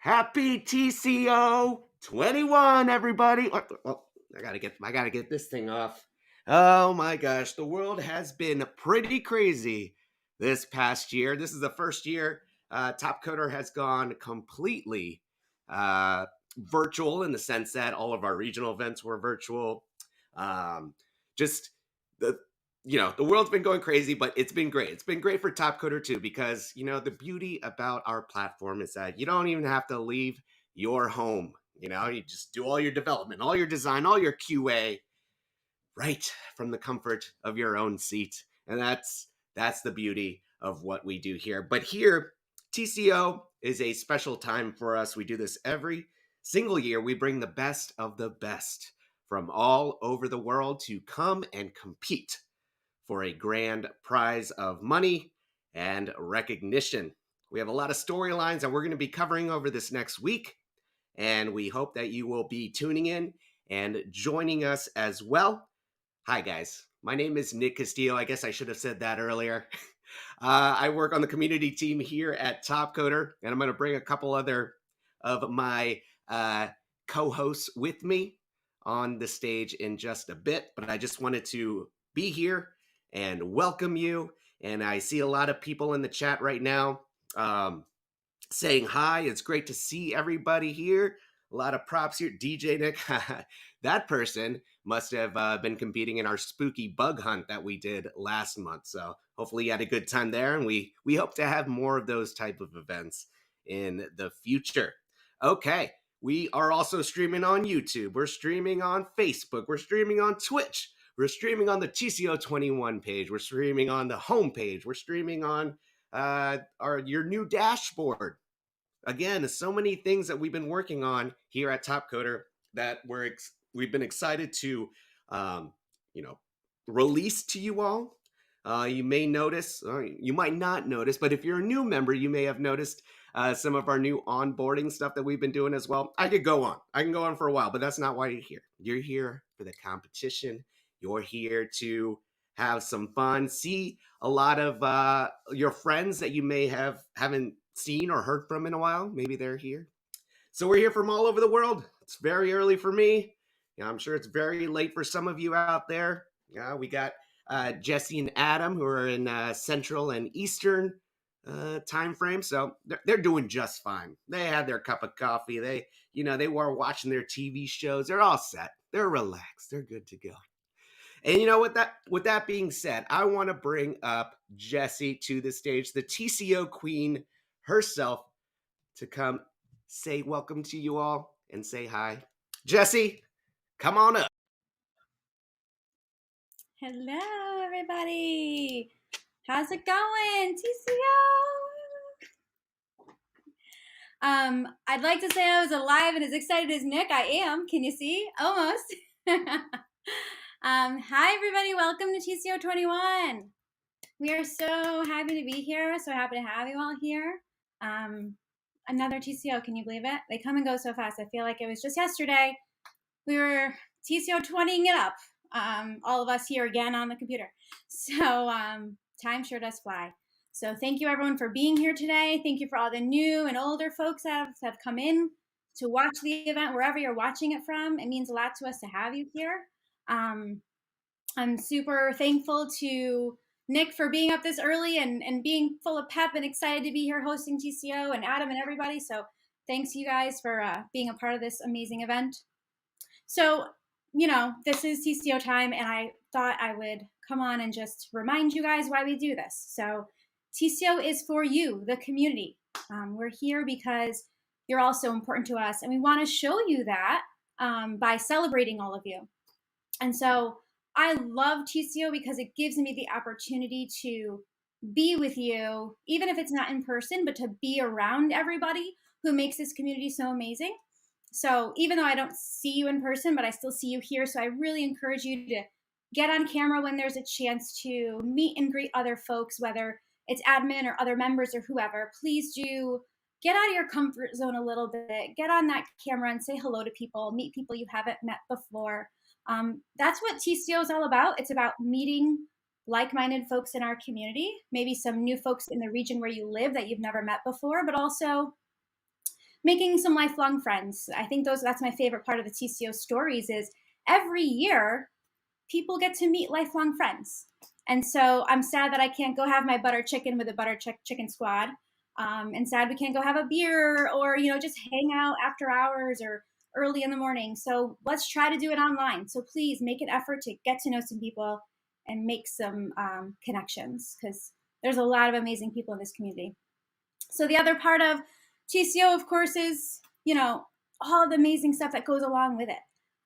Happy TCO21, everybody. Oh, I gotta get this thing off. Oh my gosh, the world has been pretty crazy this past year. This is the first year Topcoder has gone completely virtual, in the sense that all of our regional events were virtual. Just the the world's been going crazy, but it's been great. It's been great for Topcoder too, because the beauty about our platform is that you don't even have to leave your home. You just do all your development, all your design, all your QA right from the comfort of your own seat. And that's the beauty of what we do here. But here, TCO is a special time for us. We do this every single year. We bring the best of the best from all over the world to come and compete for a grand prize of money and recognition. We have a lot of storylines that we're going to be covering over this next week, and we hope that you will be tuning in and joining us as well. Hi, guys. My name is Nick Castillo. I guess I should have said that earlier. I work on the community team here at Topcoder, and I'm going to bring a couple other of my co-hosts with me on the stage in just a bit, but I just wanted to be here and welcome you. And I see a lot of people in the chat right now saying hi. It's great to see everybody here. A lot of props here. DJ Nick, that person must have been competing in our spooky bug hunt that we did last month. So hopefully you had a good time there. And we hope to have more of those type of events in the future. Okay. We are also streaming on YouTube. We're streaming on Facebook. We're streaming on Twitch. We're streaming on the TCO21 page. We're streaming on the homepage. We're streaming on your new dashboard. Again, so many things that we've been working on here at Topcoder that we've been excited to release to you all. You may notice, or you might not notice, but if you're a new member, you may have noticed some of our new onboarding stuff that we've been doing as well. I can go on for a while, but that's not why you're here. You're here for the competition. You're here to have some fun, see a lot of your friends that you may haven't seen or heard from in a while. Maybe they're here. So we're here from all over the world. It's very early for me. I'm sure it's very late for some of you out there. We got Jesse and Adam, who are in Central and Eastern time frame, so they're doing just fine. They had their cup of coffee. They were watching their TV shows. They're all set. They're relaxed. They're good to go. And with that being said, I want to bring up Jessie to the stage, the TCO queen herself, to come say welcome to you all and say hi. Jessie, come on up. Hello, everybody. How's it going, TCO? I'd like to say I was alive and as excited as Nick. I am. Can you see? Almost. Hi, everybody. Welcome to TCO21. We are so happy to be here. So happy to have you all here. Another TCO. Can you believe it? They come and go so fast. I feel like it was just yesterday. We were TCO20ing it up. All of us here again on the computer. So time sure does fly. So thank you everyone for being here today. Thank you for all the new and older folks that have come in to watch the event wherever you're watching it from. It means a lot to us to have you here. I'm super thankful to Nick for being up this early and being full of pep and excited to be here hosting TCO, and Adam and everybody. So thanks you guys for being a part of this amazing event. So this is TCO time, and I thought I would come on and just remind you guys why we do this. So TCO is for you, the community. We're here because you're all so important to us, and we want to show you that by celebrating all of you. And so I love TCO because it gives me the opportunity to be with you, even if it's not in person, but to be around everybody who makes this community so amazing. So even though I don't see you in person, but I still see you here. So I really encourage you to get on camera when there's a chance to meet and greet other folks, whether it's admin or other members or whoever. Please do get out of your comfort zone a little bit. Get on that camera and say hello to people, meet people you haven't met before. That's what TCO is all about. It's about meeting like-minded folks in our community, maybe some new folks in the region where you live that you've never met before, but also making some lifelong friends. I think that's my favorite part of the TCO stories is every year people get to meet lifelong friends. And so I'm sad that I can't go have my butter chicken with the butter chicken squad. And sad we can't go have a beer or, just hang out after hours or early in the morning. So let's try to do it online. So please make an effort to get to know some people and make some connections, because there's a lot of amazing people in this community. So the other part of TCO, of course, is, all the amazing stuff that goes along with it.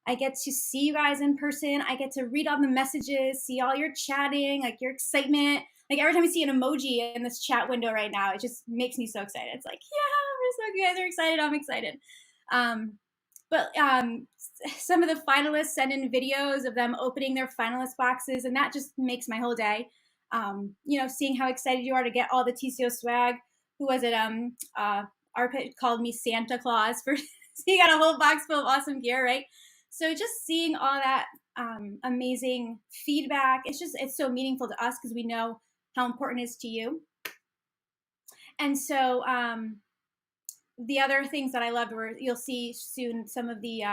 I get to see you guys in person. I get to read all the messages, see all your chatting, like your excitement. Like every time I see an emoji in this chat window right now, it just makes me so excited. It's like, yeah, you guys are excited. I'm excited. But some of the finalists send in videos of them opening their finalist boxes, and that just makes my whole day. Seeing how excited you are to get all the TCO swag. Who was it? Arpit called me Santa Claus for so you got a whole box full of awesome gear, right? So just seeing all that amazing feedback, it's so meaningful to us because we know how important it is to you. And so the other things that I loved were, you'll see soon some of the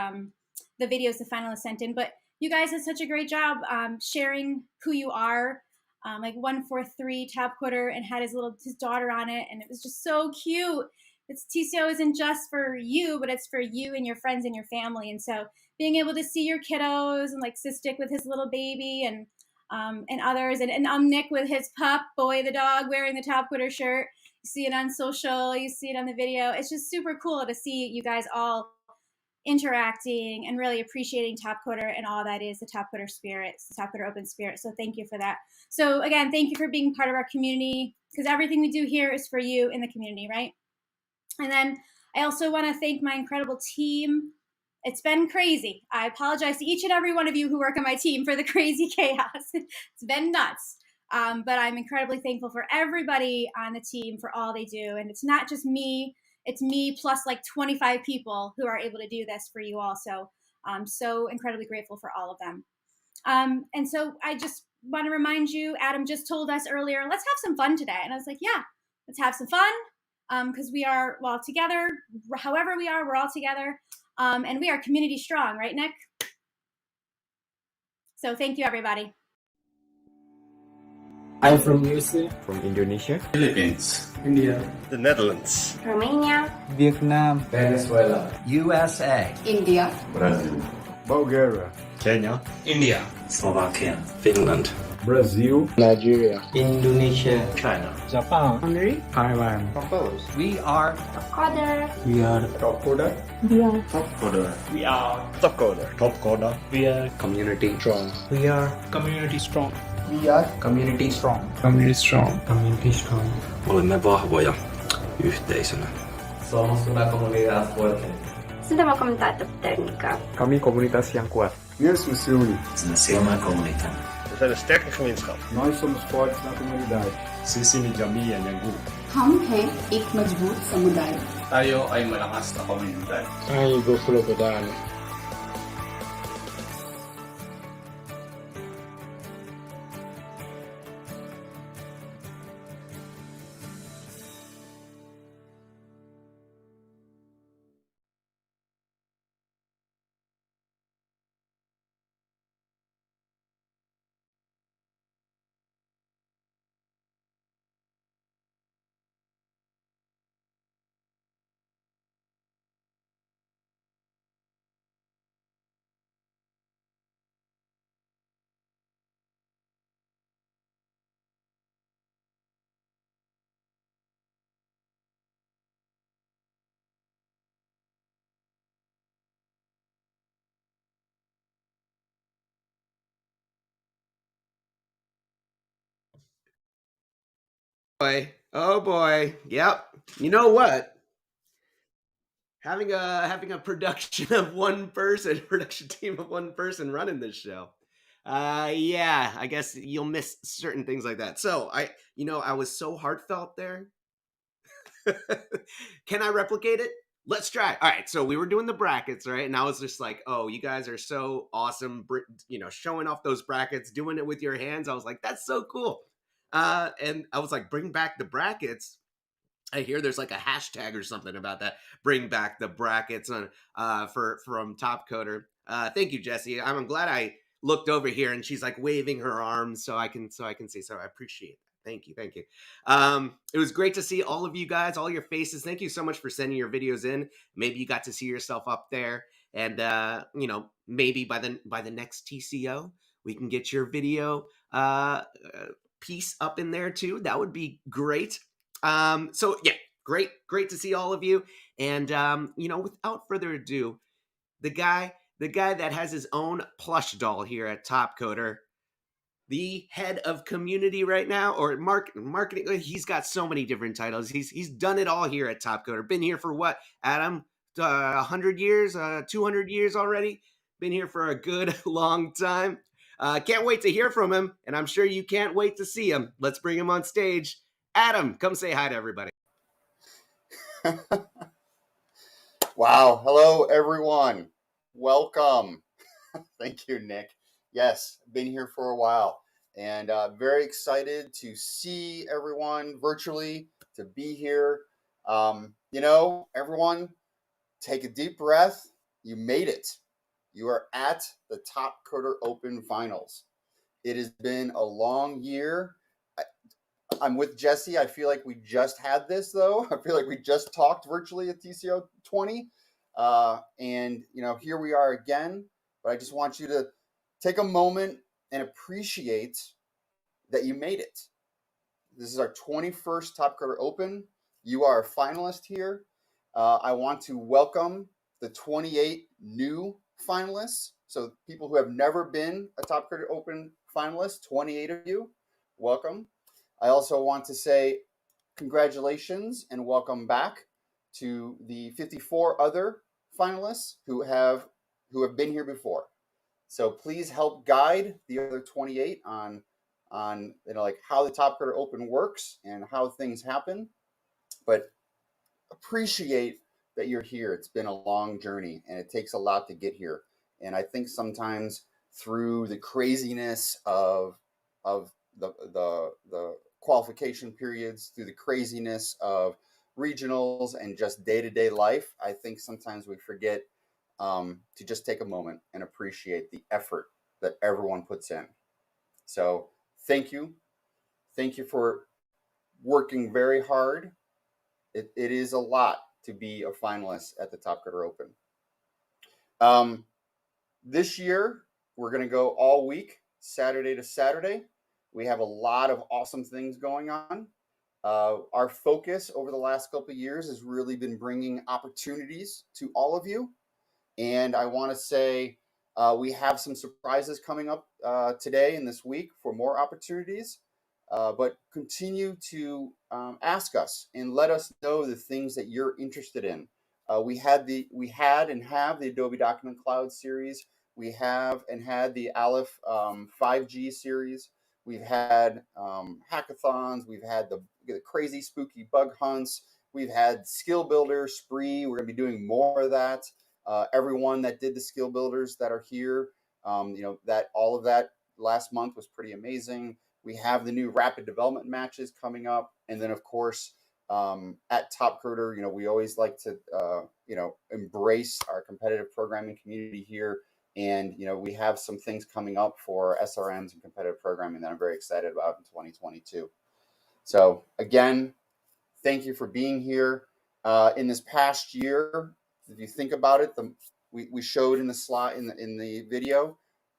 videos the finalists sent in, but you guys did such a great job sharing who you are. Like 143 Topcoder and had his daughter on it, and it was just so cute. TCO isn't just for you, but it's for you and your friends and your family. And so being able to see your kiddos and like Sistik with his little baby and others, and Nick with his pup, Boy the dog, wearing the Topcoder shirt. You see it on social, you see it on the video. It's just super cool to see you guys all interacting and really appreciating Topcoder and all that is the Topcoder spirit, the Topcoder open spirit. So thank you for that. So again, thank you for being part of our community, because everything we do here is for you in the community, right? And then I also want to thank my incredible team. It's been crazy. I apologize to each and every one of you who work on my team for the crazy chaos. It's been nuts. But I'm incredibly thankful for everybody on the team for all they do. And it's not just me. It's me plus like 25 people who are able to do this for you all. So I'm so incredibly grateful for all of them. And so I just want to remind you, Adam just told us earlier, let's have some fun today. And I was like, yeah, let's have some fun. Because we are all together. However we are, we're all together. And we are community strong, right, Nick? So thank you, everybody. I'm from UC. From Indonesia, Philippines. India. the Netherlands, Romania, Vietnam. Venezuela. USA, India, Brazil. Bulgaria, Kenya, India. Slovakia. Finland, Brazil. Nigeria, Indonesia. China, Japan. Hungary. Thailand. Compose, we are Topcoder, We are Topcoder. Topcoder, We are Topcoder, Topcoder, We are community strong. We are community strong. We are community strong. Community strong. Community strong. Olemme vahvoja yhteisönä. Somos una comunidad fuerte. suntem o comunitate puternică. Kami komunitas yang kuat. Wir sind Sully. Națiunea comunitate. We zijn een sterke gemeenschap. Nós somos fortes na comunidade. Sisi ni jamii yenye nguvu. हम हैं एक मजबूत समुदाय. Tayo ay malakas na komunidad. Ai gofulogdan. Boy. Oh boy. Yep. You know what? Having a production of one person, production team of one person running this show. Yeah, I guess you'll miss certain things like that. So I was so heartfelt there. Can I replicate it? Let's try. All right, so we were doing the brackets, right? And I was just like, oh, you guys are so awesome, showing off those brackets, doing it with your hands. I was like, that's so cool. And I was like, bring back the brackets. I hear there's like a hashtag or something about that. Bring back the brackets on from Topcoder. Thank you, Jesse. I'm glad I looked over here and she's like waving her arms so I can see. So I appreciate that. Thank you, thank you. It was great to see all of you guys, all your faces. Thank you so much for sending your videos in. Maybe you got to see yourself up there, and you know, maybe by the next TCO we can get your video piece up in there too. That would be great. So yeah, great to see all of you. And you know, without further ado, the guy that has his own plush doll here at Topcoder, the head of community right now, or marketing. He's got so many different titles. He's done it all here at Topcoder. Been here for what, Adam? 100 years, 200 years already. Been here for a good long time. Can't wait to hear from him, and I'm sure you can't wait to see him. Let's bring him on stage. Adam, come say hi to everybody. Wow. Hello, everyone. Welcome. Thank you, Nick. Yes, been here for a while, and very excited to see everyone virtually, to be here. You know, everyone, take a deep breath. You made it. You are at the Topcoder Open Finals. It has been a long year. I'm with Jesse. I feel like we just had this, though. I feel like we just talked virtually at TCO 20. And, you know, here we are again. But I just want you to take a moment and appreciate that you made it. This is our 21st Topcoder Open. You are a finalist here. I want to welcome the 28 new finalists. So people who have never been a Topcoder Open finalist, 28 of you, welcome. I also want to say congratulations and welcome back to the 54 other finalists who have been here before. So please help guide the other 28 on you know, like how the Topcoder Open works and how things happen. But appreciate that you're here. It's been a long journey and it takes a lot to get here. And I think sometimes through the craziness of the qualification periods, through the craziness of regionals and just day-to-day life, I think sometimes we forget to just take a moment and appreciate the effort that everyone puts in. So thank you. Thank you for working very hard. It is a lot to be a finalist at the Topcoder Open. This year, we're going to go all week, Saturday to Saturday. We have a lot of awesome things going on. Our focus over the last couple of years has really been bringing opportunities to all of you. And I want to say we have some surprises coming up today and this week for more opportunities. But continue to ask us and let us know the things that you're interested in. We had and have the Adobe Document Cloud series. We have and had the Aleph 5G series. We've had hackathons. We've had the crazy spooky bug hunts. We've had skill builder spree. We're going to be doing more of that. Everyone that did the skill builders that are here, you know, that all of that last month was pretty amazing. We have the new rapid development matches coming up. And then, of course, at Topcoder, you know, we always like to, you know, embrace our competitive programming community here. And, you know, we have some things coming up for SRMs and competitive programming that I'm very excited about in 2022. So, again, thank you for being here. In this past year, if you think about it, we showed in the slide, in the video,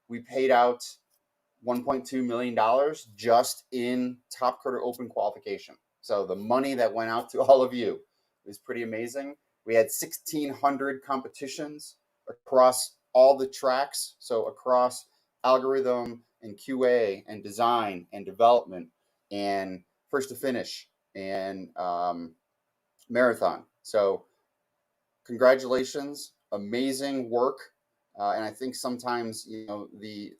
we paid out $1.2 million just in Topcoder Open qualification. So the money that went out to all of you is pretty amazing. We had 1,600 competitions across all the tracks. So across algorithm and QA and design and development and first to finish and marathon. So congratulations, amazing work. And I think sometimes, you know, the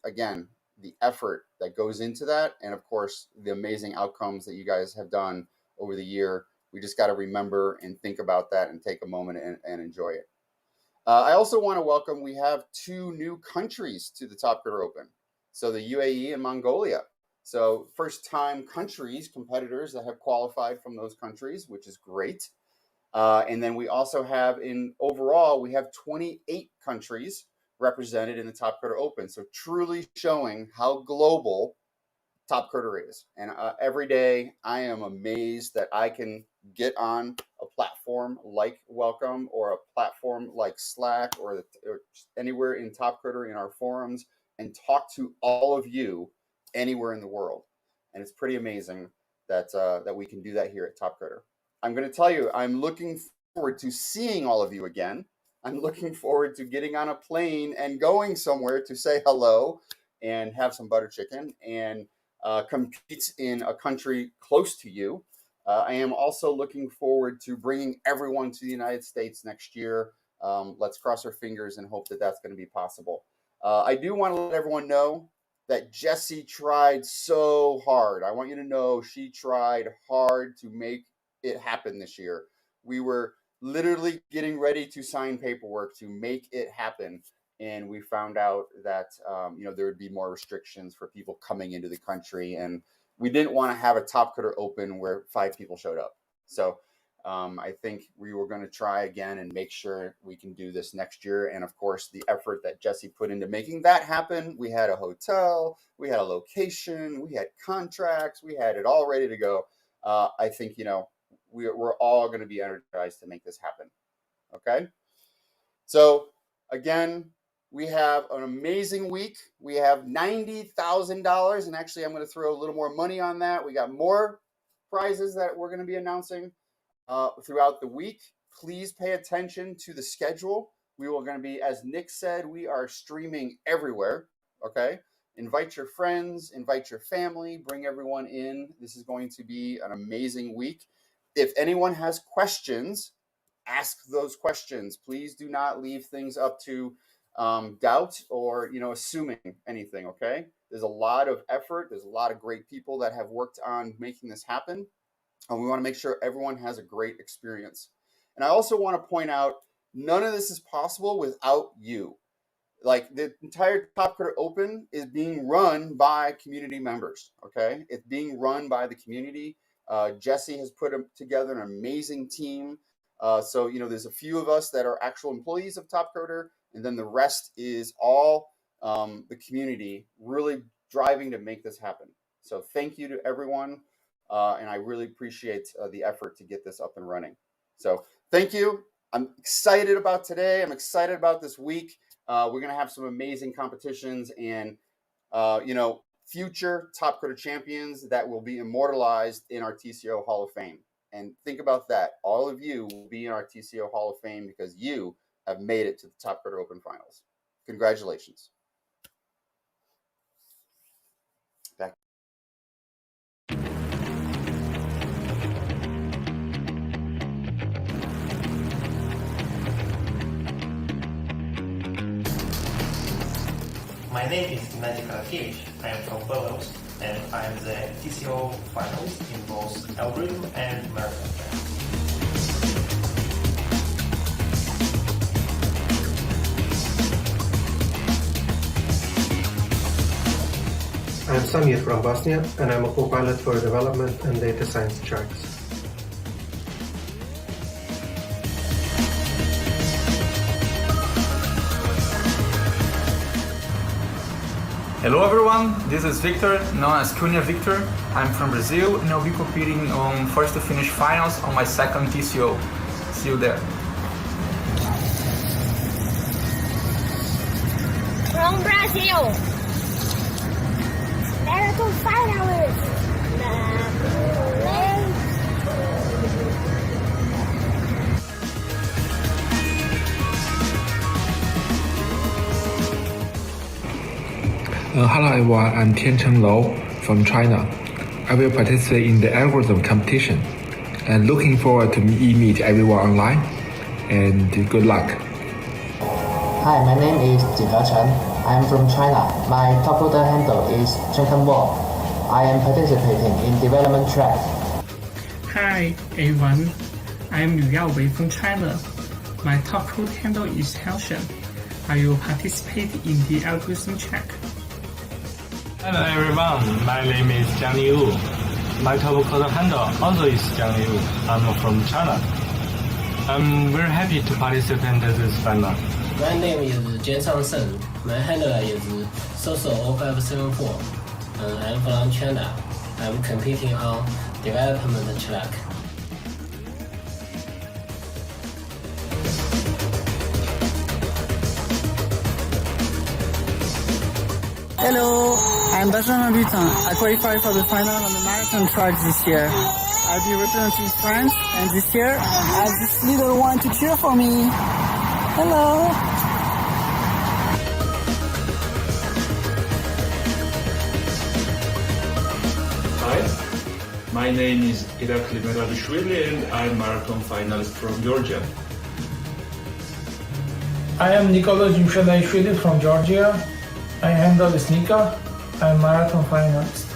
effort that goes into that, and of course the amazing outcomes that you guys have done over the year, we just got to remember and think about that and take a moment and enjoy it. I also want to welcome, we have 2 new countries to the Topcoder Open. So the UAE and Mongolia. So first time countries, competitors that have qualified from those countries, which is great. And then we also have overall, we have 28 countries represented in the Topcoder Open. So truly showing how global Topcoder is. And every day I am amazed that I can get on a platform like Welcome or a platform like Slack or anywhere in Topcoder in our forums and talk to all of you anywhere in the world. And it's pretty amazing that we can do that here at Topcoder. I'm going to tell you, I'm looking forward to seeing all of you again. I'm looking forward to getting on a plane and going somewhere to say hello and have some butter chicken and compete in a country close to you. I am also looking forward to bringing everyone to the United States next year. Let's cross our fingers and hope that that's going to be possible. I do want to let everyone know that Jessie tried so hard. I want you to know she tried hard to make it happen this year. We were literally getting ready to sign paperwork to make it happen. And we found out that, there would be more restrictions for people coming into the country. And we didn't want to have a Topcoder Open where 5 people showed up. So I think we were going to try again and make sure we can do this next year. And of course, the effort that Jessie put into making that happen, we had a hotel, we had a location, we had contracts, we had it all ready to go. I think, we're all going to be energized to make this happen. Okay. So again, we have an amazing week. We have $90,000. And actually, I'm going to throw a little more money on that. We got more prizes that we're going to be announcing throughout the week. Please pay attention to the schedule. We are going to be, as Nick said, we are streaming everywhere. Okay. Invite your friends, invite your family, bring everyone in. This is going to be an amazing week. If anyone has questions, ask those questions. Please do not leave things up to doubt or, assuming anything, okay? There's a lot of effort. There's a lot of great people that have worked on making this happen. And we want to make sure everyone has a great experience. And I also want to point out, none of this is possible without you. Like the entire Topcoder Open is being run by community members, okay? It's being run by the community. Jessie has put together an amazing team. So, there's a few of us that are actual employees of Topcoder, and then the rest is all the community really driving to make this happen. So thank you to everyone. And I really appreciate the effort to get this up and running. So thank you. I'm excited about today. I'm excited about this week. We're going to have some amazing competitions and, future Topcoder champions that will be immortalized in our TCO Hall of Fame. And think about that. All of you will be in our TCO Hall of Fame because you have made it to the Topcoder Open Finals. Congratulations. Back. My name is Krijgertje. I am from Belarus and I am the TCO finalist in both algorithm and marathon track. I'm Samir from Bosnia and I'm a co-pilot for development and data science tracks. Hello everyone, this is Victor, known as Cunha Victor. I'm from Brazil and I'll be competing on first to finish finals on my second TCO. See you there. From Brazil, marathon finalist. Hello everyone, I'm Tiancheng Lou from China. I will participate in the algorithm competition and looking forward to meet everyone online and good luck. Hi, my name is Jinhe Chen. I am from China. My Topcoder handle is ecnerwal. I am participating in development track. Hi everyone, I am Liu Yaowei from China. My Topcoder handle is Heltion. I will participate in the algorithm track. Hello everyone, my name is Jiang Yu. My Topcoder handle also is Jiang Yu. I'm from China. I'm very happy to participate in this final. My name is Jian Shen. My handle is SOSO0574. I'm from China. I'm competing on development track. Hello, I'm Benjamin Butin. I qualified for the final on the marathon track this year. I'll be representing France, and this year I have this little one to cheer for me. Hello. Hi, my name is Irakli Merabishvili and I'm marathon finalist from Georgia. I am Nicolas Jimshadaishvili from Georgia. I handle is nika. I'm marathon finalist.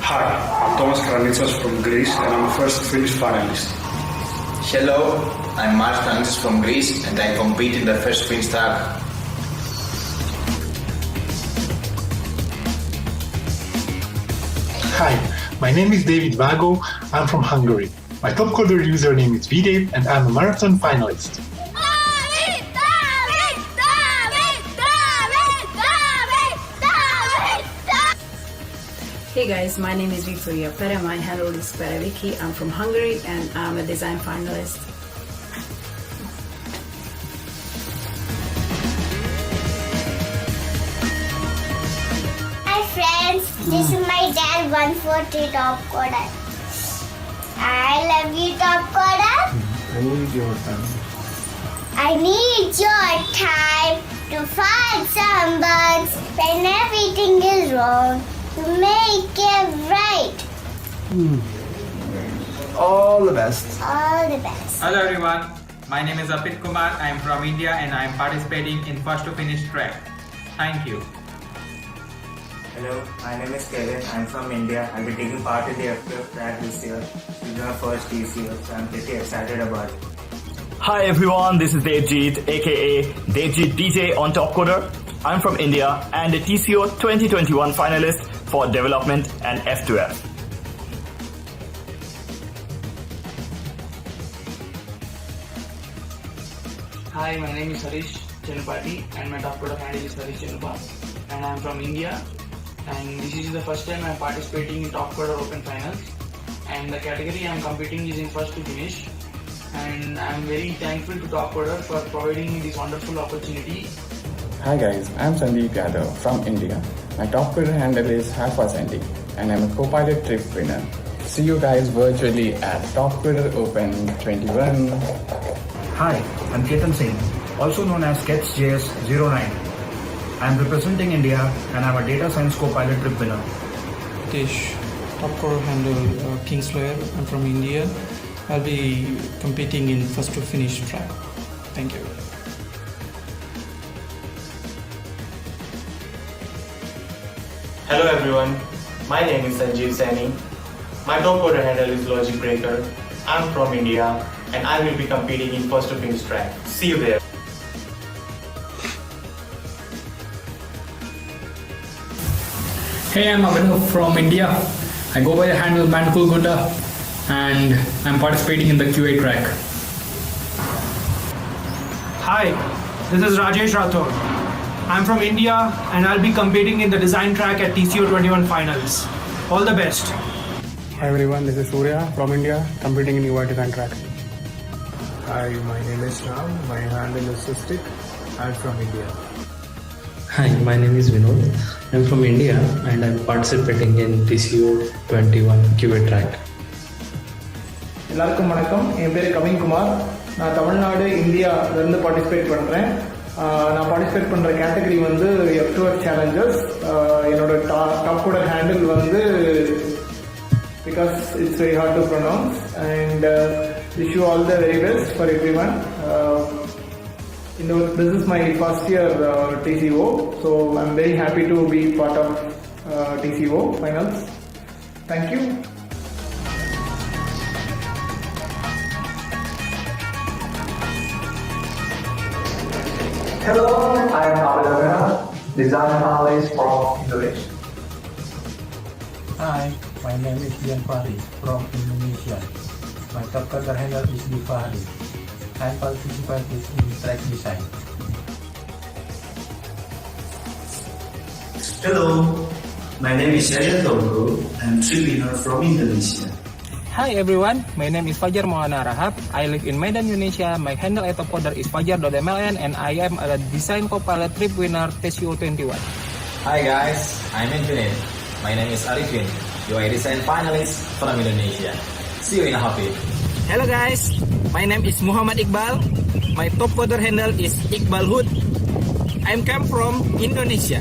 Hi, I'm Thomas Kranitsas from Greece and I'm a first Finnish finalist. Hello, I'm Martins from Greece and I compete in the first Finnish track. Hi, my name is David Vago. I'm from Hungary. My Topcoder username is vdave and I'm a marathon finalist. Hey guys, my name is Victoria Pere. My handle is Pereviki. I'm from Hungary and I'm a design finalist. Hi friends, this is my dad 140 Topcoder. I love you, Topcoder. I need your time. I need your time to find some bugs when everything is wrong to make it right. All the best. All the best. Hello everyone, my name is Apit Kumar. I am from India and I am participating in first to finish track. Thank you. Hello, my name is Kevin. I'm from India. I'll be taking part in the FPF track this year. This is my first TCO, so I'm pretty excited about it. Hi everyone, this is Devjit, aka Devjit DJ on Topcoder. I'm from India and a TCO 2021 finalist for development and F2F. Hi, my name is Harish Chenupati and my Topcoder handle is Harish Chenupa and I'm from India. And this is the first time I'm participating in Topcoder Open Finals. And the category I'm competing is in first to finish. And I'm very thankful to Topcoder for providing me this wonderful opportunity. Hi guys, I'm Sandeep Yadav from India. My Topcoder handle is Half-Ascending and I'm a co-pilot trip winner. See you guys virtually at Topcoder Open 21. Hi, I'm Ketan Singh, also known as KetsJS09. I'm representing India and I'm a data science co-pilot trip winner. Tish, Topcoder handle Kingslayer. I'm from India. I'll be competing in first to finish track. Thank you. Hello everyone, my name is Sanjeev Saini. My Topcoder handle is Logic Breaker. I'm from India and I will be competing in first to finish track. See you there. Hey, I'm Abhinav from India. I go by the handle Mankul Gunda and I'm participating in the QA track. Hi, this is Rajesh Rathod. I'm from India and I'll be competing in the design track at TCO21 Finals. All the best. Hi everyone, this is Surya from India, competing in UI design track. Hi, my name is Ram. My handle is Sustik. I'm from India. Hi, my name is Vinod. I'm from India and I'm participating in TCO21 QA track. எல்லாருக்கும் வணக்கம், என் பேர் கவின் குமார். நான் தமிழ்நாடு இந்தியாவிலேருந்து participate பண்ணுறேன். நான் participate பண்ணுற category வந்து F2F challenges. என்னோட டாப்கோடர் ஹேண்டில் வந்து because it's very hard to pronounce and wish you all the very best for everyone. This is my first year TCO, so I'm very happy to be part of TCO Finals. Thank you. Hello, I am Algo, design analyst from Indonesia. Hi, my name is Dian Fahri from Indonesia. My Topcoder handle is Fahri. I participated in track design. Hello, my name is Algo. I'm trip winner from Indonesia. Hi everyone, my name is Fajar Mohana Rahab. I live in Medan, Indonesia. My handle at Topcoder is fajar.mln and I am a design co-pilot trip winner TCO21. Hi guys, I'm Infinite. My name is Arifin, UI design finalist from Indonesia. See you in a happy. Hello guys, my name is Muhammad Iqbal. My Topcoder handle is Iqbal Hood. I come from Indonesia.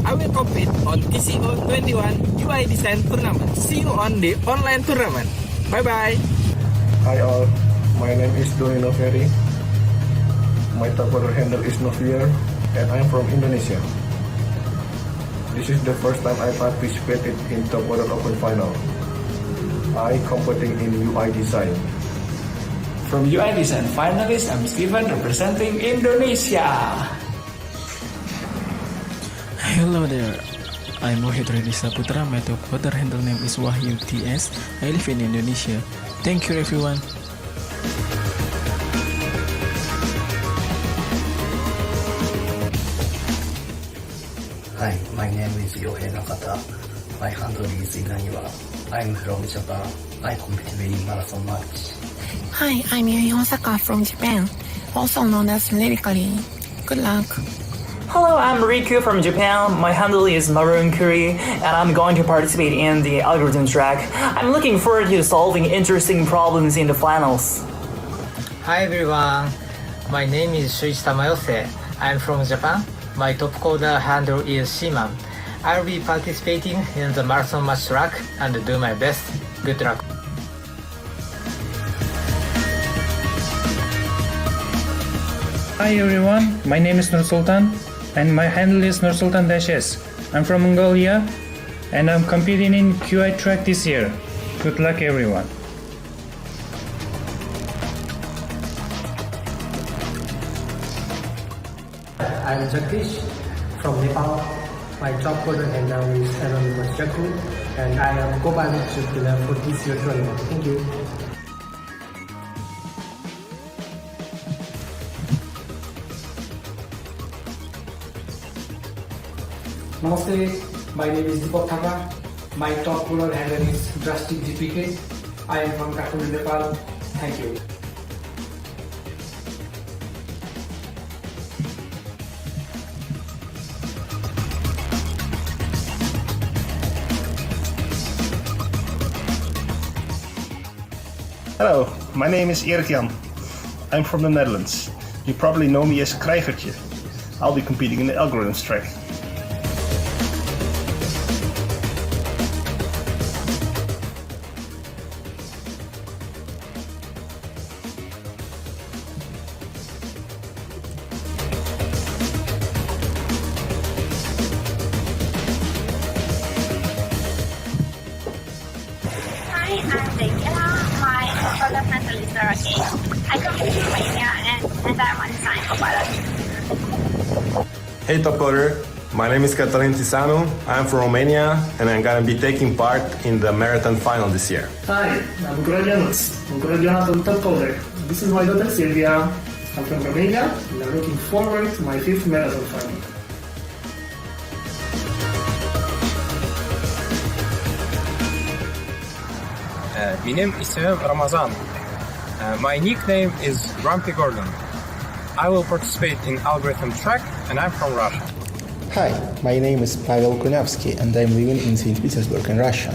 I will compete on TCO21 UI design tournament. See you on the online tournament. Bye bye. Hi all, my name is Doni Noveri. My Topcoder handle is Novier and I'm from Indonesia. This is the first time I participated in Topcoder Open Final. I competing in UI design. From UI design finalist, I'm Steven representing Indonesia. Hello there. I'm Wahid Reddy Saputra. My Topcoder handle name is Wahyu TS. I live in Indonesia. Thank you everyone. Hi, my name is Yohei Nakata. My handle is Inaniwa. I'm from Japan. I compete in marathon match. Hi, I'm Yui Hosaka from Japan, also known as Lyrically. Good luck. Hello, I'm Riku from Japan. My handle is Maroon Curry, and I'm going to participate in the algorithm track. I'm looking forward to solving interesting problems in the finals. Hi everyone, my name is Shuichi Tamayose. I'm from Japan. My Topcoder handle is Siman. I'll be participating in the marathon match track and do my best. Good luck. Hi everyone, my name is Nur Sultan and my handle is Nursultan-S. I'm from Mongolia and I'm competing in QI track this year. Good luck everyone. I'm Jagdish from Nepal. My Topcoder handle is Anonymous Jaku and I am co-pilot winner for TCO21. Thank you. Namaste, my name is Deepak Thapa. My Topcoder handle is Drastic GPK. I am from Kathmandu, Nepal. Thank you. Hello, my name is Erik-Jan. I'm from the Netherlands. You probably know me as Krijgertje. I'll be competing in the algorithms track. Hi, I'm Daniela. My Topcoder handle is Saraki. I come from Romania and I'm a design co-pilot. Hey Topcoder, my name is CatalinT. I'm from Romania and I'm gonna be taking part in the marathon final this year. Hi, I'm mugurelionut on Topcoder. This is my daughter Sylvia. I'm from Romania and I'm looking forward to my 5th marathon final. My name is Ramazan. My nickname is Grumpy Gordon. I will participate in algorithm track and I'm from Russia. Hi, my name is Pavel Kuniavski and I'm living in St. Petersburg in Russia.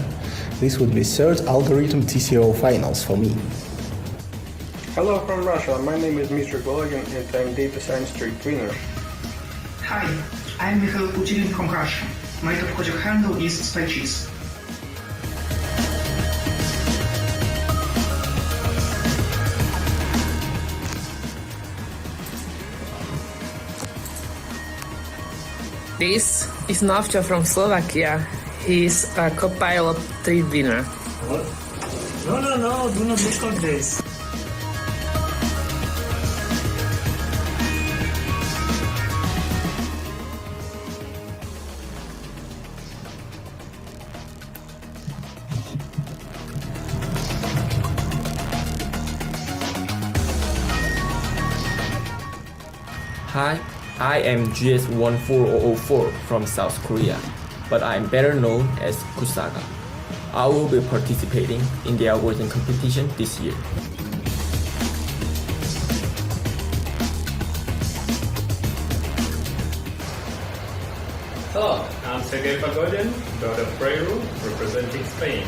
This would be 3rd algorithm TCO finals for me. Hello from Russia, my name is Mr. Golagin and I'm data science streak winner. Hi, I'm Mikhail Putin from Russia. My Topcoder handle is Spycheese. This is Nofto from Slovakia. He is a co-pilot 3 winner. No, do not record this. Hi, I am GS14004 from South Korea, but I'm better known as Kusaga. I will be participating in the algorithm competition this year. Hello, I'm Sergey Pagodin, birdofpreyru, representing Spain.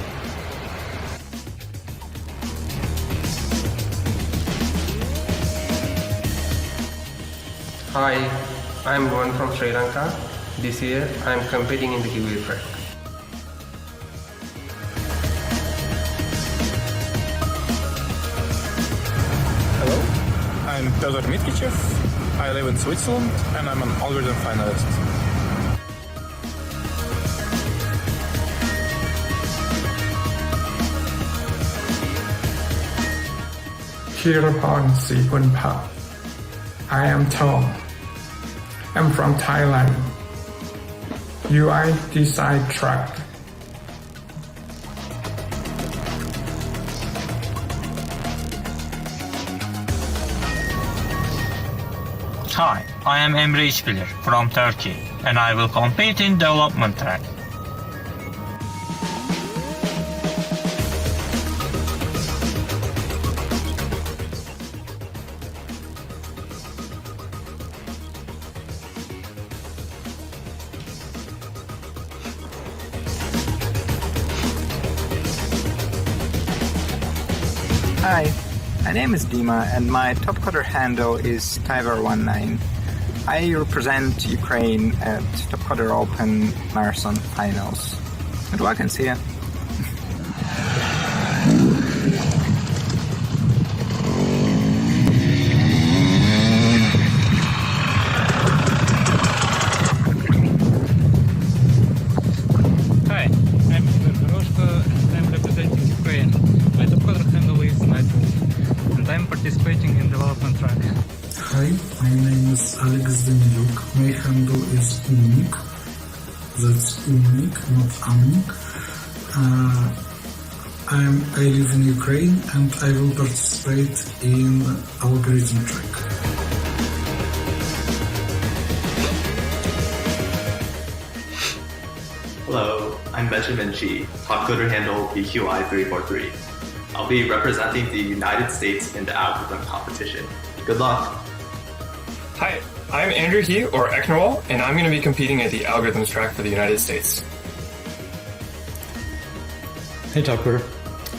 Hi, I'm Bhuvan from Sri Lanka. This year, I'm competing in the giveaway track. Hello, I'm Petr Mitkichev. I live in Switzerland and I'm an algorithm finalist. Krijgertje. I am Tom. I'm from Thailand. UI design track. Hi, I am Emre İşbilir from Turkey and I will compete in development track. Hi, my name is Dima and my Topcoder handle is Tiger19. I represent Ukraine at Topcoder Open Marathon Finals. Good luck and see ya. Hi, I'm Veroshka and I'm representing Ukraine. My Topcoder handle is Nofto and I'm participating in development track. Hi, my name is Alex Daniluk. My handle is Umnik. That's Umnik, not Amnik. I live in Ukraine and I will participate in algorithm track. Hello, I'm Benjamin Chi, Topcoder handle BQI343. I'll be representing the United States in the algorithm competition. Good luck! Hi, I'm Andrew He, or ecnerwal, and I'm going to be competing at the algorithms track for the United States. Hey Topcoder,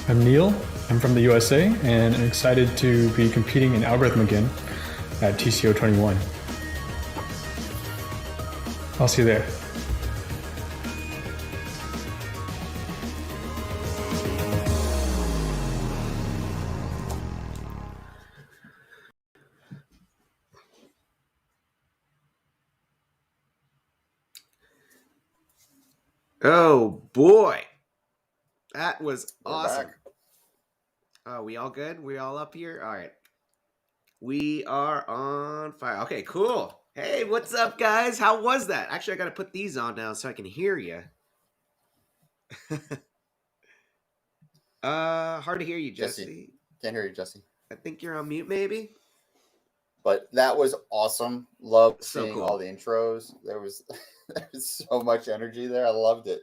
I'm Neil. I'm from the USA and I'm excited to be competing in algorithm again at TCO21. I'll see you there. Oh boy, that was We're awesome. back. Oh, we all good? We all up here? All right. We are on fire. Okay, cool. Hey, what's up, guys? How was that? Actually, I got to put these on now so I can hear you. Hard to hear you, Jesse. Can't hear you, Jesse. I think you're on mute, maybe. But that was awesome. Loved So seeing cool. all the intros. There was so much energy there. I loved it.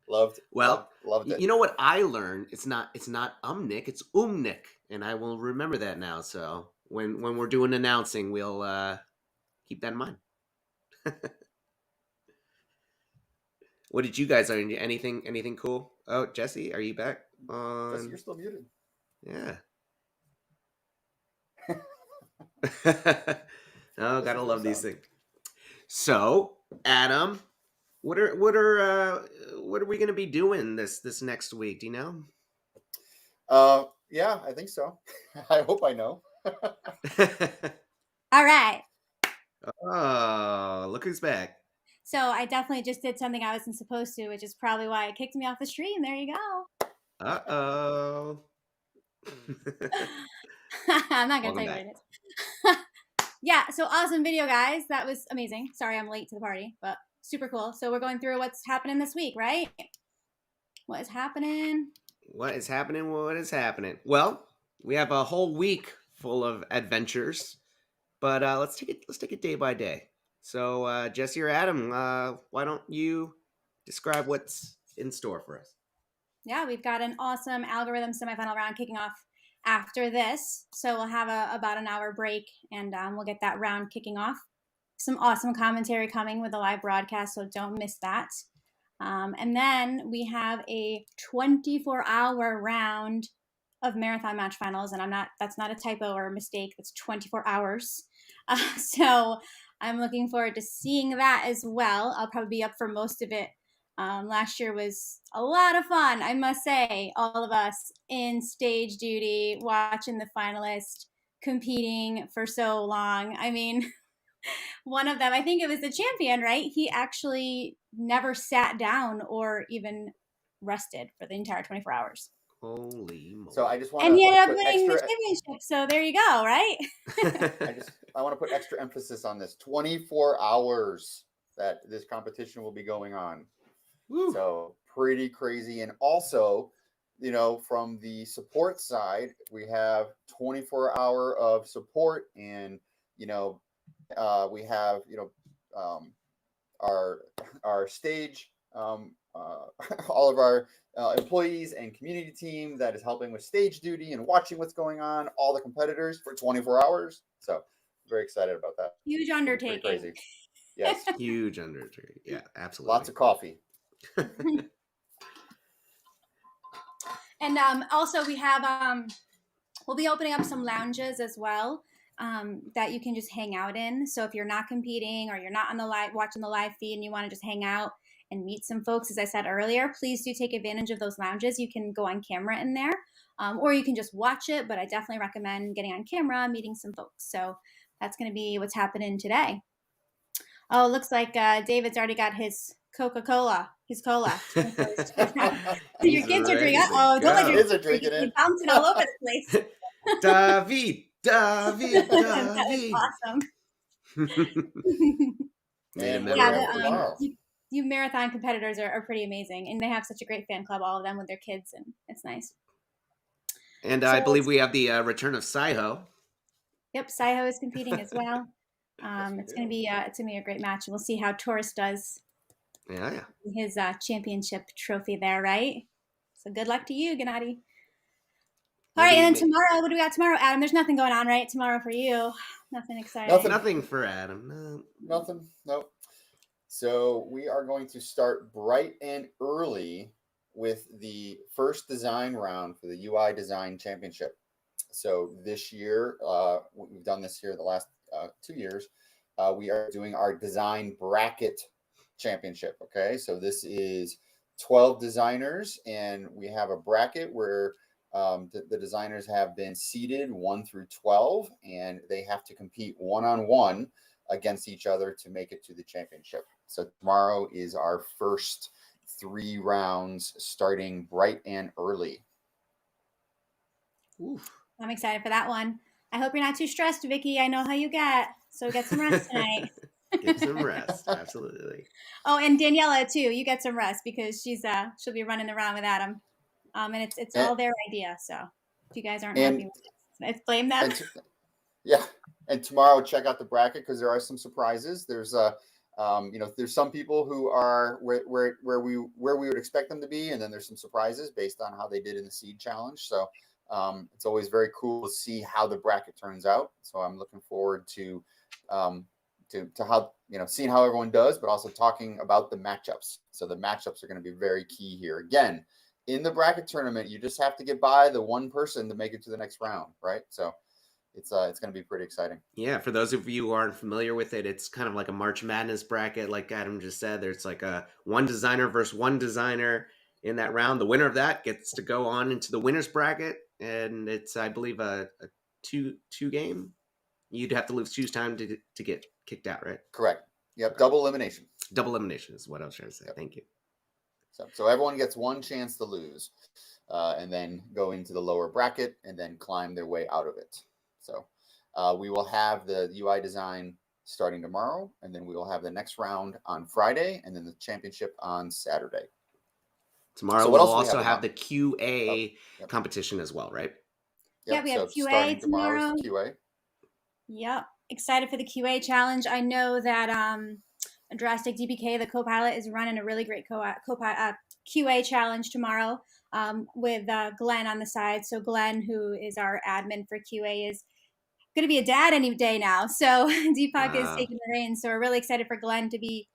Loved it. You know what I learned? It's not Umnik, it's Umnik, and I will remember that now. So when we're doing announcing, we'll keep that in mind. What did you guys learn? Anything cool? Oh, Jesse, are you back? Jesse, you're still muted. Yeah. Oh, gotta love these things. So, Adam, what are we gonna be doing this next week? Do you know? Yeah, I think so. I hope I know. All right. Oh, look who's back. So I definitely just did something I wasn't supposed to, which is probably why it kicked me off the stream. There you go. Uh-oh. I'm not going to tell Welcome you what it is. Yeah, so awesome video, guys. That was amazing. Sorry I'm late to the party, but super cool. So we're going through what's happening this week, right? What is happening? What is happening? What is happening? Well, we have a whole week full of adventures. but let's take it day by day. So Jesse or Adam, why don't you describe what's in store for us? Yeah, we've got an awesome algorithm semifinal round kicking off after this. So we'll have about an hour break, and we'll get that round kicking off. Some awesome commentary coming with a live broadcast, so don't miss that. And then we have a 24-hour round of marathon match finals, and that's not a typo or a mistake. It's 24 hours. So I'm looking forward to seeing that as well. I'll probably be up for most of it. Last year was a lot of fun, I must say. All of us in stage duty, watching the finalists, competing for so long. I mean, one of them, I think it was the champion, right? He actually never sat down or even rested for the entire 24 hours. Holy moly. So I just want and to he ended up winning the championship. So there you go, right? I want to put extra emphasis on this. 24 hours that this competition will be going on. Woo. So pretty crazy. And also, you know, from the support side, we have 24-hour of support, and you know, we have, you know, our stage, all of our employees and community team that is helping with stage duty and watching what's going on, all the competitors for 24 hours. So very excited about that. Huge undertaking. Crazy. Yes. Huge undertaking. Yeah, absolutely. Lots of coffee. And also we have, we'll be opening up some lounges as well. That you can just hang out in. So if you're not competing or you're not on the live watching the live feed and you want to just hang out and meet some folks, as I said earlier, please do take advantage of those lounges. You can go on camera in there, or you can just watch it, but I definitely recommend getting on camera, meeting some folks. So that's going to be what's happening today. Oh, it looks like David's already got his Coca-Cola, his cola. Your kids are drinking. Oh, don't let your kids drinking it. Bouncing all over the place. David. That is awesome. Yeah, you marathon competitors are pretty amazing, and they have such a great fan club, all of them with their kids, and it's nice. And I believe we have the return of Psyho. Yep, Psyho is competing as well. It's gonna be a great match, and we'll see how Taurus does. Yeah. His championship trophy there, right? So good luck to you, Gennady. All right, and then tomorrow, what do we got tomorrow, Adam? There's nothing going on, right? Tomorrow for you. Nothing exciting. Nothing for Adam. No. Nothing. Nope. So we are going to start bright and early with the first design round for the UI Design Championship. So this year, we've done this here the last 2 years. We are doing our design bracket championship. Okay, so this is 12 designers, and we have a bracket where the designers have been seeded 1 through 12, and they have to compete one-on-one against each other to make it to the championship. So tomorrow is our first 3 rounds, starting bright and early. Oof. I'm excited for that one. I hope you're not too stressed, Vicky. I know how you get, so get some rest tonight. Get some rest, absolutely. Oh, and Daniela too. You get some rest because she'll be running around with Adam. And it's all their idea. So if you guys aren't happy with it, let's blame them. And tomorrow check out the bracket because there are some surprises. There's there's some people who are where we would expect them to be, and then there's some surprises based on how they did in the seed challenge. So it's always very cool to see how the bracket turns out. So I'm looking forward to how, seeing how everyone does, but also talking about the matchups. So the matchups are going to be very key here. Again, in the bracket tournament, you just have to get by the one person to make it to the next round, right? So it's going to be pretty exciting. Yeah, for those of you who aren't familiar with it, it's kind of like a March Madness bracket, like Adam just said. There's like a one designer versus one designer in that round. The winner of that gets to go on into the winner's bracket, and it's, I believe, a two game. You'd have to choose time to get kicked out, right? Correct. Yep, double elimination. Double elimination is what I was trying to say. Yep. Thank you. So everyone gets one chance to lose, and then go into the lower bracket and then climb their way out of it. So we will have the UI design starting tomorrow, and then we will have the next round on Friday, and then the championship on Saturday. Tomorrow we'll also have the QA competition as well, right? Yeah, we have QA tomorrow. QA. Yep. excited for the QA challenge. I know that Drastic DPK, the co-pilot, is running a really great QA challenge tomorrow with Glenn on the side. So Glenn, who is our admin for QA, is going to be a dad any day now. So Deepak is taking the reins. So we're really excited for Glenn to be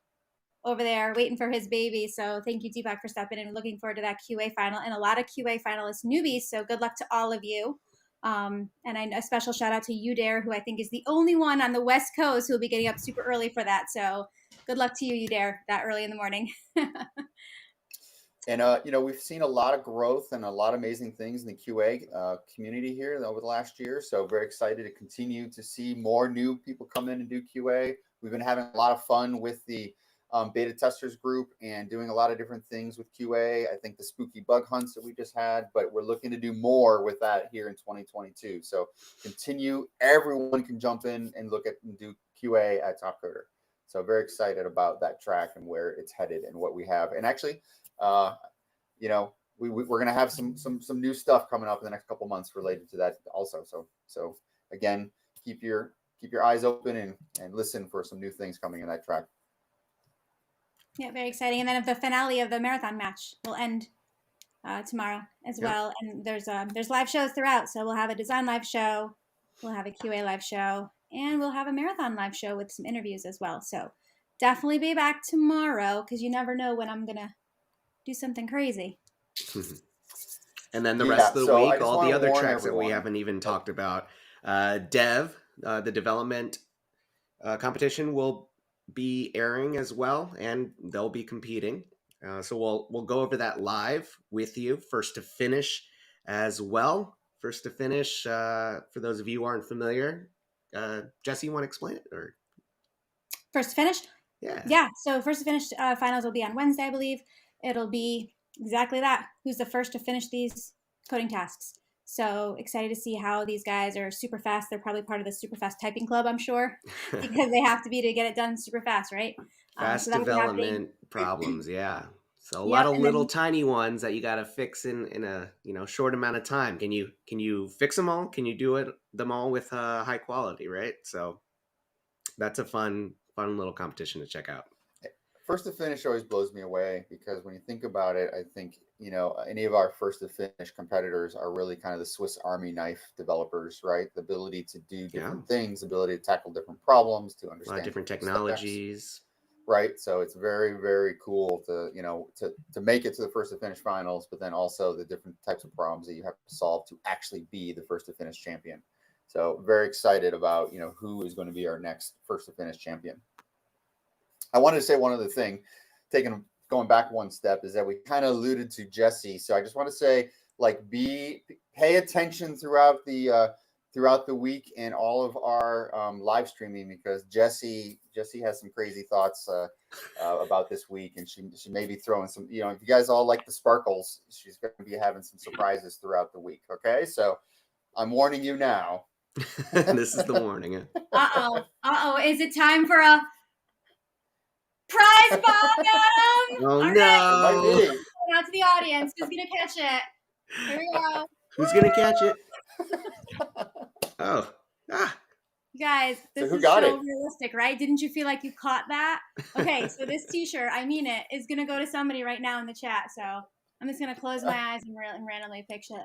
over there waiting for his baby. So thank you, Deepak, for stepping in. Looking forward to that QA final and a lot of QA finalist newbies. So good luck to all of you. And a special shout out to Udare, who I think is the only one on the West Coast who will be getting up super early for that. So good luck to you, Udare, that early in the morning. And, we've seen a lot of growth and a lot of amazing things in the QA community here over the last year. So very excited to continue to see more new people come in and do QA. We've been having a lot of fun with the beta testers group and doing a lot of different things with QA. I think the spooky bug hunts that we just had, but we're looking to do more with that here in 2022. So continue. Everyone can jump in and look at and do QA at Topcoder. So very excited about that track and where it's headed and what we have. And actually, we're going to have some new stuff coming up in the next couple months related to that also. So again, keep your eyes open and listen for some new things coming in that track. Yeah, very exciting. And then the finale of the marathon match will end tomorrow as well. And there's live shows throughout. So we'll have a design live show, we'll have a QA live show, and we'll have a marathon live show with some interviews as well. So definitely be back tomorrow because you never know when I'm going to do something crazy. And then the rest of the week, all the other tracks that we haven't even talked about. Dev, the development competition will be airing as well, and they'll be competing. So we'll go over that live with you, first to finish as well. First to finish, for those of you who aren't familiar, Jesse, you want to explain it? Or first to finish? Yeah. So first to finish finals will be on Wednesday, I believe. It'll be exactly that. Who's the first to finish these coding tasks? So excited to see how these guys are super fast. They're probably part of the super fast typing club, I'm sure, because they have to be to get it done super fast, right? Fast development problems, yeah. So a lot of little tiny ones that you got to fix in a short amount of time. Can you fix them all? Can you do them all with high quality, right? So that's a fun little competition to check out. First to finish always blows me away because when you think about it, I think, any of our first to finish competitors are really kind of the Swiss Army knife developers, right? The ability to do different things, the ability to tackle different problems, to understand a lot of different technologies. Steps, right? So it's very, very cool to make it to the first to finish finals, but then also the different types of problems that you have to solve to actually be the first to finish champion. So very excited about, who is going to be our next first to finish champion. I wanted to say one other thing, going back one step, is that we kind of alluded to Jesse. So I just want to say, pay attention throughout the week and all of our live streaming, because Jesse has some crazy thoughts about this week, and she may be throwing some. If you guys all like the sparkles, she's going to be having some surprises throughout the week. Okay, so I'm warning you now. This is the warning. Is it time for a prize ball, Adam? Oh, all no. Right. Out to the audience. Who's going to catch it? Here we go. Who's going to catch it? Oh. You guys, this is so realistic, right? Didn't you feel like you caught that? Okay, so this t-shirt, I mean it, is going to go to somebody right now in the chat. So I'm just going to close my eyes and randomly pick it.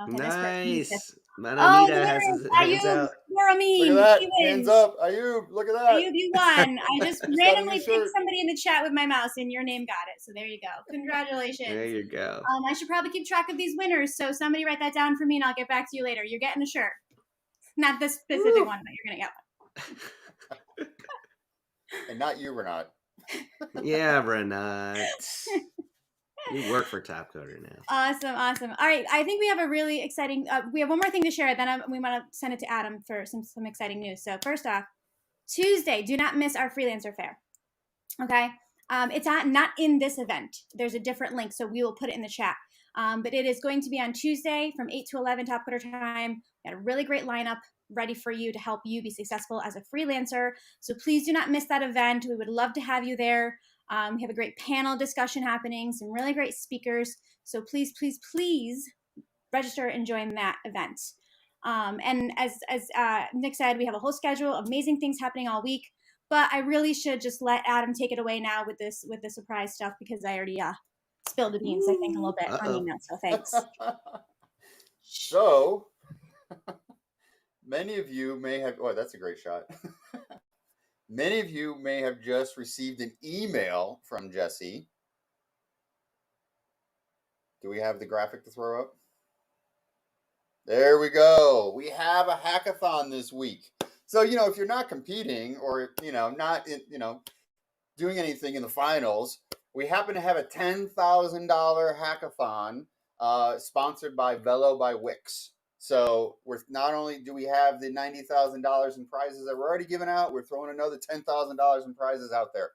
Nice. Manamita has his hands out. You're a meme. Look at that. Hands up. Ayub, look at that. Ayub, you won. I just randomly picked somebody in the chat with my mouse, and your name got it. So there you go. Congratulations. There you go. I should probably keep track of these winners. So somebody write that down for me, and I'll get back to you later. You're getting a shirt. Not this specific one, but you're going to get one. And not you, Renat. Yeah, Renat. You work for Topcoder now. Awesome. All right, I think we have a really exciting. We have one more thing to share. Then we want to send it to Adam for some exciting news. So first off, Tuesday, do not miss our freelancer fair. Okay, it's not in this event. There's a different link, so we will put it in the chat. But it is going to be on Tuesday from 8 to 11 Topcoder time. We got a really great lineup ready for you to help you be successful as a freelancer. So please do not miss that event. We would love to have you there. We have a great panel discussion happening, some really great speakers. So please register and join that event. And as Nick said, we have a whole schedule of amazing things happening all week. But I really should just let Adam take it away now with the surprise stuff, because I already spilled the beans, I think, a little bit on email. So thanks. So many of you may have. Oh, that's a great shot. Many of you may have just received an email from Jesse. Do we have the graphic to throw up? There we go. We have a hackathon this week. So, if you're not competing or, not, doing anything in the finals, we happen to have a $10,000 hackathon sponsored by Velo by Wix. So we're not only do we have the $90,000 in prizes that we're already giving out, we're throwing another $10,000 in prizes out there.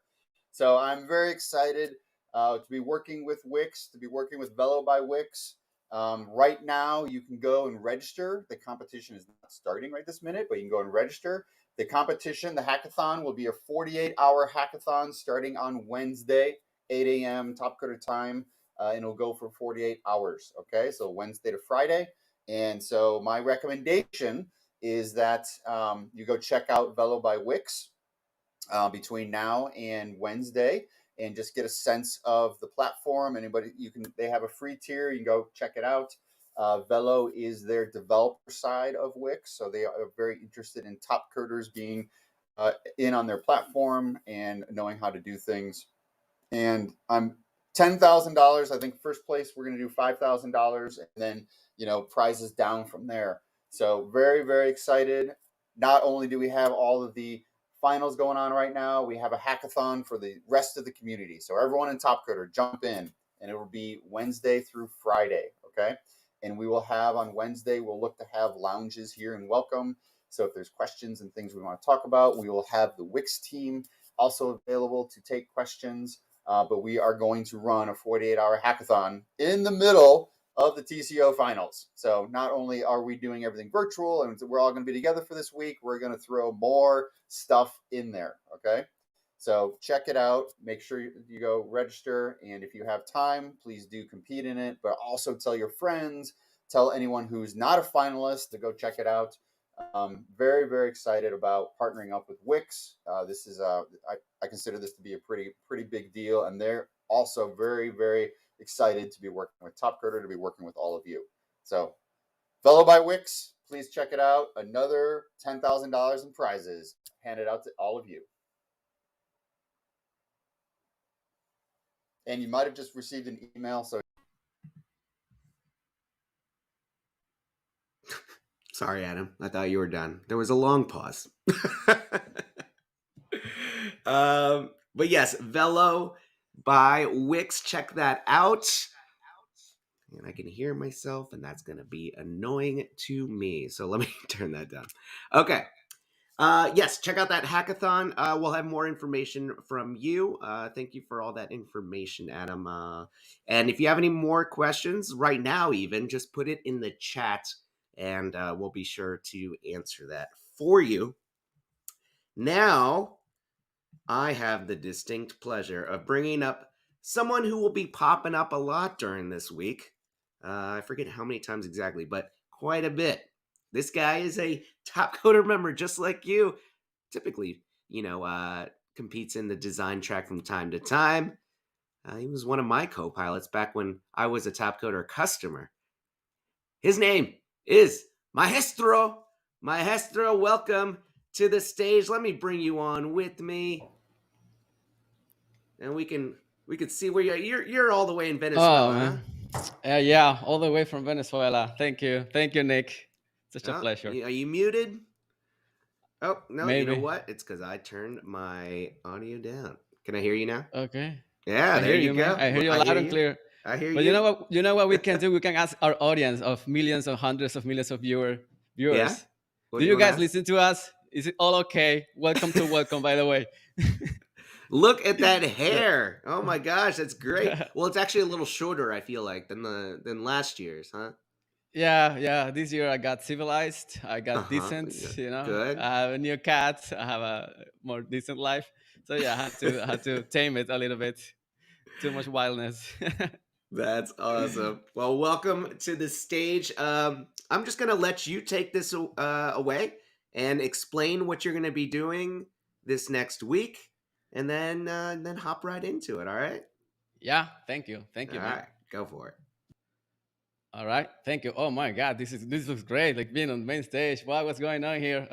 So I'm very excited to be working with Wix, to be working with Velo by Wix. Right now, you can go and register. The competition is not starting right this minute, but you can go and register. The competition, the hackathon, will be a 48-hour hackathon starting on Wednesday, 8 a.m. Topcoder time, and it'll go for 48 hours. Okay, so Wednesday to Friday. And so my recommendation is that you go check out Velo by Wix between now and Wednesday, and just get a sense of the platform. They have a free tier. You can go check it out. Velo is their developer side of Wix, so they are very interested in top coders being in on their platform and knowing how to do things. And I'm $10,000. I think first place we're going to do $5,000, and then prizes down from there. So very, very excited. Not only do we have all of the finals going on right now, we have a hackathon for the rest of the community. So everyone in Topcoder, jump in, and it will be Wednesday through Friday, okay? And we will have on Wednesday, we'll look to have lounges here and welcome. So if there's questions and things we want to talk about, we will have the Wix team also available to take questions. But we are going to run a 48-hour hackathon in the middle of the TCO finals. So not only are we doing everything virtual and we're all going to be together for this week, we're going to throw more stuff in there. Okay. So check it out. Make sure you go register. And if you have time, please do compete in it, but also tell your friends, tell anyone who's not a finalist to go check it out. Very, very excited about partnering up with Wix. This is I consider this to be a pretty big deal. And they're also very, very excited to be working with Topcoder, to be working with all of you. So Velo by Wix, please check it out. Another $10,000 in prizes handed out to all of you. And you might have just received an email. So Sorry, Adam. I thought you were done. There was a long pause. But yes, Velo by Wix. Check that out. And I can hear myself, and that's going to be annoying to me. So let me turn that down. Okay. Yes, check out that hackathon. We'll have more information from you. Thank you for all that information, Adam. And if you have any more questions right now, even, just put it in the chat, and we'll be sure to answer that for you. Now, I have the distinct pleasure of bringing up someone who will be popping up a lot during this week. I forget how many times exactly, but quite a bit. This guy is a Topcoder member just like you. Typically, competes in the design track from time to time. He was one of my co-pilots back when I was a Topcoder customer. His name is Maestro. Maestro, welcome to the stage. Let me bring you on with me. And we can see where you're all the way in Venezuela. Huh? Yeah, all the way from Venezuela. Thank you, Nick. Such a pleasure. Are you muted? Oh no, Maybe. You know what? It's because I turned my audio down. Can I hear you now? Okay. Yeah, there you go. I hear you loud and clear. I hear you. But you know what we can do? We can ask our audience of millions or hundreds of millions of viewers. Yeah? Do you guys listen to us? Is it all okay? Welcome to Welcome, by the way. Look at that hair. Oh my gosh, that's great. Well, it's actually a little shorter, I feel like, than last year's, huh? Yeah. This year I got civilized. I got decent, Good. I have a new cat. I have a more decent life. So yeah, I had to tame it a little bit. Too much wildness. That's awesome. Well, welcome to the stage. I'm just going to let you take this away and explain what you're going to be doing this next week, and then hop right into it. All right? Yeah. Thank you. All man. right, go for it. All right, thank you. Oh my God, this looks great. Like being on the main stage. What's going on here?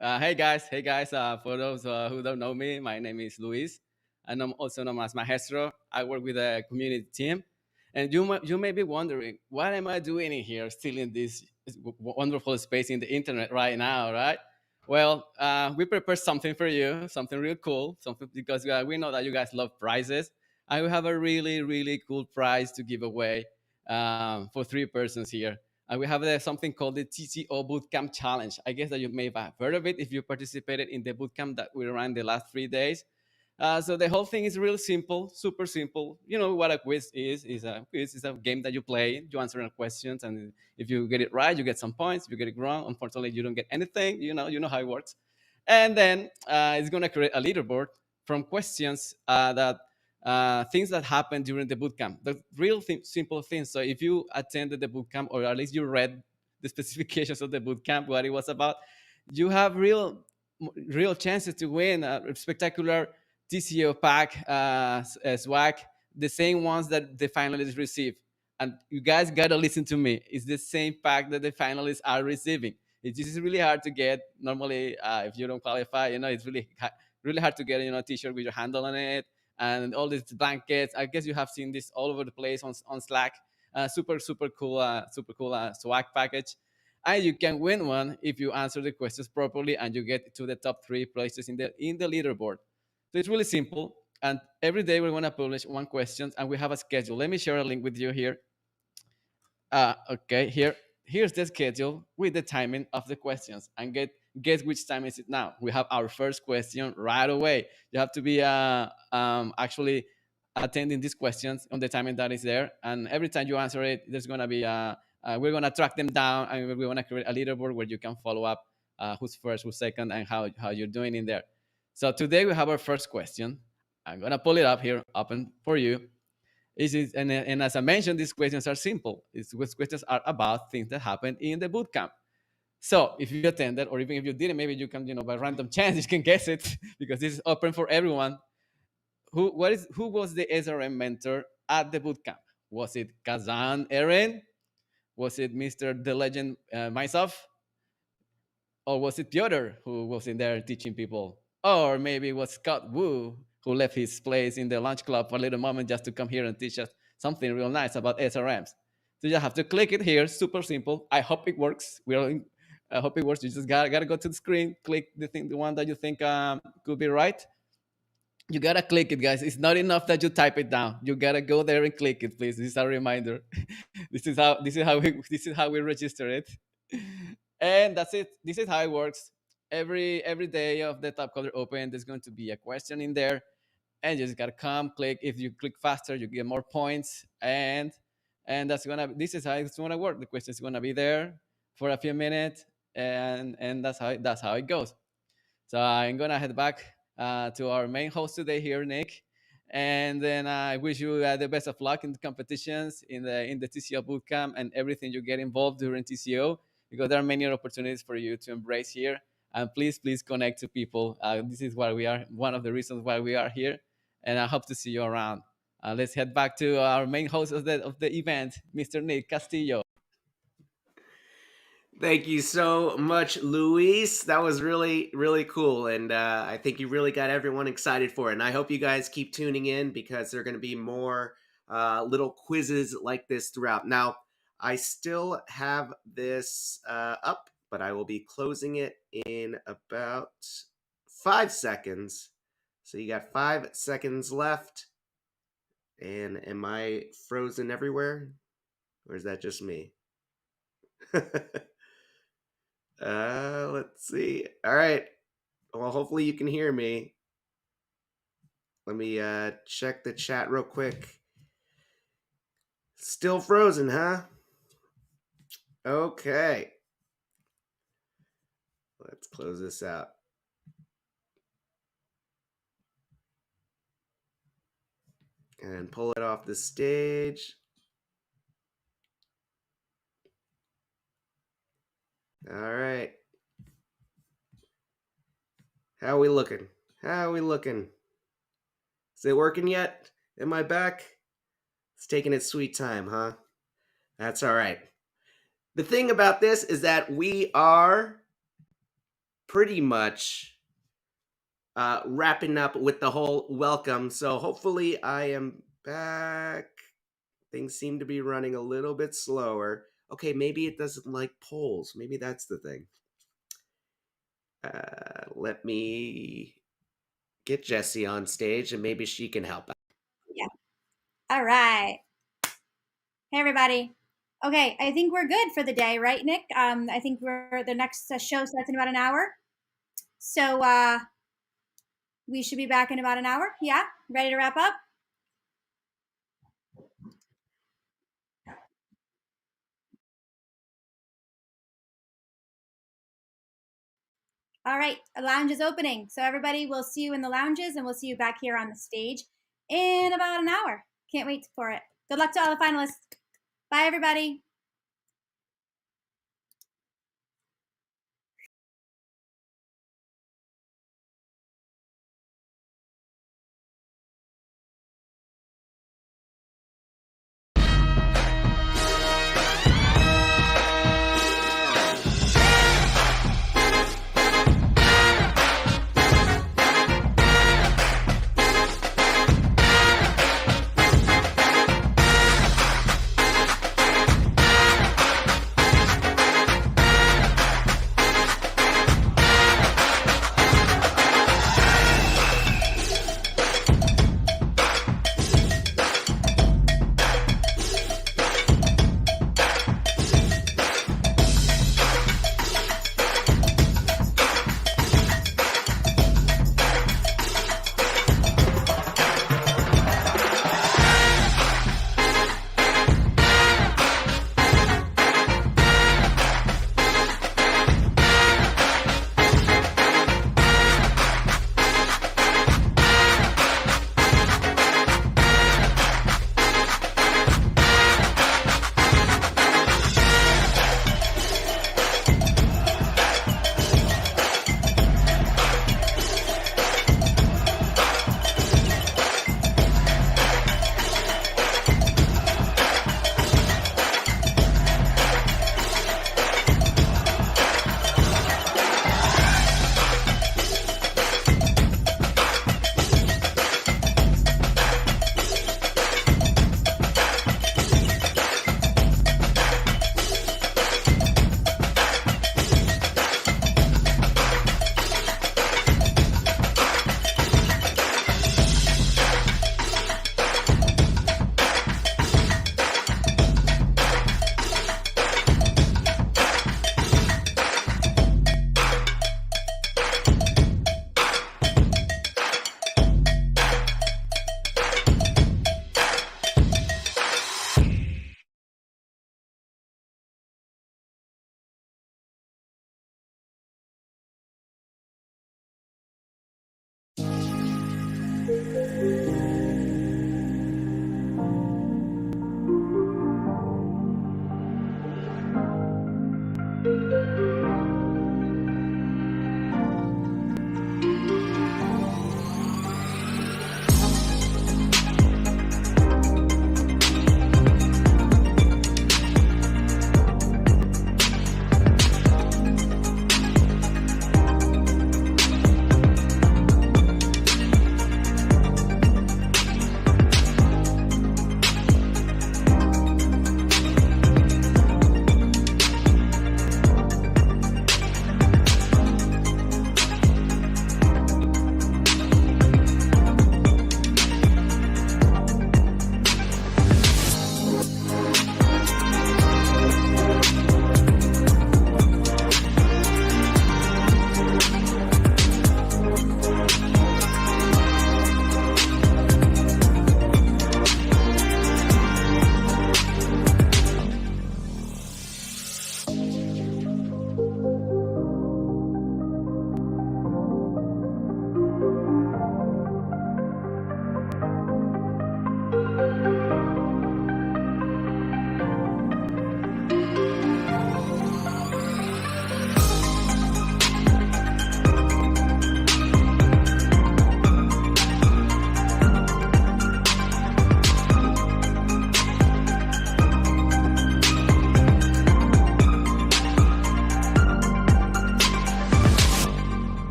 Hey guys. For those who don't know me, my name is Luis, and I'm also known as Maestro. I work with a community team, and you may be wondering, what am I doing in here, still in this wonderful space in the internet right now, right? Well, we prepared something for you, something real cool, something because we know that you guys love prizes, and we have a really cool prize to give away for 3 persons here. And we have something called the TCO Bootcamp Challenge. I guess that you may have heard of it if you participated in the bootcamp that we ran the last 3 days. So the whole thing is real simple, super simple. You know what a quiz is? A quiz is a game that you play. You answer questions, and if you get it right, you get some points. If you get it wrong, unfortunately, you don't get anything. You know how it works. And then it's going to create a leaderboard from questions that things that happen during the bootcamp, the real simple things. So if you attended the bootcamp, or at least you read the specifications of the bootcamp, what it was about, you have real chances to win a spectacular TCO pack, swag, the same ones that the finalists receive. And you guys gotta listen to me. It's the same pack that the finalists are receiving. It's just really hard to get. Normally, if you don't qualify, it's really hard to get, a t-shirt with your handle on it, and all these blankets. I guess you have seen this all over the place on Slack. Super cool swag package. And you can win one if you answer the questions properly and you get to the top 3 places in the leaderboard. So it's really simple. And every day we want to publish 1 question, and we have a schedule. Let me share a link with you here. Okay, here's the schedule with the timing of the questions, and guess which time is it now. We have our first question right away. You have to be actually attending these questions on the timing that is there, and every time you answer it, there's going to be we're going to track them down, and we're going to create a leaderboard where you can follow up who's first, who's second, and how you're doing in there. So today we have our first question. I'm going to pull it up here, open for you. And as I mentioned, these questions are simple. These questions are about things that happened in the bootcamp. So if you attended, or even if you didn't, maybe you can, by random chance, you can guess it, because this is open for everyone. Who was the SRM mentor at the bootcamp? Was it Kazan Eren? Was it Mr. The Legend myself? Or was it Piotr who was in there teaching people? Or maybe it was Scott Wu, who left his place in the lunch club for a little moment just to come here and teach us something real nice about SRMs. So you have to click it here, super simple. I hope it works. I hope it works. You just gotta go to the screen, click the one that you think could be right. You gotta click it, guys. It's not enough that you type it down. You gotta go there and click it, please. This is a reminder. This is how we register it. And that's it. This is how it works. Every day of the Topcoder Open, there's going to be a question in there, and you just gotta come, click. If you click faster, you get more points, and this is how it's gonna work. The question is gonna be there for a few minutes, and that's how it goes. So I'm gonna head back to our main host today here, Nick, and then I wish you the best of luck in the competitions, in the TCO bootcamp, and everything you get involved during TCO, because there are many opportunities for you to embrace here. And please connect to people. This is why we are, one of the reasons why we are here, and I hope to see you around. Let's head back to our main host of the event, Mr. Nick Castillo. Thank you so much, Luis. That was really cool, and I think you really got everyone excited for it. And I hope you guys keep tuning in, because there are going to be more little quizzes like this throughout. Now, I still have this up, but I will be closing it in about 5 seconds. So you got 5 seconds left. And am I frozen everywhere? Or is that just me? Let's see. All right. Well, hopefully you can hear me. Let me check the chat real quick. Still frozen, huh? Okay. Let's close this out. And pull it off the stage. All right. How are we looking? How are we looking? Is it working yet? Am I back? It's taking its sweet time, huh? That's all right. The thing about this is that we are pretty much wrapping up with the whole welcome. So hopefully I am back. Things seem to be running a little bit slower. Okay, maybe it doesn't like polls. Maybe that's the thing. Let me get Jessie on stage and maybe she can help out. Yeah. All right. Hey, everybody. Okay, I think we're good for the day, right, Nick? I think the next show starts in about an hour. So we should be back in about an hour. Yeah? Ready to wrap up? All right, a lounge is opening. So everybody, we'll see you in the lounges and we'll see you back here on the stage in about an hour. Can't wait for it. Good luck to all the finalists. Bye, everybody.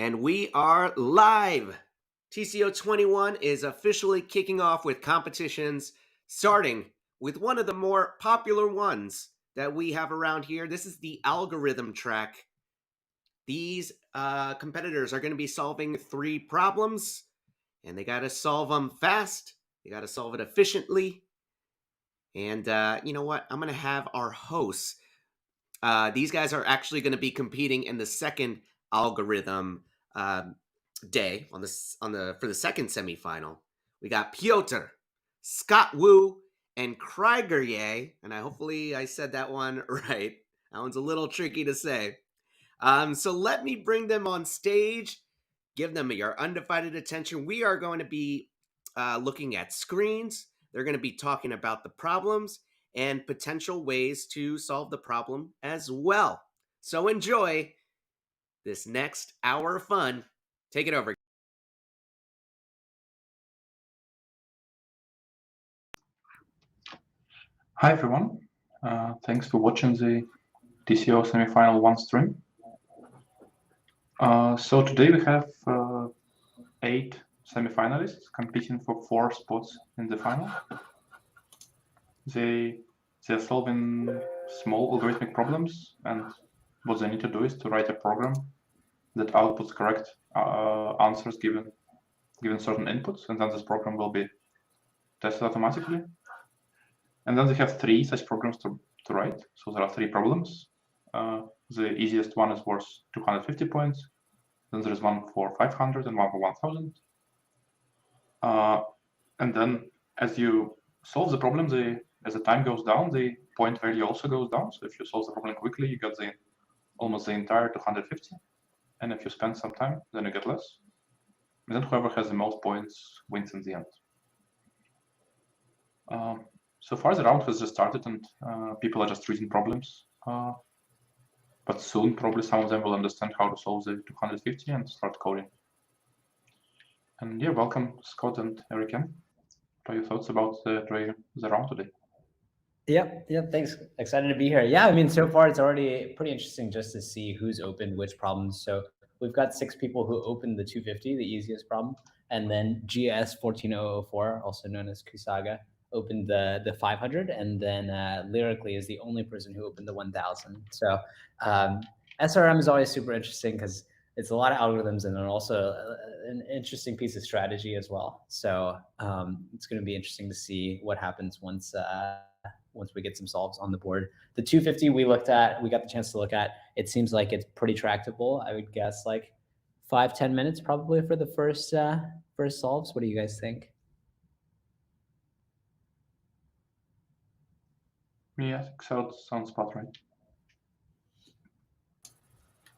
And we are live. TCO21 is officially kicking off with competitions, starting with one of the more popular ones that we have around here. This is the algorithm track. These competitors are going to be solving 3 problems, and they got to solve them fast. They got to solve it efficiently. And you know what? I'm going to have our hosts. These guys are actually going to be competing in the second algorithm day for the second semifinal. We got Petr, Scott Wu, and krijgertje, and hopefully I said that one right. That one's a little tricky to say. So let me bring them on stage, give them your undivided attention. We are going to be looking at screens. They're going to be talking about the problems and potential ways to solve the problem as well. So enjoy this next hour of fun. Take it over. Hi everyone, thanks for watching the TCO semifinal 1 stream. So today we have 8 semi-finalists competing for 4 spots in the final. They're solving small algorithmic problems, and what they need to do is to write a program that outputs correct answers given certain inputs, and then this program will be tested automatically. And then they have 3 such programs to write. So there are 3 problems. The easiest one is worth 250 points. Then there is one for 500 and one for 1000. And then as you solve the problem, as the time goes down, the point value also goes down. So if you solve the problem quickly, you get almost the entire 250. And if you spend some time, then you get less. And then whoever has the most points wins in the end. So far, the round has just started, and people are just reading problems. But soon, probably some of them will understand how to solve the 250 and start coding. And yeah, welcome, Scott and Eric. What are your thoughts about the round today? Yeah, thanks. Excited to be here. Yeah, I mean, so far it's already pretty interesting just to see who's opened which problems. So we've got 6 people who opened the 250, the easiest problem, and then GS14004, also known as Kusaga, opened the 500, and then Lyrically is the only person who opened the 1000. So SRM is always super interesting because it's a lot of algorithms and then also an interesting piece of strategy as well. So it's going to be interesting to see what happens once we get some solves on the board. The 250 we got the chance to look at. It seems like it's pretty tractable. I would guess like 5-10 minutes probably for the first solves. What do you guys think? Yeah, so sounds about right.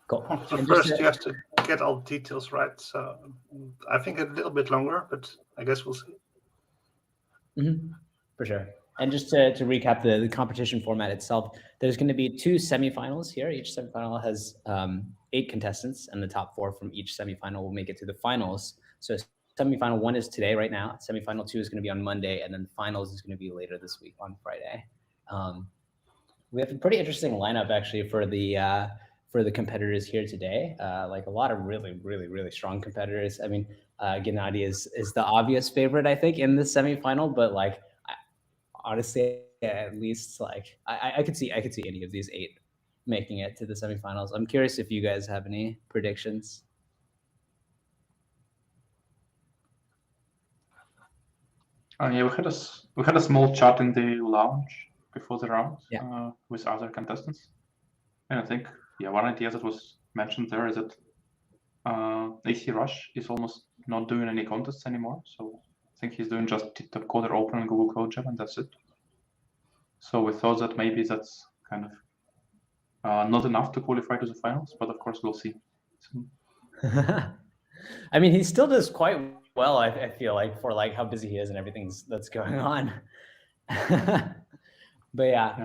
Cool. So first you have to get all the details right. So I think a little bit longer, but I guess we'll see. For sure. And just to recap the competition format itself, there's going to be 2 semifinals here. Each semifinal has 8 contestants, and the top 4 from each semifinal will make it to the finals. So semifinal 1 is today, right now. Semifinal 2 is going to be on Monday, and then finals is going to be later this week on Friday. We have a pretty interesting lineup actually for the competitors here today. Like a lot of really, really, really strong competitors. I mean, Gennady is the obvious favorite, I think, in the semifinal, but like honestly, at least like I could see any of these 8 making it to the semifinals. I'm curious if you guys have any predictions. Yeah, we had a small chat in the lounge before the round with other contestants, and I think one idea that was mentioned there is that ACRush is almost not doing any contests anymore. So I think he's doing just Topcoder Open and Google Code Jam, and that's it. So we thought that maybe that's kind of not enough to qualify to the finals, but of course we'll see. I mean, he still does quite well, I feel like, for like how busy he is and everything that's going on. But yeah,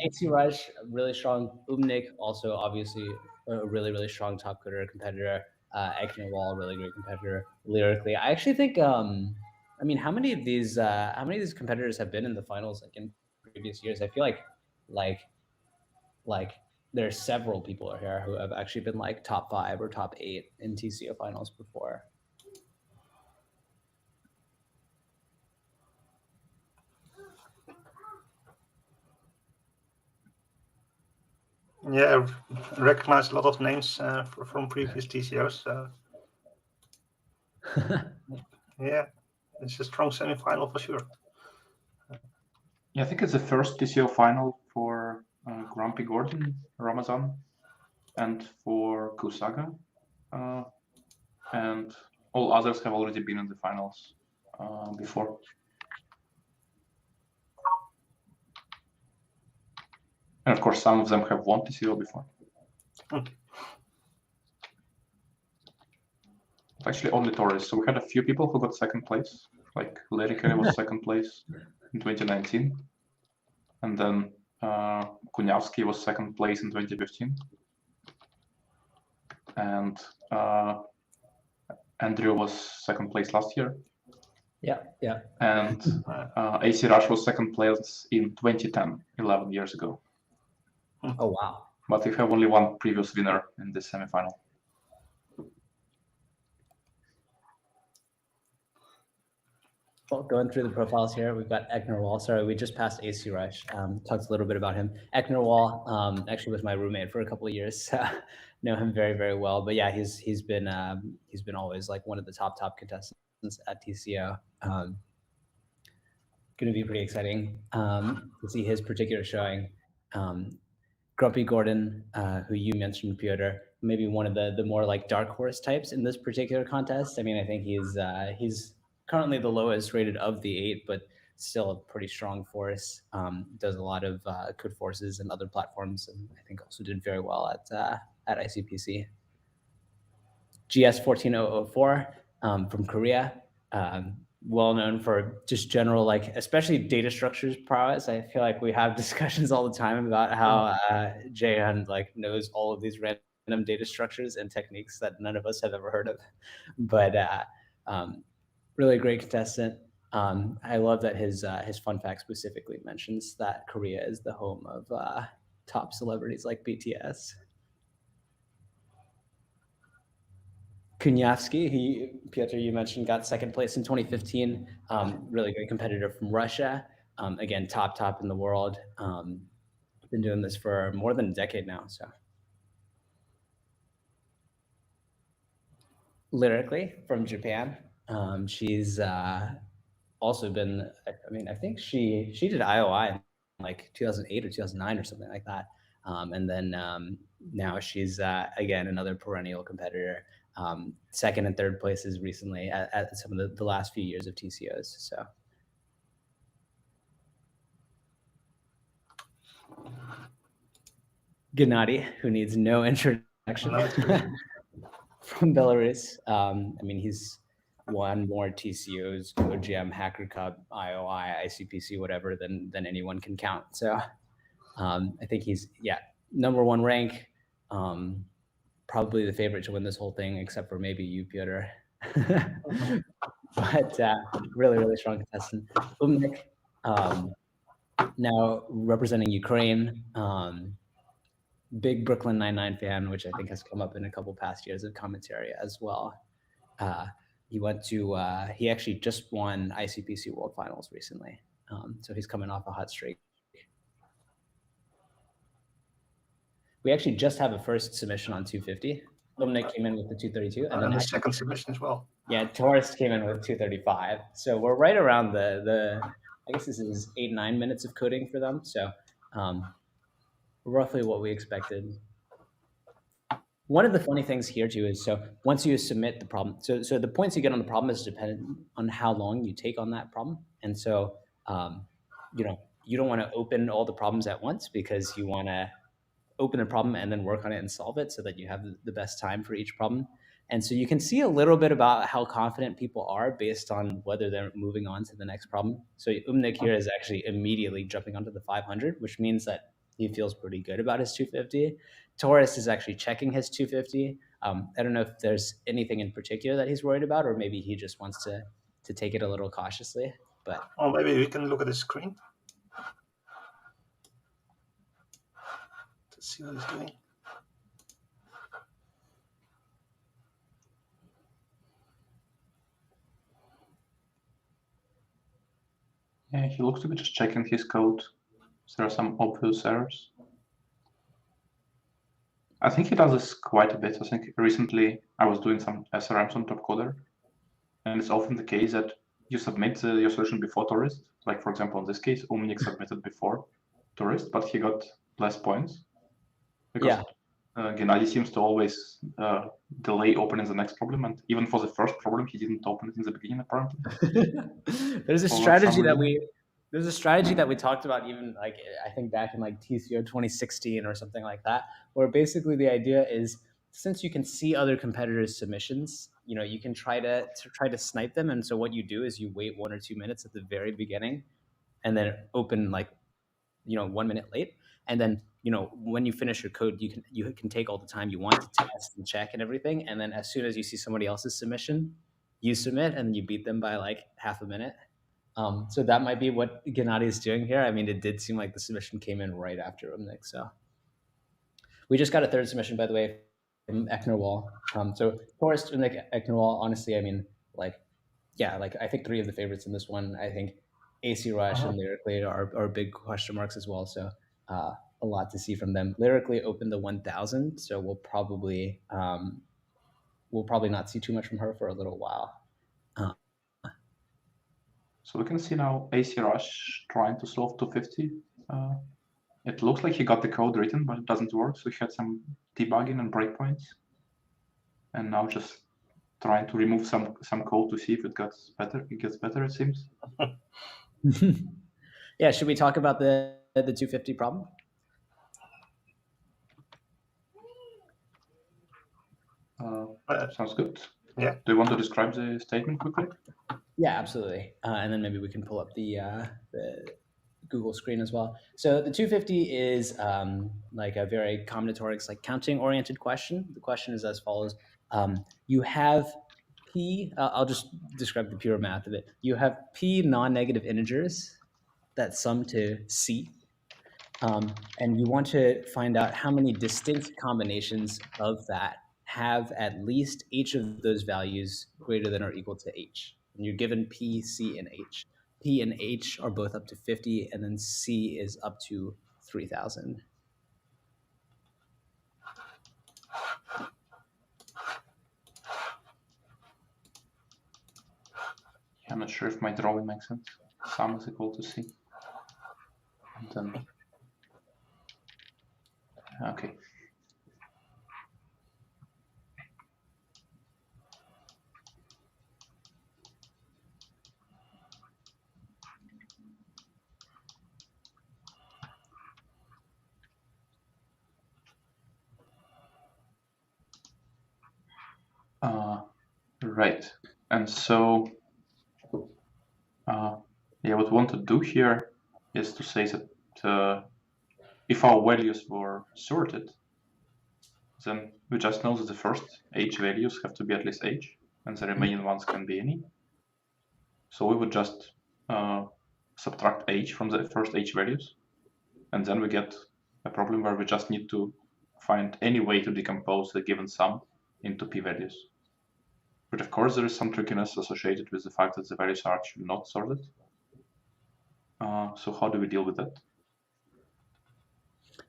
ACRush, really strong. Umnik, also obviously a really, really strong Topcoder competitor. ecnerwal, really great competitor. Lyrically, I actually think, I mean, how many of these competitors have been in the finals like in previous years? I feel like there are several people here who have actually been like top 5 or top 8 in TCO finals before. Yeah, I recognize a lot of names from previous TCOs. Yeah, it's a strong semi-final for sure. Yeah, I think it's the first TCO final for Grumpy Gordon, Ramazan, and for Kusaga. And all others have already been in the finals before. And of course, some of them have won TCO before. Okay. Actually, only Torres. So we had a few people who got second place. Like Lerike was second place in 2019. And then Kuniavski was second place in 2015. And Andrew was second place last year. Yeah, yeah. And ACRush was second place in 2010, 11 years ago. Oh, wow. But we have only one previous winner in this semifinal. Well, going through the profiles here, we've got ecnerwal. Sorry, we just passed ACRush. Talked a little bit about him. ecnerwal actually was my roommate for a couple of years. So know him very, very well. But yeah, he's been always like one of the top contestants at TCO. Going to be pretty exciting to see his particular showing. Grumpy Gordon, who you mentioned, Petr, maybe one of the more like dark horse types in this particular contest. I mean, I think he's currently the lowest rated of the 8, but still a pretty strong force. Does a lot of code forces and other platforms, and I think also did very well at ICPC. GS14004 from Korea, well known for just general, like, especially data structures prowess. I feel like we have discussions all the time about how Jaehyun like knows all of these random data structures and techniques that none of us have ever heard of. But really great contestant. I love that his fun fact specifically mentions that Korea is the home of top celebrities like BTS. Kuniavski, Petr, you mentioned, got second place in 2015. Really great competitor from Russia. Again, top in the world. Been doing this for more than a decade now. So, lyrically from Japan, she's also been. I mean, I think she did IOI in like 2008 or 2009 or something like that. And then now she's again another perennial competitor. Second and third places recently at some of the last few years of TCOs. So Gennady, who needs no introduction, from Belarus. I mean, he's won more TCOs, OGM, Hacker Cup, IOI, ICPC, whatever than anyone can count. So I think he's #1 rank. Probably the favorite to win this whole thing, except for maybe you, Petr. But really strong contestant. Umnik, now representing Ukraine. Big Brooklyn Nine-Nine fan, which I think has come up in a couple past years of commentary as well. He actually just won ICPC World Finals recently. So he's coming off a hot streak. We actually just have a first submission on 250. Umnik came in with the 232. And then the second submission as well. Yeah, Torres came in with 235. So we're right around the I guess this is 8-9 minutes of coding for them. So roughly what we expected. One of the funny things here too is, so once you submit the problem, so the points you get on the problem is dependent on how long you take on that problem. And so, you don't want to open all the problems at once, because you want to open a problem and then work on it and solve it so that you have the best time for each problem. And so you can see a little bit about how confident people are based on whether they're moving on to the next problem. So Umnik here is actually immediately jumping onto the 500, which means that he feels pretty good about his 250. Torres is actually checking his 250. I don't know if there's anything in particular that he's worried about, or maybe he just wants to take it a little cautiously. But maybe we can look at the screen Let's see what he's doing. Yeah, he looks to be just checking his code. So there are some obvious errors. I think he does this quite a bit. I think recently I was doing some SRMs on Topcoder, and it's often the case that you submit your solution before tourist. Like, for example, in this case, Umnik submitted before tourist, but he got less points because Gennady seems to always delay opening the next problem, and even for the first problem, he didn't open it in the beginning, apparently. There's a strategy that we talked about, even like I think back in like TCO 2016 or something like that, where basically the idea is, since you can see other competitors' submissions, you know, you can try to snipe them. And so what you do is you wait 1 or 2 minutes at the very beginning, and then open like, you know, 1 minute late, and then, you know, when you finish your code, you can take all the time you want to test and check and everything, and then as soon as you see somebody else's submission, you submit, and you beat them by like half a minute. So that might be what Gennady is doing here. I mean, it did seem like the submission came in right after Umnik. So we just got a third submission, by the way, from ecnerwal. So Forrest, Umnik, ecnerwal, honestly, I mean, like, yeah, like I think 3 of the favorites in this one. I think ACRush and Lyrically are big question marks as well. So a lot to see from them. Lyrically opened the 1000, so we'll probably not see too much from her for a little while. So we can see now ACRush trying to solve 250. It looks like he got the code written, but it doesn't work. So he had some debugging and breakpoints, and now just trying to remove some code to see if it gets better. It gets better, it seems. Yeah, should we talk about the 250 problem? Sounds good. Yeah. Do you want to describe the statement quickly? Yeah, absolutely. And then maybe we can pull up the Google screen as well. So the 250 is like a very combinatorics, like counting-oriented question. The question is as follows. You have P, I'll just describe the pure math of it. You have P non-negative integers that sum to C. And you want to find out how many distinct combinations of that have at least each of those values greater than or equal to H. And you're given P, C, and H. P and H are both up to 50, and then C is up to 3000. I'm not sure if my drawing makes sense. Sum is equal to C. And then, okay. Right. And so, yeah, what we want to do here is to say that if our values were sorted, then we just know that the first H values have to be at least H, and the remaining ones can be any. So we would just subtract H from the first H values, and then we get a problem where we just need to find any way to decompose the given sum into P values. But of course, there is some trickiness associated with the fact that the values are actually not sorted. So how do we deal with that?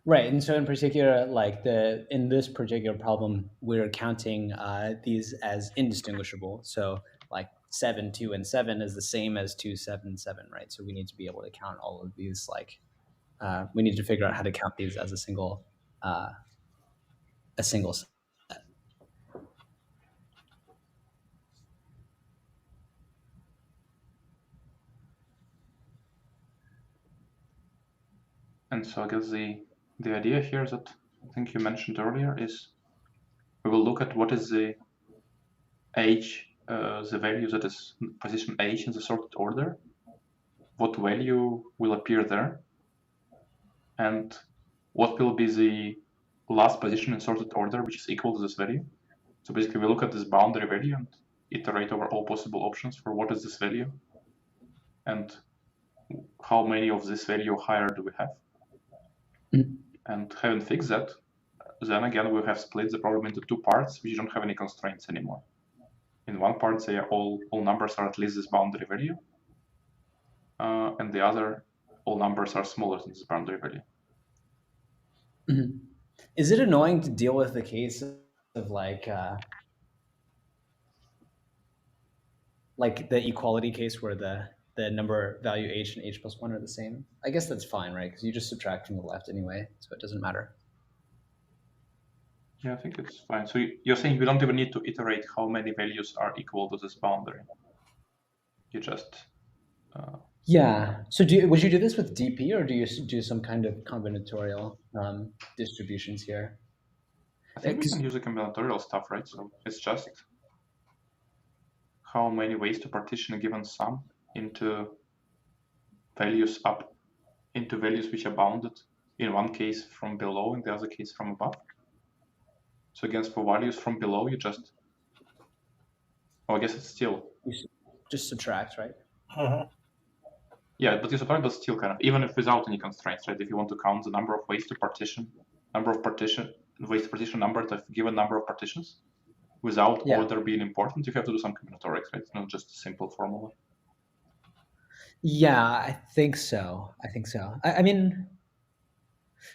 Right, and so in particular, like in this particular problem, we're counting these as indistinguishable. So like 7, 2, and 7 is the same as 2, 7, 7, right? So we need to be able to count all of these. Like we need to figure out how to count these as a single set. And so I guess the idea here that I think you mentioned earlier is we will look at what is the H, the value that is position H in the sorted order, what value will appear there, and what will be the last position in sorted order which is equal to this value. So basically we look at this boundary value and iterate over all possible options for what is this value and how many of this value higher do we have. And having fixed that, then again we have split the problem into two parts which don't have any constraints anymore. In one part, they are all numbers are at least this boundary value, and the other, all numbers are smaller than this boundary value. Mm-hmm. Is it annoying to deal with the case of like the equality case where the number value h and h plus 1 are the same? I guess that's fine, right? Because you just subtract from the left anyway, so it doesn't matter. Yeah, I think it's fine. So you're saying we don't even need to iterate how many values are equal to this boundary. You just... Yeah. So would you do this with DP, or do you do some kind of combinatorial distributions here? I think we can use the combinatorial stuff, right? So it's just how many ways to partition a given sum into values which are bounded, in one case from below, in the other case from above. So again, for values from below, you just... Oh, I guess it's still... You just subtract, right? Yeah, but you subtract, but still kind of, even if without any constraints, right? If you want to count the number of ways to partition, ways to partition number of a given number of partitions, without order being important, you have to do some combinatorics, right? It's not just a simple formula. Yeah, I think so. I mean,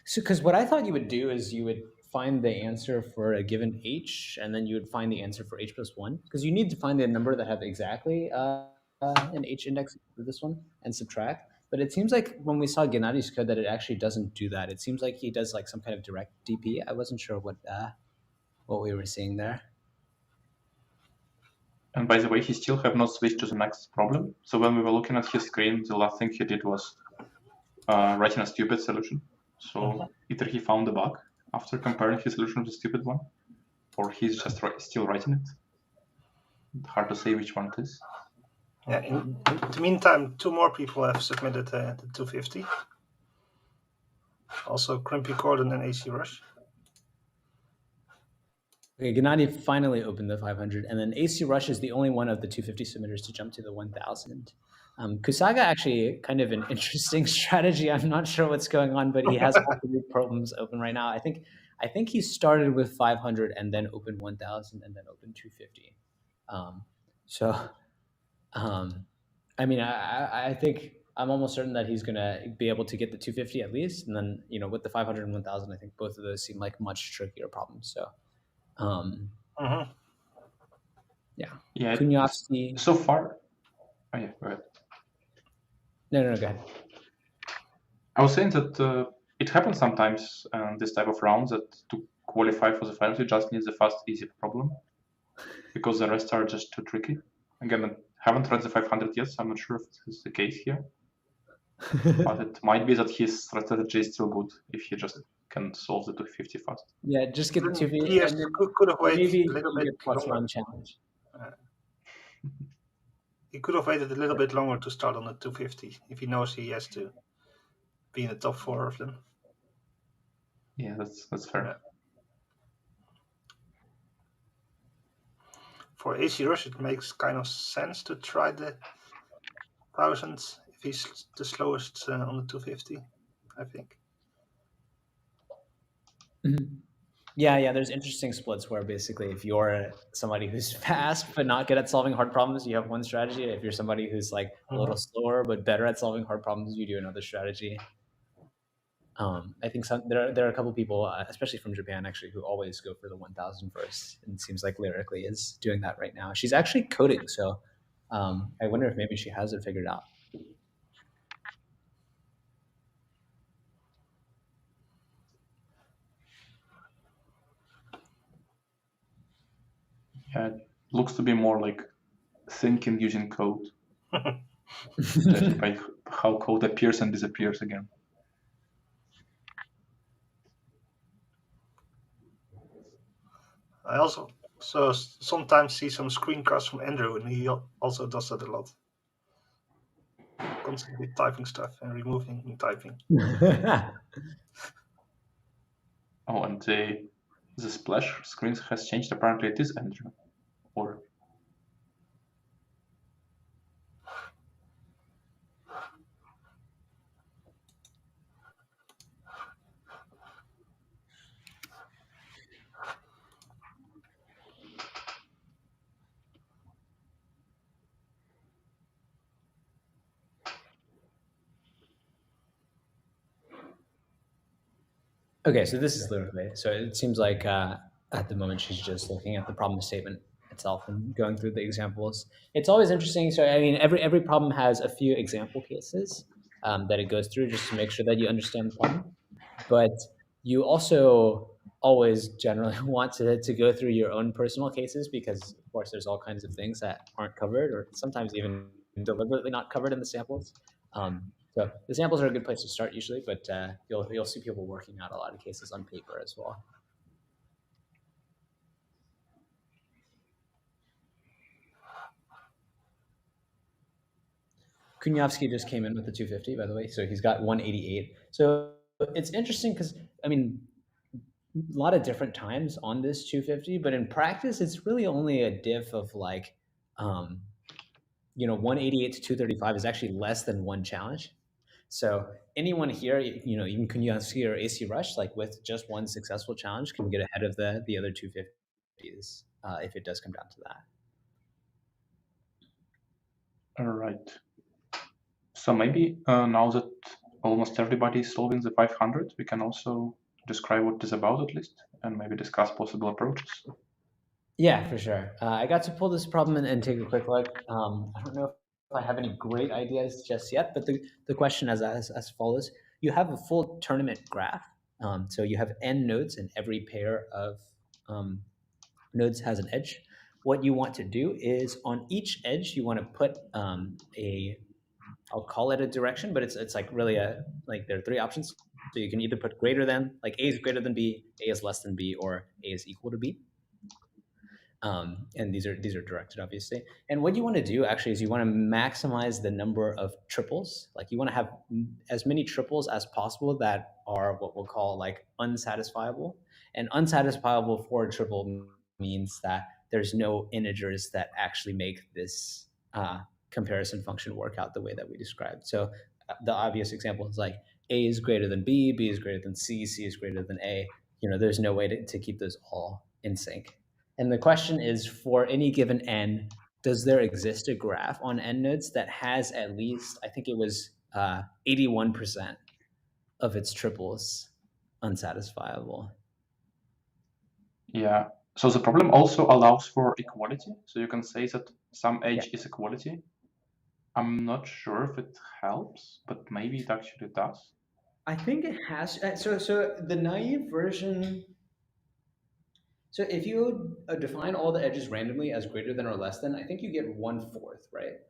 so because what I thought you would do is you would find the answer for a given h, and then you would find the answer for h plus 1, because you need to find a number that have exactly an h index for this one and subtract. But it seems like when we saw Gennadi's code that it actually doesn't do that. It seems like he does like some kind of direct DP. I wasn't sure what we were seeing there. And by the way, he still have not switched to the next problem. So when we were looking at his screen, the last thing he did was writing a stupid solution. So either he found a bug after comparing his solution to the stupid one, or he's just still writing it. Hard to say which one it is. Yeah, in the meantime, 2 more people have submitted the 250. Also, Crimpy Corden and ACRush. Okay, Gennadi finally opened the 500, and then ACRush is the only one of the 250 submitters to jump to the 1,000. Kusaga actually kind of an interesting strategy. I'm not sure what's going on, but he has all 3 problems open right now. I think he started with 500 and then opened 1,000 and then opened 250. I mean, I think I'm almost certain that he's going to be able to get the 250 at least, and then with the 500 and 1,000, I think both of those seem like much trickier problems. So. Yeah. Kuniavski. So far. Oh yeah, go ahead. No, go ahead. I was saying that it happens sometimes this type of rounds that to qualify for the finals you just need the fast, easy problem, because the rest are just too tricky. Again, I haven't read the 500 yet, so I'm not sure if this is the case here. But it might be that his strategy is still good if he just can solve the 250 fast. Yeah, just get the 250. Yes, could have waited maybe a little bit plus longer. 1 challenge. He could have waited a little bit longer to start on the 250 if he knows he has to be in the top 4 of them. Yeah, that's fair. Yeah. For ACRush, it makes kind of sense to try the 1,000 if he's the slowest on the 250, I think. Mm-hmm. Yeah, there's interesting splits where basically if you're somebody who's fast but not good at solving hard problems, you have one strategy. If you're somebody who's like a little slower but better at solving hard problems, you do another strategy. I think there are a couple people, especially from Japan, actually, who always go for the 1,000 first. And it seems like Lyrically is doing that right now. She's actually coding, so I wonder if maybe she has it figured out. Yeah, it looks to be more like thinking using code. Just by how code appears and disappears again. I also sometimes see some screencasts from Andrew, and he also does that a lot. Constantly typing stuff and removing and typing. Oh, and the splash screen has changed. Apparently it is Andrew. Or Okay, so this is literally, so it seems like at the moment she's just looking at the problem statement itself and going through the examples. It's always interesting. So I mean, every problem has a few example cases that it goes through just to make sure that you understand the problem. But you also always generally want to go through your own personal cases because, of course, there's all kinds of things that aren't covered or sometimes even deliberately not covered in the samples. So the samples are a good place to start usually, but you'll see people working out a lot of cases on paper as well. Kuniavski just came in with the 250, by the way, so he's got 188. So it's interesting because, I mean, a lot of different times on this 250, but in practice, it's really only a diff of like, 188 to 235 is actually less than one challenge. So anyone here, even Kuniavski or ACRush, like with just one successful challenge, can get ahead of the other 250s if it does come down to that. All right. So maybe now that almost everybody is solving the 500, we can also describe what it is about at least, and maybe discuss possible approaches. Yeah, for sure. I got to pull this problem and take a quick look. I don't know if I have any great ideas just yet, but the question is as follows. You have a full tournament graph. So you have n nodes, and every pair of nodes has an edge. What you want to do is on each edge, you want to put I'll call it a direction, but it's like really there are three options. So you can either put greater than, like A is greater than B, A is less than B, or A is equal to B. And these are directed, obviously. And what you want to do actually is you want to maximize the number of triples. Like you want to have as many triples as possible that are what we'll call like unsatisfiable. And unsatisfiable for a triple means that there's no integers that actually make this comparison function work out the way that we described. So the obvious example is like A is greater than B, B is greater than C, C is greater than A. There's no way to keep those all in sync. And the question is, for any given n, does there exist a graph on n nodes that has at least, I think it was 81% of its triples unsatisfiable? Yeah. So the problem also allows for equality. So you can say that some edge is equality. I'm not sure if it helps, but maybe it actually does. I think it has. So the naive version. So if you define all the edges randomly as greater than or less than, I think you get 1/4, right?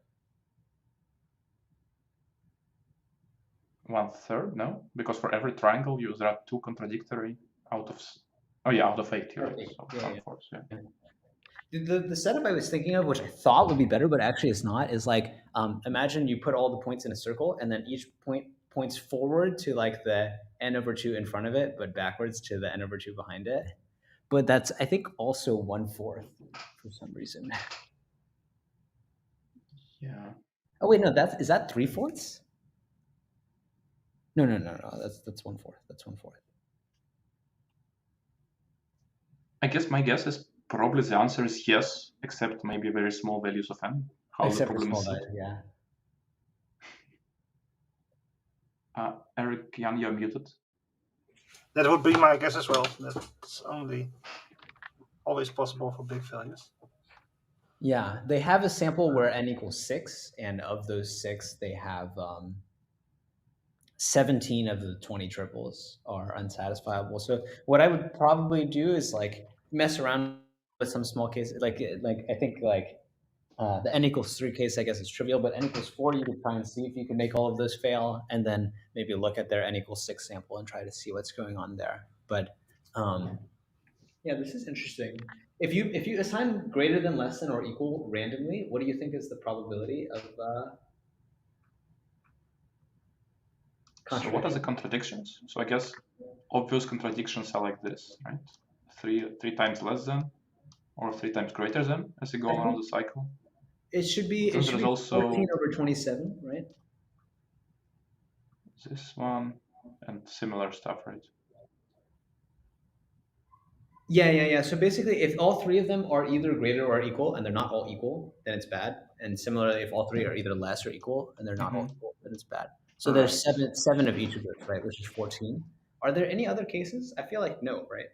1/3? No, because for every triangle, there are two contradictory out of 8. Right? So 1/4. Yeah. The setup I was thinking of, which I thought would be better, but actually it's not, is like imagine you put all the points in a circle, and then each point points forward to like the n/2 in front of it, but backwards to the n/2 behind it. But that's, I think, also 1/4 for some reason. Yeah. Oh wait, no, is that 3/4? No. That's 1/4. That's 1/4. I guess my guess is probably the answer is yes, except maybe very small values of n. Except for small values, yeah. Eric, you're muted. That would be my guess as well. That's only always possible for big values. Yeah, they have a sample where n equals 6, and of those 6, they have 17 of the 20 triples are unsatisfiable. So what I would probably do is like mess around with some small cases. Like I think like the n equals 3 case, I guess is trivial, but n equals 4, you could try and see if you can make all of those fail, and then maybe look at their n equals 6 sample and try to see what's going on there. But yeah, this is interesting. If you assign greater than, less than, or equal randomly, what do you think is the probability of So what are the contradictions? So I guess obvious contradictions are like this, right? 3 times less than, or 3 times greater than, as you go around the cycle. It should be, also 14/27, right? This one and similar stuff, right? Yeah. So basically, if all 3 of them are either greater or equal, and they're not all equal, then it's bad. And similarly, if all 3 are either less or equal, and they're not all equal, then it's bad. So there's seven of each of those, right? Which is 14. Are there any other cases? I feel like no, right?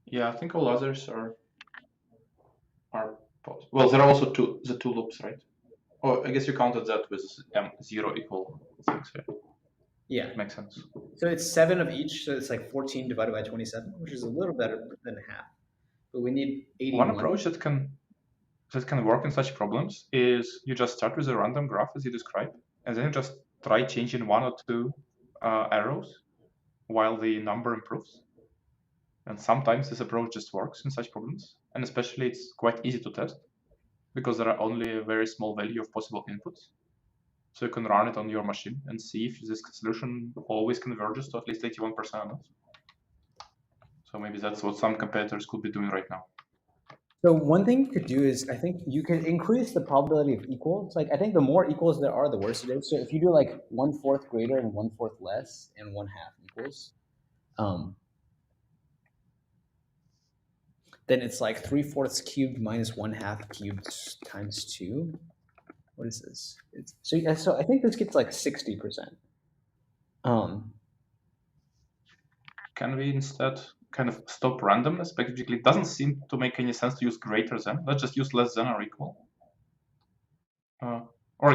Yeah, I think all others are possible. Well, there are also the two loops, right? Oh, I guess you counted that with zero equal things. Yeah. Makes sense. So it's 7 of each, so it's like 14 divided by 27, which is a little better than half. But we need 81. One approach that can work in such problems is you just start with a random graph as you described, and then you just try changing 1 or 2 arrows while the number improves. And sometimes this approach just works in such problems, and especially it's quite easy to test because there are only a very small value of possible inputs. So you can run it on your machine and see if this solution always converges to at least 81% or not. So maybe that's what some competitors could be doing right now. So one thing you could do is, I think you can increase the probability of equals. Like, I think the more equals there are, the worse it is. So if you do like 1/4 greater and 1/4 less and 1/2 equals, then it's like 3/4 cubed minus 1/2 cubed times 2. What is this? So I think this gets like 60%. Can we instead kind of stop randomness? Basically, it doesn't seem to make any sense to use greater than. Let's just use less than or equal. Or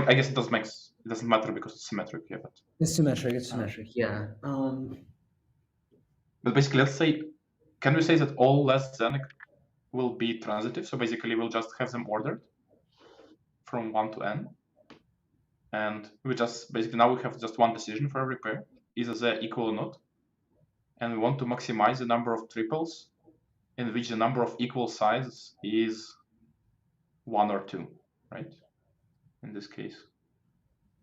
I guess it doesn't matter because it's symmetric. Yeah, but it's symmetric. It's symmetric. Yeah. But basically, let's say, can we say that all less than will be transitive? So basically, we'll just have them ordered from 1 to n, and we just basically now we have just one decision for every pair, either they equal or not, and we want to maximize the number of triples in which the number of equal sides is 1 or 2, right? In this case.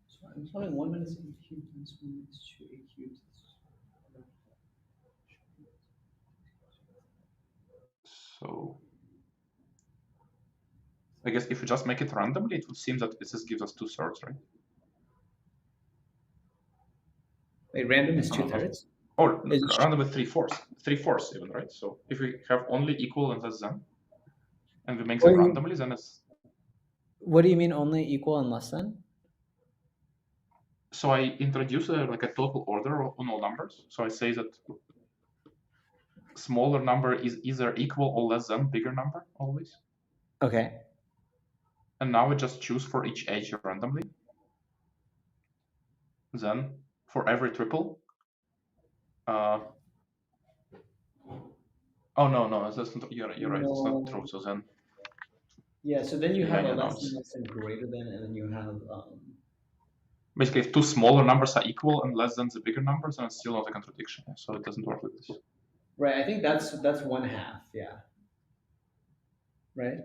So I'm solving 1 minus a cubed times 1 minus 2a cubed. So I guess if we just make it randomly, it would seem that this gives us 2/3, right? Wait, random is 2/3? Or random with 3/4, 3/4 even, right? So if we have only equal and less than, and we make them randomly, then it's. What do you mean only equal and less than? So I introduce like a total order on all numbers. So I say that smaller number is either equal or less than bigger number always. Okay. And now we just choose for each edge randomly. Then for every triple. Oh no, that's not. You're right. It's not true. So then. Yeah. So then you have a less than greater than, and then you have. Basically, if 2 smaller numbers are equal and less than the bigger numbers, then it's still not a contradiction. So it doesn't work like this. Right. I think that's 1/2. Yeah. Right.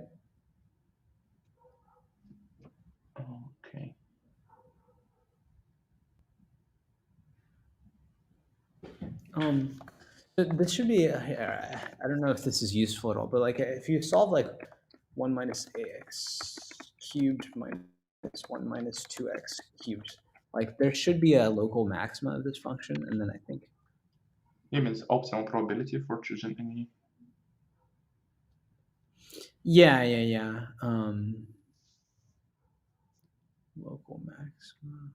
Okay. So this should be. I don't know if this is useful at all, but like if you solve like 1 minus ax cubed minus 1 minus 2x cubed, like there should be a local maxima of this function, and then I think. Yeah, means optimal probability for choosing any. Yeah. Local maxima.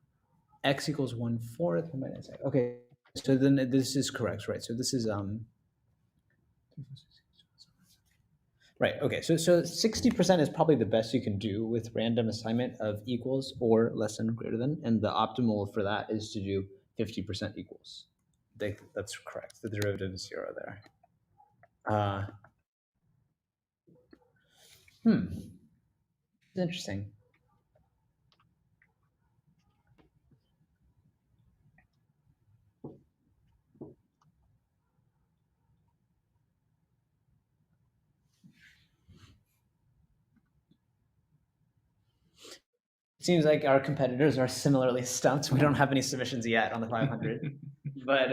X equals 1/4 minus x. Okay, so then this is correct, right? So this is right. Okay, so 60% is probably the best you can do with random assignment of equals or less than or greater than, and the optimal for that is to do 50% equals. That's correct. The derivative is 0 there. It's interesting. Seems like our competitors are similarly stumped. We don't have any submissions yet on the 500, but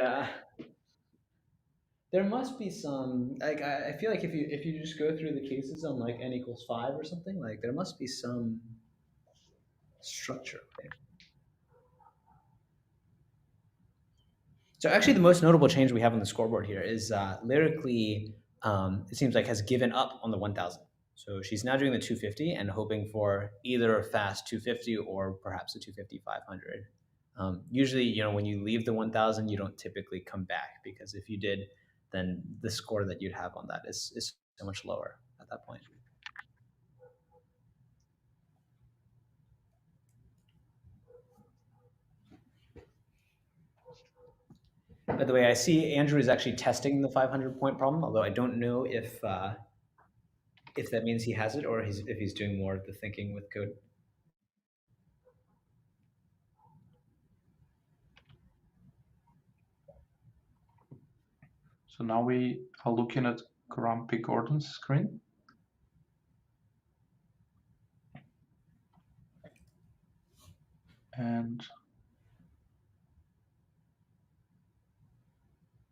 there must be some. Like I feel like if you just go through the cases on like n equals 5 or something, like there must be some structure. Okay? So actually, the most notable change we have on the scoreboard here is lyrically. It seems like has given up on the 1000. So she's now doing the 250 and hoping for either a fast 250 or perhaps a 250 500. Usually, you know, when you leave the 1000, you don't typically come back, because if you did, then the score that you'd have on that is so much lower at that point. By the way, I see Andrew is actually testing the 500-point problem, although I don't know if that means he has it or if he's doing more of the thinking with code. So now we are looking at Grumpy Gordon's screen.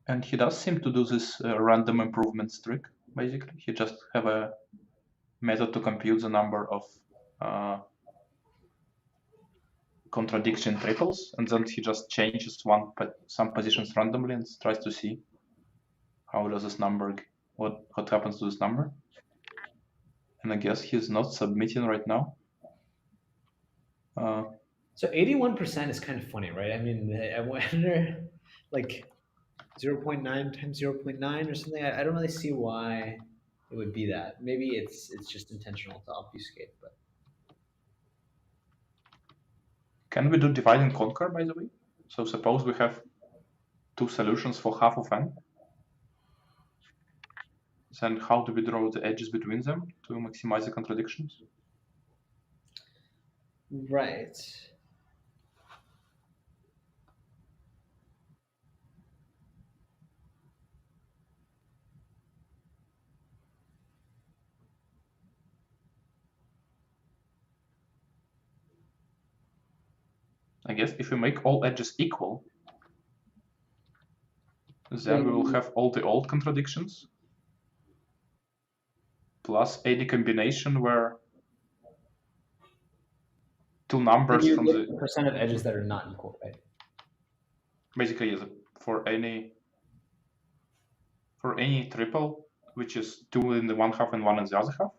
And he does seem to do this random improvements trick, basically. He just have a method to compute the number of contradiction triples, and then he just changes some positions randomly and tries to see how does this number, what happens to this number. And I guess he's not submitting right now. So 81% is kind of funny, right? I mean, I wonder, like 0.9 times 0.9 or something. I don't really see why it would be that. Maybe it's just intentional to obfuscate. But can we do divide and conquer, by the way? So suppose we have two solutions for half of n. Then how do we draw the edges between them to maximize the contradictions? Right. I guess if we make all edges equal, then we will have all the old contradictions plus any combination where two numbers from the percent of edges that are not equal, right? Basically, yes, for any triple which is 2 in the one half and 1 in the other half,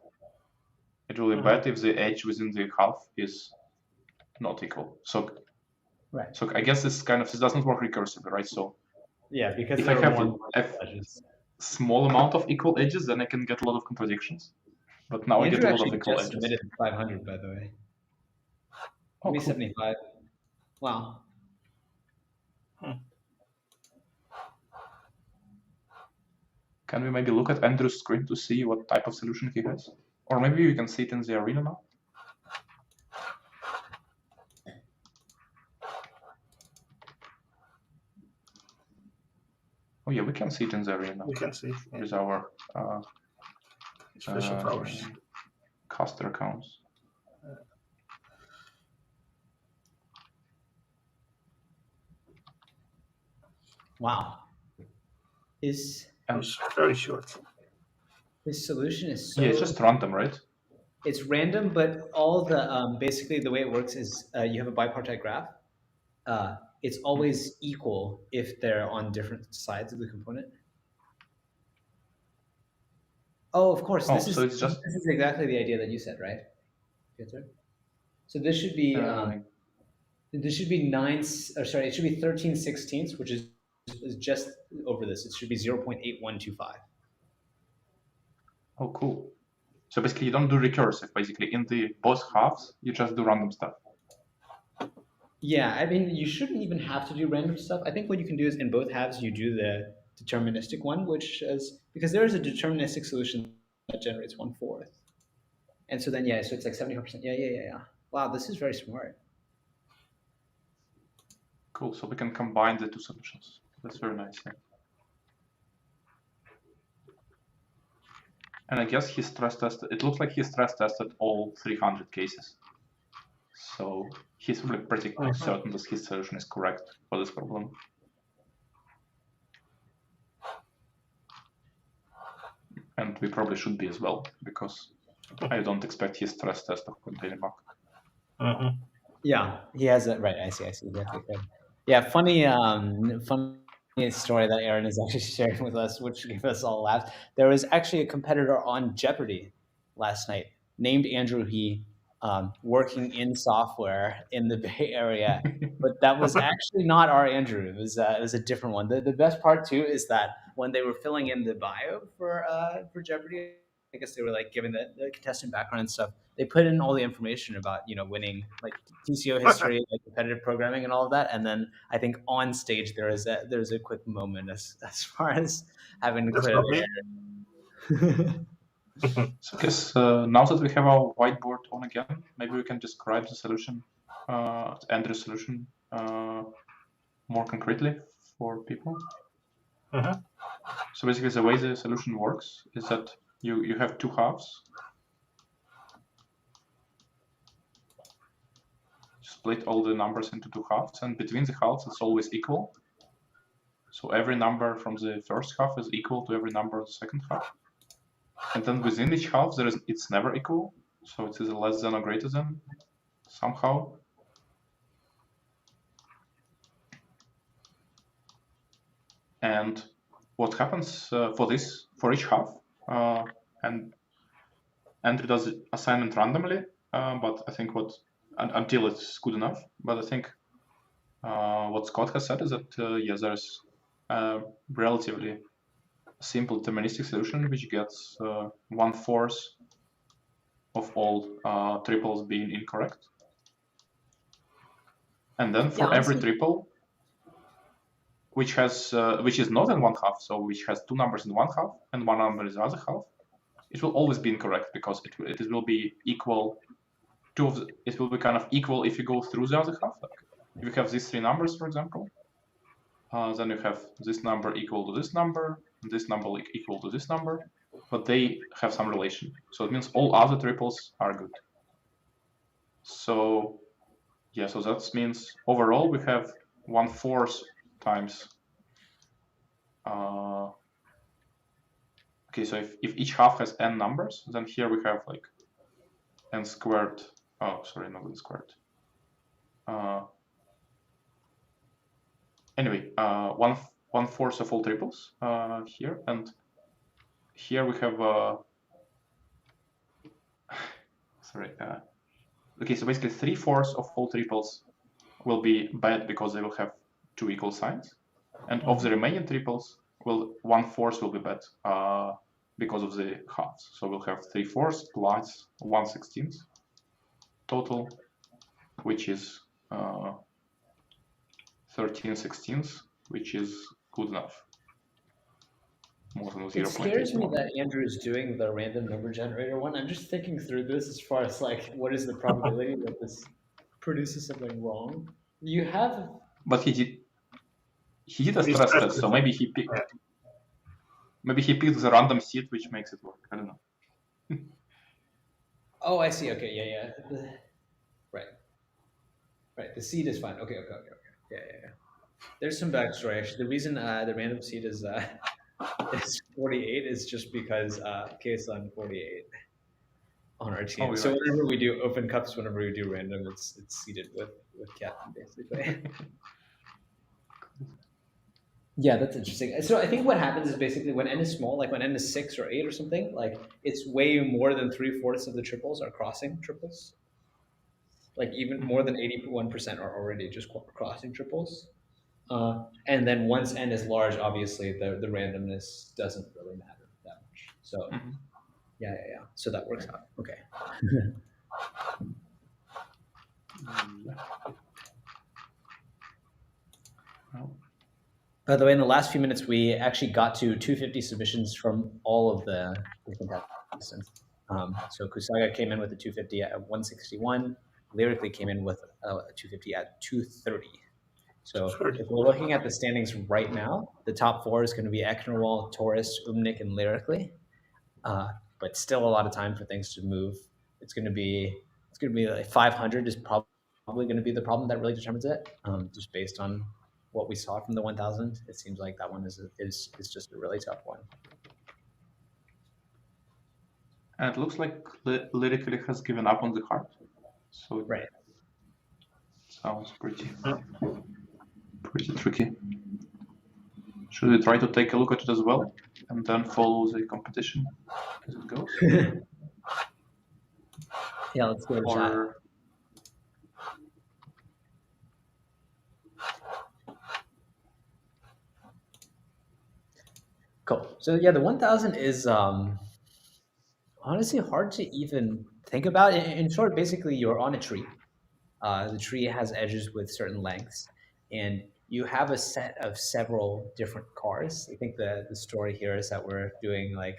it will be bad if the edge within the half is not equal. So, right. So I guess this doesn't work recursively, right? So yeah, because if I have a small amount of equal edges, then I can get a lot of contradictions. But now Andrew I get a lot of equal edges. Submitted 500, by the way. Oh, maybe cool. 75. Wow. Can we maybe look at Andrew's screen to see what type of solution he has? Or maybe you can see it in the arena now? Oh yeah, we can see it in the arena. We can see. Yeah. With our special powers. Caster accounts. Wow. It's very short. This solution is so... Yeah, it's just random, right? It's random, but all the basically the way it works is you have a bipartite graph. It's always equal if they're on different sides of the component. Oh, of course. This is exactly the idea that you said, right, Petr? So this should be it should be 13/16, which is just over this. It should be 0.8125. Oh, cool. So basically, you don't do recursive. Basically, in the both halves, you just do random stuff. Yeah, I mean, you shouldn't even have to do random stuff. I think what you can do is in both halves, you do the deterministic one, which is because there is a deterministic solution that generates 1/4. And so then, yeah, so it's like 75%. Yeah. Wow, this is very smart. Cool. So we can combine the two solutions. That's very nice. Yeah. And I guess he stress tested. It looks like he stress tested all 300 cases. So he's really pretty certain that his solution is correct for this problem. And we probably should be as well, because I don't expect his stress test to contain a bug. Yeah, he has it right. I see. Exactly. Yeah, funny story that Aaron is actually sharing with us, which gave us all laughs. There was actually a competitor on Jeopardy last night named Andrew He, working in software in the Bay Area, but that was actually not our Andrew. It was a different one. The best part too is that when they were filling in the bio for Jeopardy, I guess they were like giving the contestant background and stuff. They put in all the information about winning, like TCO history, like competitive programming and all of that. And then I think on stage there's a quick moment as far as having to clear the air. So I guess now that we have our whiteboard on again, maybe we can describe the solution, Andrew's solution, more concretely for people. So basically, the way the solution works is that you have two halves. Split all the numbers into two halves, and between the halves it's always equal. So every number from the first half is equal to every number of the second half. And then within each half, it's never equal. So it is a less than or greater than somehow. And what happens for each half, and Andrew does the assignment randomly, but I think until it's good enough. But I think what Scott has said is that yes, there's a relatively simple deterministic solution which gets 1/4 of all triples being incorrect, and then for every triple which is not in one half, so which has two numbers in one half and one number in the other half, it will always be incorrect because it will be equal. It will be kind of equal if you go through the other half. Like if you have these three numbers, for example, then you have this number equal to this number, and this number equal to this number, but they have some relation. So it means all other triples are good. So yeah, so that means overall we have 1/4 times. Okay, so if each half has n numbers, then here we have like n squared. Oh, sorry, not n squared. Anyway, 1/4 of all triples here, and here we have. Sorry. Okay, so basically 3/4 of all triples will be bad because they will have two equal signs, and of the remaining triples, 1/4 will be bad because of the halves. So we'll have 3/4 plus 1/16 total, which is 13/16, which is good enough. More than 0.8. It scares me that Andrew is doing the random number generator one. I'm just thinking through this as far as like, what is the probability that this produces something wrong? You have. But he did a stress test, so maybe he picked. Maybe he picked the random seed, which makes it work. I don't know. Oh, I see. Okay, yeah. Right. The seed is fine. Okay. Yeah. There's some backstory. Actually, the reason the random seed is 48 is just because K's on 48 on our team. So whenever we do open cups, whenever we do random, it's seeded with Captain basically. Yeah, that's interesting. So I think what happens is basically when n is small, like when n is 6 or 8 or something, like it's way more than 3/4 of the triples are crossing triples. Like even more than 81% are already just crossing triples. And then once n is large, obviously the randomness doesn't really matter that much. So yeah. So that works out. Okay. By the way, in the last few minutes, we actually got to 250 submissions from all of the contestants. So Kusaga came in with a 250 at 161. Lyrically came in with a 250 at 230. So if we're looking at the standings right now, the top 4 is going to be ecnerwal, Taurus, Umnik, and Lyrically. But still a lot of time for things to move. It's going to be like 500 is probably going to be the problem that really determines it. Just based on what we saw from the 1000, it seems like that one is just a really tough one. And it looks like Lyrically has given up on the heart. So right. Sounds pretty tricky. Should we try to take a look at it as well and then follow the competition as it goes? Yeah, let's give it a shot. Cool. So yeah, the 1000 is honestly hard to even think about. In short, basically you're on a tree. The tree has edges with certain lengths, and you have a set of several different cars. I think the story here is that we're doing like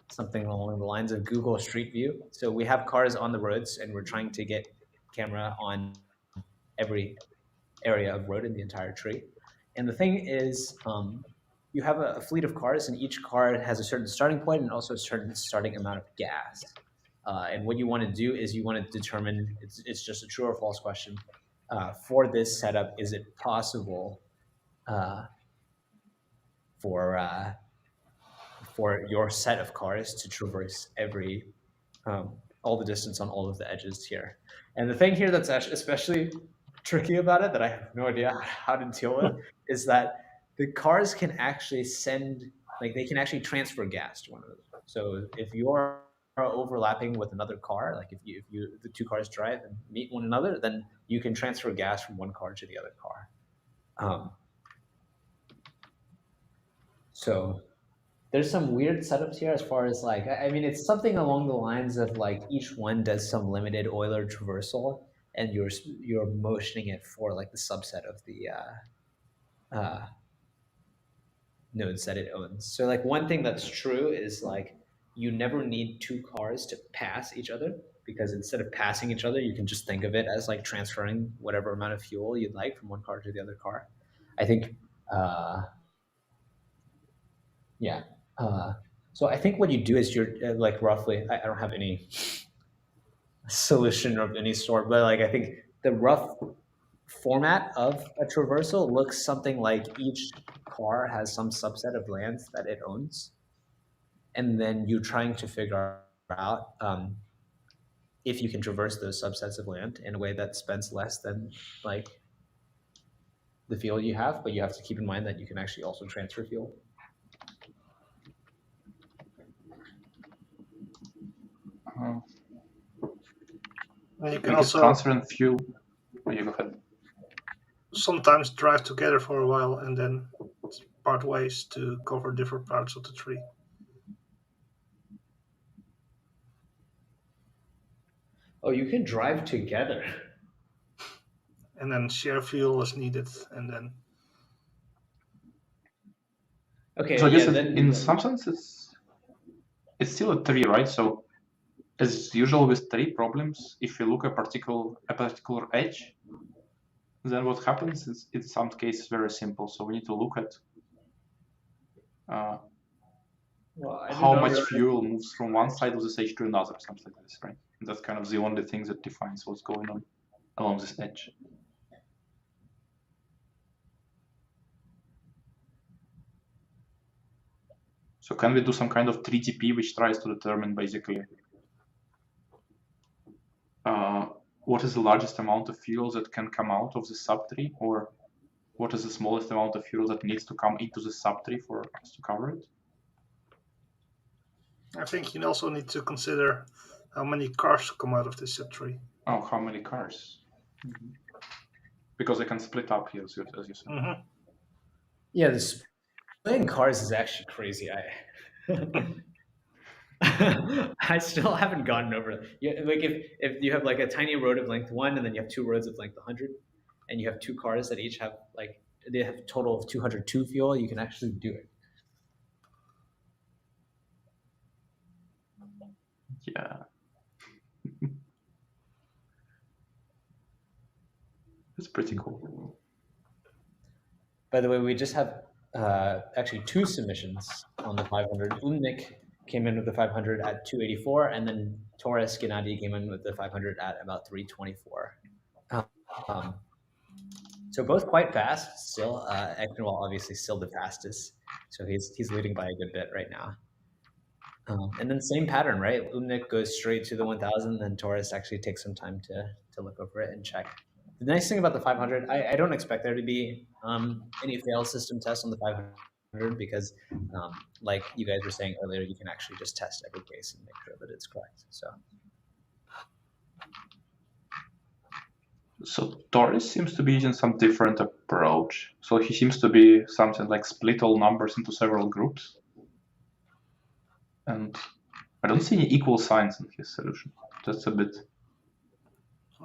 something along the lines of Google Street View. So we have cars on the roads, and we're trying to get camera on every area of road in the entire tree. And the thing is, you have a fleet of cars, and each car has a certain starting point and also a certain starting amount of gas. And what you want to do is you want to determine, it's just a true or false question. For this setup, is it possible for your set of cars to traverse all the distance on all of the edges here? And the thing here that's actually especially tricky about it, that I have no idea how to deal with, is that the cars can actually they can actually transfer gas to one another. So if you are overlapping with another car, like if the two cars drive and meet one another, then you can transfer gas from one car to the other car. So there's some weird setups here as far as like, I mean, it's something along the lines of like each one does some limited Euler traversal, and you're motioning it for like the subset of the nodes that it owns. So like one thing that's true is like you never need two cars to pass each other, because instead of passing each other, you can just think of it as like transferring whatever amount of fuel you'd like from one car to the other car. I think, yeah. So I think what you do is you're like roughly, I don't have any solution of any sort, but like I think the rough format of a traversal looks something like each car has some subset of lands that it owns, and then you're trying to figure out if you can traverse those subsets of land in a way that spends less than like the fuel you have, but you have to keep in mind that you can actually also transfer fuel. You can also transfer fuel. Oh, you go ahead. Sometimes drive together for a while and then part ways to cover different parts of the tree. Oh, you can drive together. And then share fuel as needed, and then. Okay. So I guess in some sense it's still a tree, right? So as usual with tree problems, if you look at a particular edge, then what happens is in some cases very simple. So we need to look at how much fuel moves from one side of this edge to another, something like this, right? And that's kind of the only thing that defines what's going on along this edge. So can we do some kind of 3TP which tries to determine basically what is the largest amount of fuel that can come out of the subtree, or what is the smallest amount of fuel that needs to come into the subtree for us to cover it? I think you also need to consider how many cars come out of this subtree. Oh, how many cars? Mm-hmm. Because they can split up here, as you said. Mm-hmm. Yeah, the splitting cars is actually crazy. I still haven't gotten over it. Like if you have like a tiny road of length 1, and then you have two roads of length 100, and you have two cars that each have like, they have a total of 202 fuel, you can actually do it. Yeah. It's pretty cool. By the way, we just have actually 2 submissions on the 500. Umnik came in with the 500 at 284, and then Torres Gennady came in with the 500 at about 324. So both quite fast still. ecnerwal obviously still the fastest, so he's leading by a good bit right now. And then same pattern, right? Umnik goes straight to the 1000, then Torres actually takes some time to look over it and check. The nice thing about the 500, I don't expect there to be any fail system tests on the 500, because like you guys were saying earlier, you can actually just test every case and make sure that it's correct. So So Torres seems to be using some different approach. So he seems to be something like split all numbers into several groups. And I don't see any equal signs in his solution. That's a bit...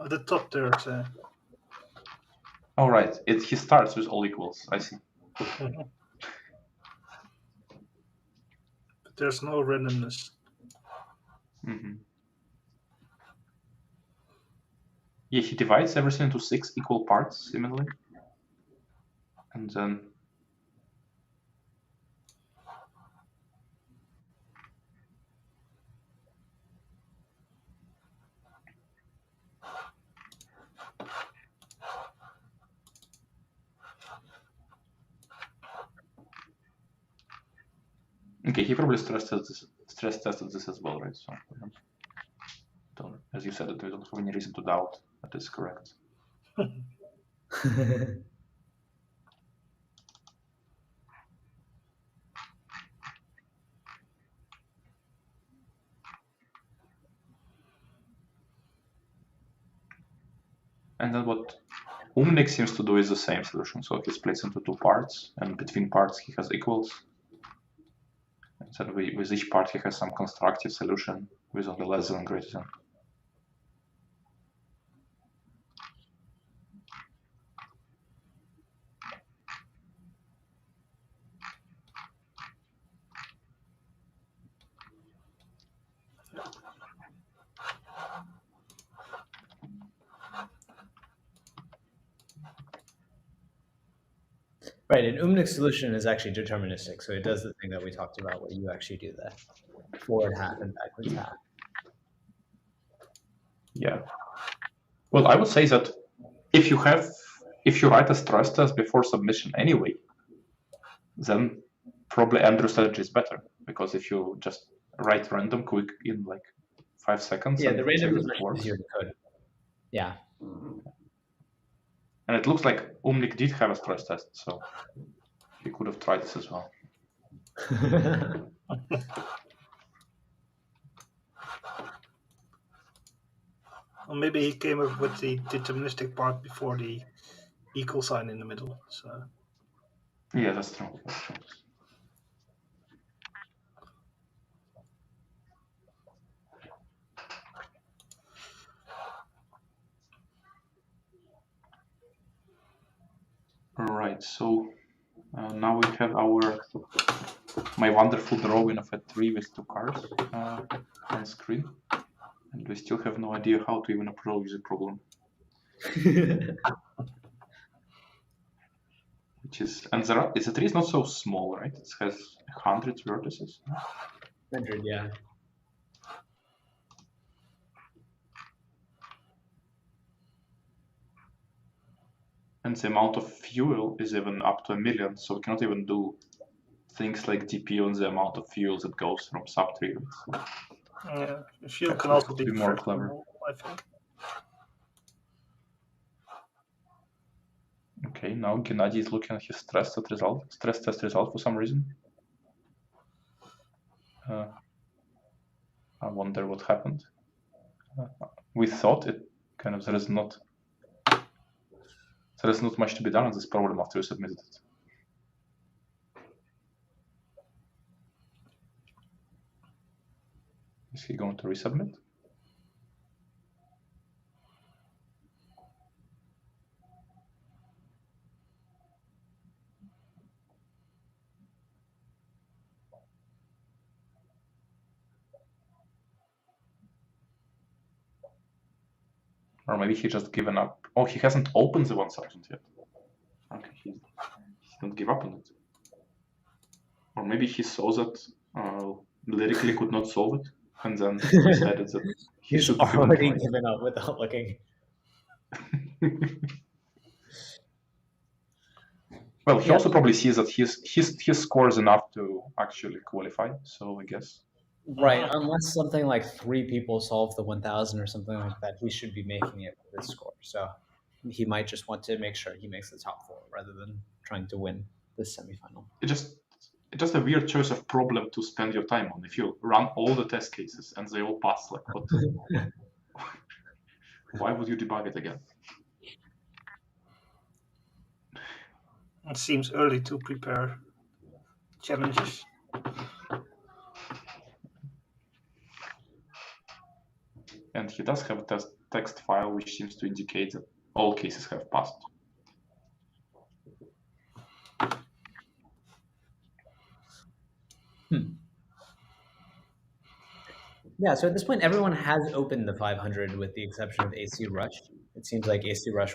At the top there. Oh, right. He starts with all equals. I see. But there's no randomness. Mm-hmm. Yeah, he divides everything into 6 equal parts, seemingly. And then... Okay, he probably stress tested this as well, right? So, as you said, we don't have any reason to doubt that is correct. And then what Umnik seems to do is the same solution. So he splits into 2 parts, and between parts he has equals. And then with each part he has some constructive solution with only less than and greater than. Right, an Umnik solution is actually deterministic, so it does the thing that we talked about where you actually do the forward half and backwards half. Yeah. Well, I would say that if you write a stress test before submission anyway, then probably Andrew's strategy is better, because if you just write random quick in like 5 seconds, yeah, the random is works. easier to code. Yeah. And it looks like Umnik did have a stress test, so he could have tried this as well. Or maybe he came up with the deterministic part before the equal sign in the middle. So. Yeah, that's true. That's true. Right, so now we have my wonderful drawing of a tree with 2 cards on screen, and we still have no idea how to even approach the problem. Which is, and the tree is not so small, right? It has 100 vertices. 100, yeah. And the amount of fuel is even up to 1 million, so we cannot even do things like DP on the amount of fuel that goes from subtree. Yeah, fuel can also be more clever. I think. Okay, now Gennady is looking at his stress test result for some reason. I wonder what happened. We thought it kind of there is not much to be done on this problem after you submitted it. Is he going to resubmit? Or maybe he just given up. Oh, he hasn't opened the 1000 yet. Okay, he didn't give up on it. Or maybe he saw that lyrically could not solve it, and then decided that he should already given up without looking. Well, he also probably sees that his score is enough to actually qualify. So I guess. Right, unless something like 3 people solve the 1000 or something like that, he should be making it with his score. So he might just want to make sure he makes the top 4 rather than trying to win this semifinal. It's just a weird choice of problem to spend your time on. If you run all the test cases and they all pass, like what? Why would you debug it again? It seems early to prepare challenges. And he does have a text file which seems to indicate that all cases have passed. Yeah, so at this point, everyone has opened the 500 with the exception of ACRush. It seems like ACRush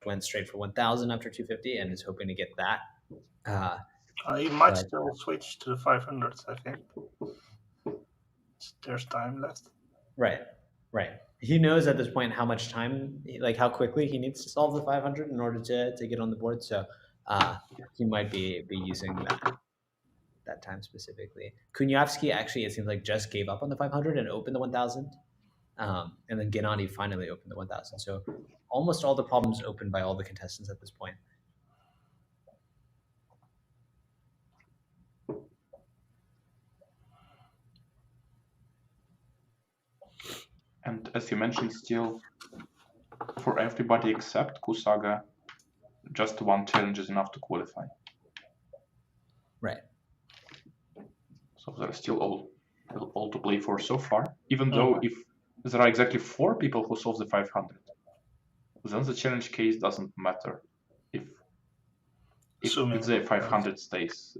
went straight for 1,000 after 250 and is hoping to get that. He might still switch to the 500, I think. There's time left. Right. He knows at this point how much time, like how quickly he needs to solve the 500 in order to get on the board. So he might be using that time specifically. Kuniavski actually, it seems like, just gave up on the 500 and opened the 1,000. And then Gennady finally opened the 1,000. So almost all the problems opened by all the contestants at this point. And as you mentioned, still, for everybody except Kusaga, just one challenge is enough to qualify. Right. So there's still all to play for so far, even though if there are exactly 4 people who solve the 500, then the challenge case doesn't matter if the 500 stays.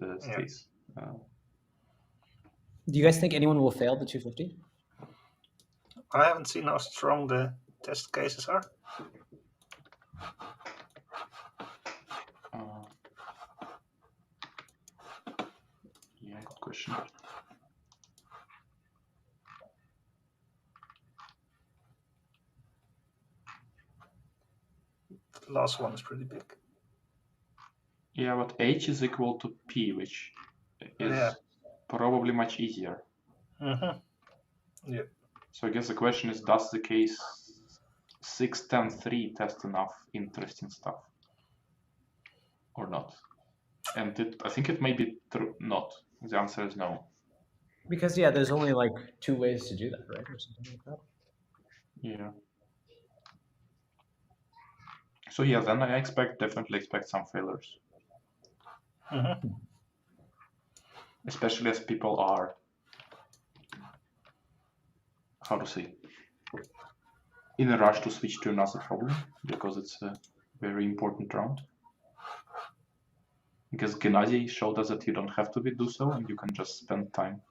Do you guys think anyone will fail the 250? I haven't seen how strong the test cases are. Yeah, good question. The last one is pretty big. Yeah, but H is equal to P, which is probably much easier. Yeah. So I guess the question is, does the case 6-10-3 test enough interesting stuff or not? And I think it may be not. The answer is no. Because there's only like 2 ways to do that, right? Or something like that. Yeah. So yeah, then I definitely expect some failures. Especially as people are, how to say, in a rush to switch to another problem because it's a very important round. Because Gennady showed us that you don't have to do so, and you can just spend time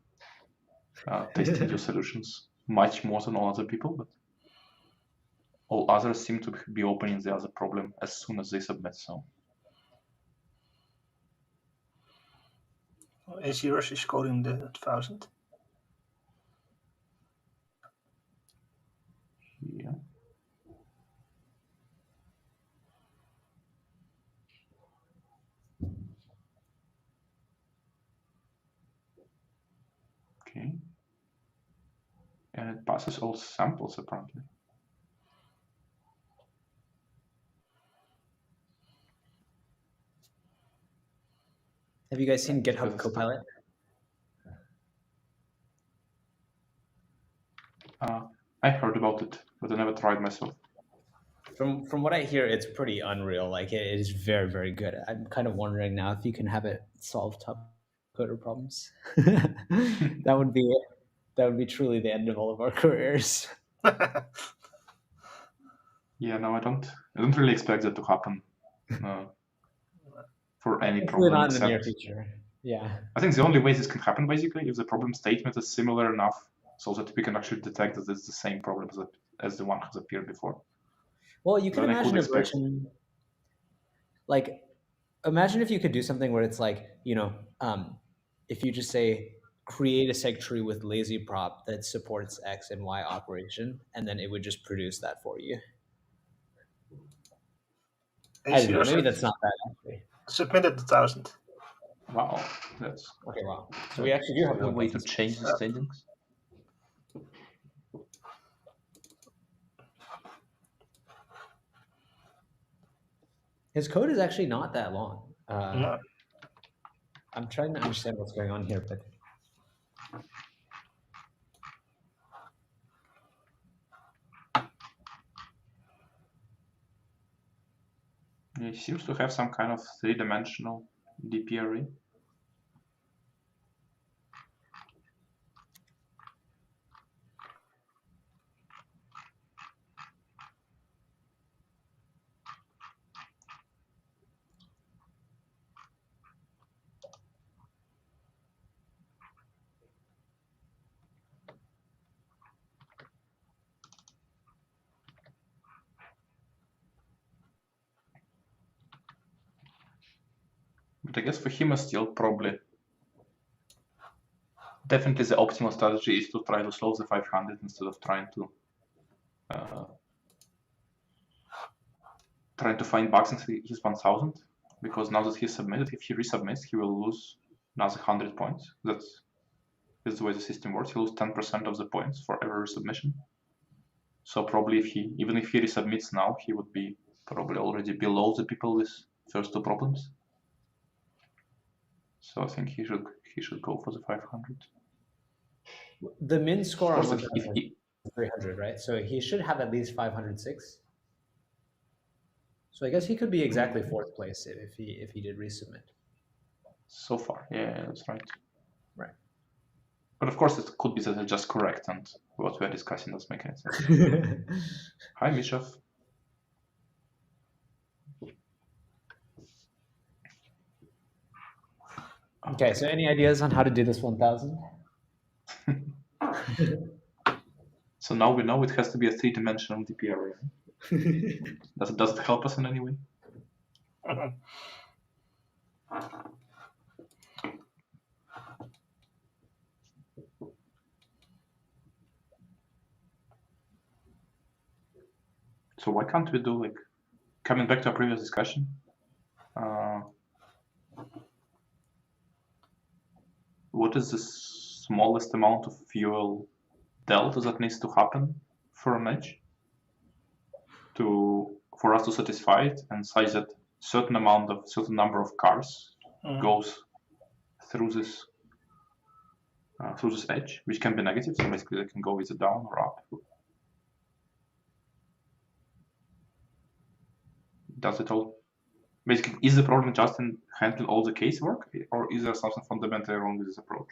testing your solutions much more than all other people, but all others seem to be opening the other problem as soon as they submit. So ACRush is scoring the 1,000. Yeah. Okay. And it passes all samples apparently. Have you guys seen GitHub Copilot? I heard about it, but I never tried myself. From what I hear, it's pretty unreal. Like it is very, very good. I'm kind of wondering now if you can have it solve Topcoder problems. that would be truly the end of all of our careers. Yeah, no, I don't really expect that to happen for any problem. Not in the near future. Yeah. I think the only way this can happen basically if the problem statement is similar enough so that we can actually detect that it's the same problem as the one has appeared before. Well, you can imagine a version, like, imagine if you could do something where it's like, if you just say, create a seg tree with lazy prop that supports X and Y operation, and then it would just produce that for you. I don't know, maybe that's not bad actually. Submitted 1,000. Wow, that's okay. Wow, so we actually do have a way to change the stagings. His code is actually not that long. I'm trying to understand what's going on here, but He seems to have some kind of three-dimensional DP array. But I guess for him, still probably definitely the optimal strategy is to try to solve the 500 instead of trying to find bugs in his 1000. Because now that he's submitted, if he resubmits, he will lose another 100 points. That's the way the system works. He loses 10% of the points for every resubmission. So probably even if he resubmits now, he would be probably already below the people with first two problems. So I think he should go for the 500. The min score on if 300, right? So he should have at least 506. So I guess he could be exactly fourth place if he did resubmit. So far, yeah, that's right. Right. But of course, it could be that it's just correct, and what we're discussing doesn't make any sense. Hi, Mishav. Okay, so any ideas on how to do this 1000? So now we know it has to be a three-dimensional DP array. Does it help us in any way? So why can't we do, like, coming back to our previous discussion, what is the smallest amount of fuel delta that needs to happen for an edge for us to satisfy it, and such that certain number of cars goes through this edge, which can be negative. So basically, they can go either down or up. Does it all? Basically, is the problem just in handling all the casework, or is there something fundamentally wrong with this approach?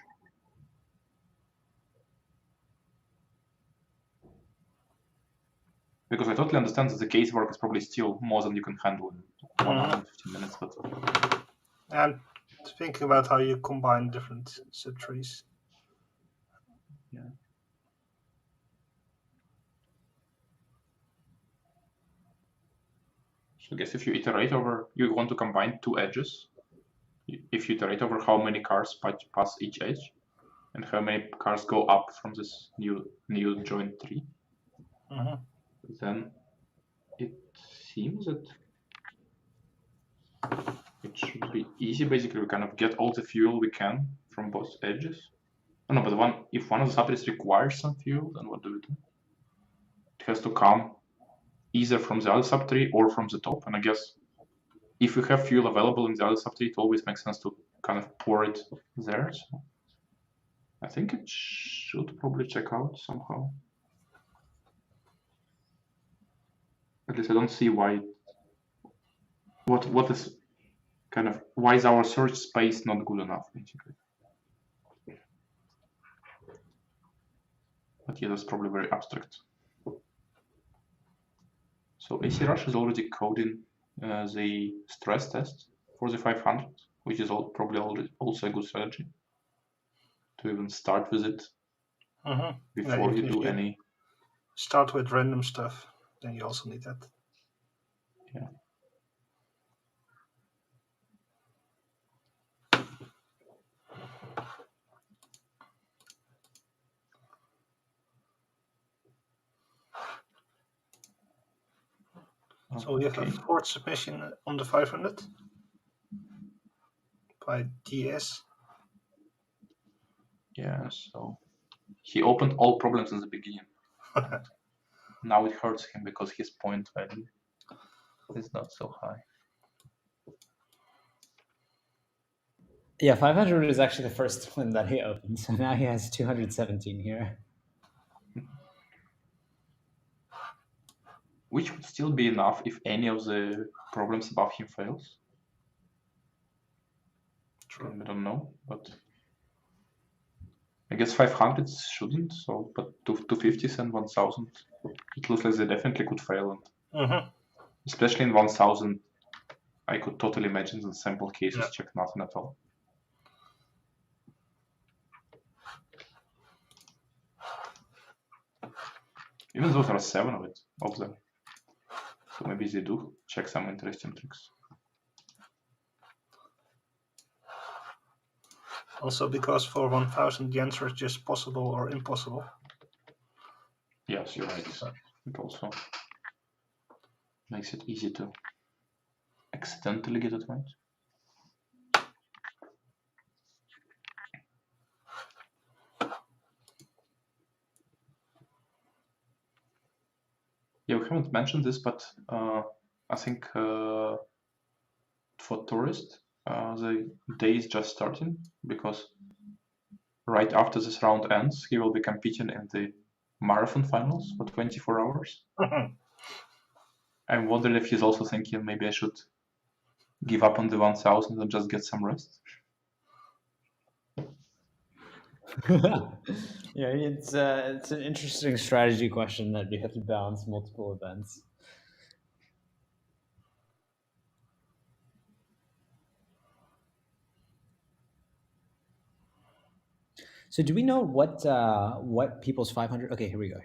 Because I totally understand that the casework is probably still more than you can handle in 1 hour and 15 minutes. But I'm thinking about how you combine different subtrees. Yeah. So I guess if you iterate over, you want to combine two edges. If you iterate over how many cars pass each edge, and how many cars go up from this new joint tree, then it seems that it should be easy. Basically, we kind of get all the fuel we can from both edges. Oh, no, but if one of the subtrees requires some fuel, then what do we do? It has to come either from the other subtree or from the top. And I guess if you have fuel available in the other subtree, it always makes sense to kind of pour it there. So I think it should probably check out somehow. At least I don't see why. What is kind of, why is our search space not good enough, basically? But yeah, that's probably very abstract. So ACRush is already coding the stress test for the 500, which is probably also a good strategy to even start with it before you do any. Start with random stuff, then you also need that. Yeah. So we have a fourth submission on the 500 by DS. Yeah, so he opened all problems in the beginning. Now it hurts him because his point value is not so high. Yeah, 500 is actually the first one that he opened, so now he has 217 here. which would still be enough if any of the problems above him fails. True. I don't know, but I guess 500 shouldn't. So, but 250s and 1000, it looks like they definitely could fail. And especially in 1000, I could totally imagine the sample cases check nothing at all. Even though there are 7 of them. So maybe they do check some interesting tricks. Also because for 1000 the answer is just possible or impossible. Yes, you're right. It also makes it easy to accidentally get it right. Yeah, we haven't mentioned this, but I think for tourists, the day is just starting because right after this round ends, he will be competing in the marathon finals for 24 hours. I'm wondering if he's also thinking maybe I should give up on the 1000 and just get some rest. Yeah, it's an interesting strategy question that you have to balance multiple events. So do we know what people's 500? Okay, here we go.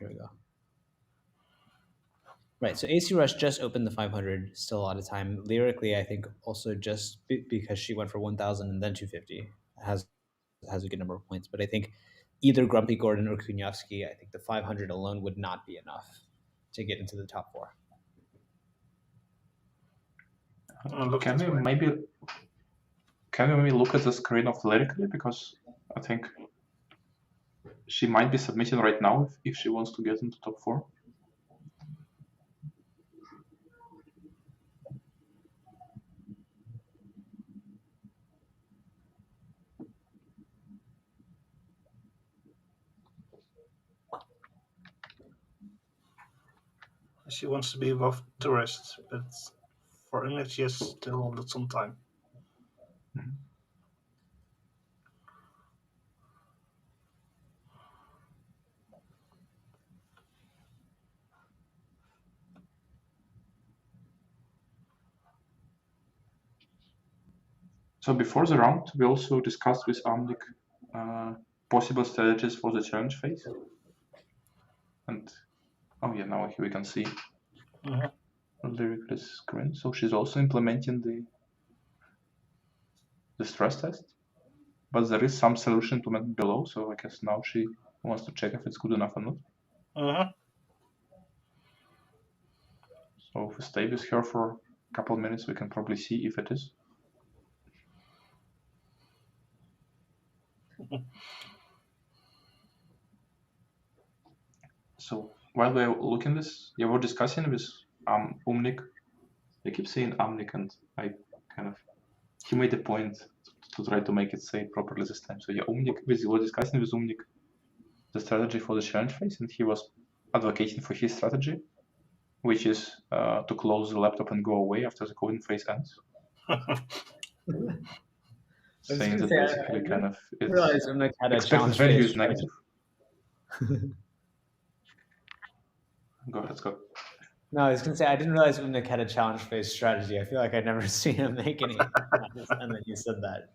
Right, so ACRush just opened the 500, still a lot of time. Lyrically, I think also just because she went for 1000 and then 250 has a good number of points. But I think either Grumpy Gordon or Kuniavski, I think the 500 alone would not be enough to get into the top 4. Can we maybe look at the screen of Lyrically, because I think she might be submitting right now if she wants to get into top 4. She wants to be above tourists, but for English, she has still some time. So before the round, we also discussed with Amnik possible strategies for the challenge phase. And oh yeah, now here we can see Lyrically screen. So she's also implementing the stress test, but there is some solution implemented below. So I guess now she wants to check if it's good enough or not. So if we stay with her for a couple of minutes, we can probably see if it is. So while we're looking this, yeah, we're discussing with Umnik. I keep saying Amnik, and he made a point to try to make it say it properly this time. So yeah, Umnik, we were discussing with Umnik the strategy for the challenge phase, and he was advocating for his strategy, which is to close the laptop and go away after the coding phase ends. Saying that basically kind of expected value is negative. Go ahead, Scott. No, I was going to say, I didn't realize Umnik had a challenge phase strategy. I feel like I'd never seen him make any. And then you said that.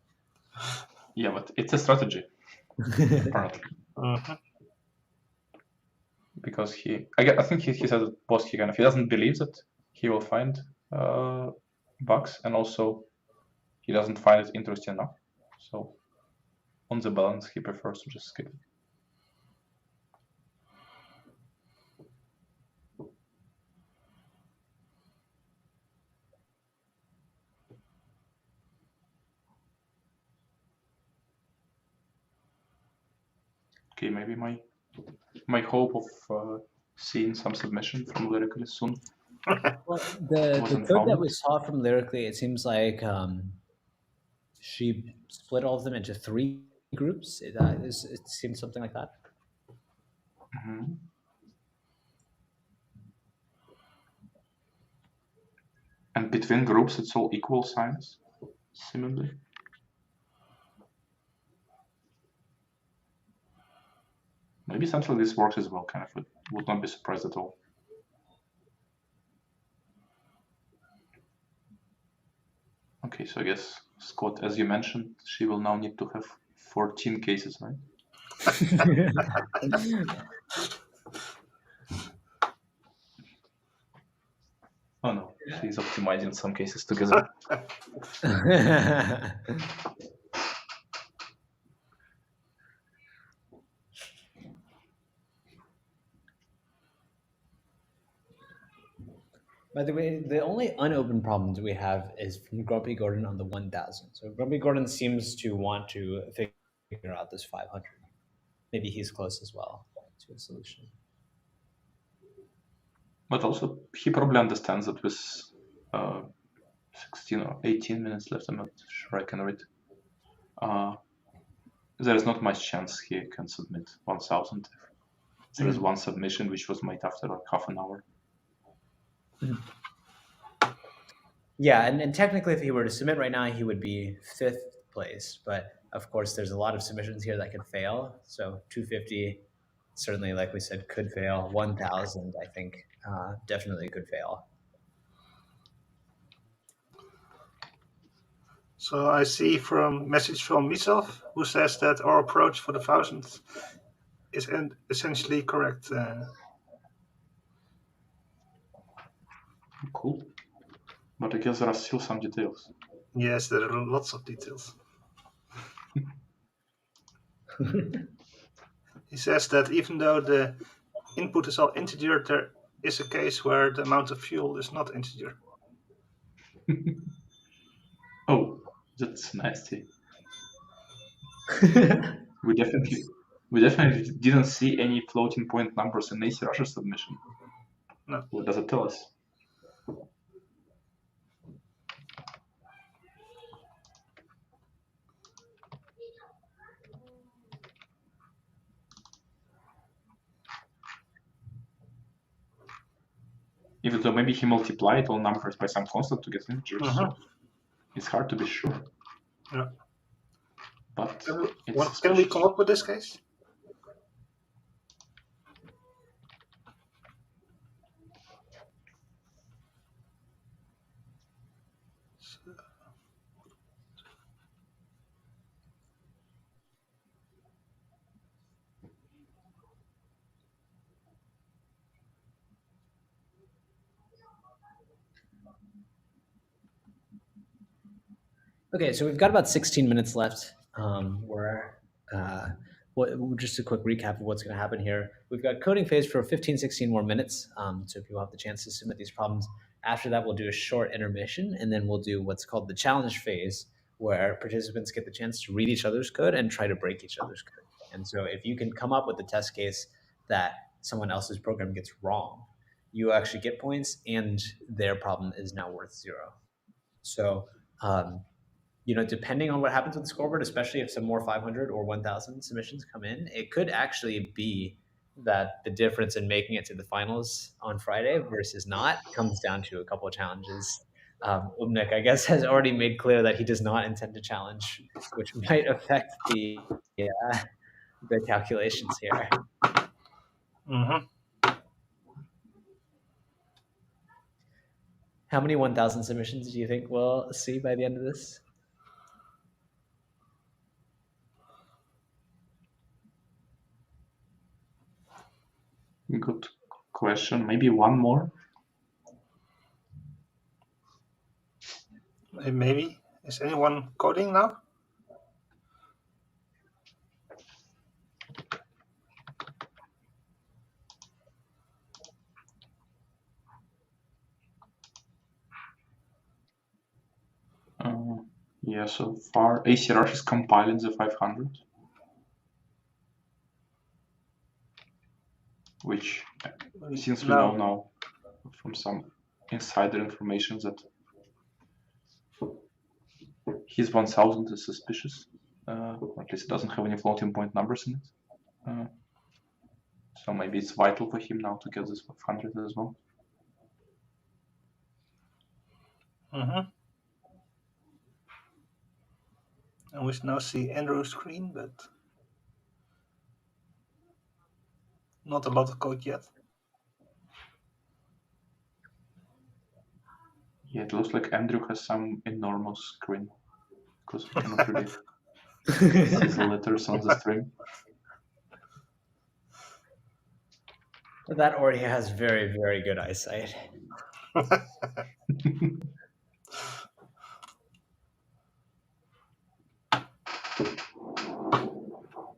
Yeah, but it's a strategy, apparently. Because I think he said that both he doesn't believe that he will find bugs, and also he doesn't find it interesting enough. So on the balance, he prefers to just skip it. Okay, maybe my hope of seeing some submission from Lyrically soon. Well, the code that we saw from Lyrically, it seems like she split all of them into 3 groups. It seems something like that. And between groups, it's all equal signs, seemingly. Maybe something like this works as well, kind of. Would not be surprised at all. Okay, so I guess, Scott, as you mentioned, she will now need to have 14 cases, right? Oh no, she's optimizing some cases together. By the way, the only unopened problems we have is from Grumpy Gordon on the 1000. So Grumpy Gordon seems to want to figure out this 500. Maybe he's close as well to a solution. But also, he probably understands that with 16 or 18 minutes left, I'm not sure I can read. There is not much chance he can submit 1000. There is one submission which was made after like half an hour. Yeah, and technically if he were to submit right now, he would be 5th place. But of course, there's a lot of submissions here that could fail. So 250, certainly, like we said, could fail. 1000, I think, definitely could fail. So I see from message from Misov, who says that our approach for the 1000 is essentially correct. Cool. But I guess there are still some details. Yes, there are lots of details. He says that even though the input is all integer, there is a case where the amount of fuel is not integer. Oh, that's nasty. We definitely didn't see any floating point numbers in ACRush submission. No. What does it tell us? Even though maybe he multiplied all numbers by some constant to get integers, so it's hard to be sure. Yeah. But can we come up with this case? Okay, so we've got about 16 minutes left. Just a quick recap of what's going to happen here. We've got coding phase for 15, 16 more minutes. So if you have the chance to submit these problems, after that, we'll do a short intermission, and then we'll do what's called the challenge phase, where participants get the chance to read each other's code and try to break each other's code. And so if you can come up with a test case that someone else's program gets wrong, you actually get points, and their problem is now worth 0. So, depending on what happens with the scoreboard, especially if some more 500 or 1000 submissions come in, it could actually be that the difference in making it to the finals on Friday versus not comes down to a couple of challenges. Umnik, I guess, has already made clear that he does not intend to challenge, which might affect the calculations here. How many 1000 submissions do you think we'll see by the end of this? Good question. Maybe one more? Maybe. Is anyone coding now? Yeah, so far ACRush is compiling the 500. Which, since we know now from some insider information that his 1000 is suspicious, or at least it doesn't have any floating point numbers in it. So maybe it's vital for him now to get this 500 as well. And we now see Andrew's screen, but not a lot of code yet. Yeah, it looks like Andrew has some enormous screen because we cannot really see the letters on the stream. That or he has very, very good eyesight.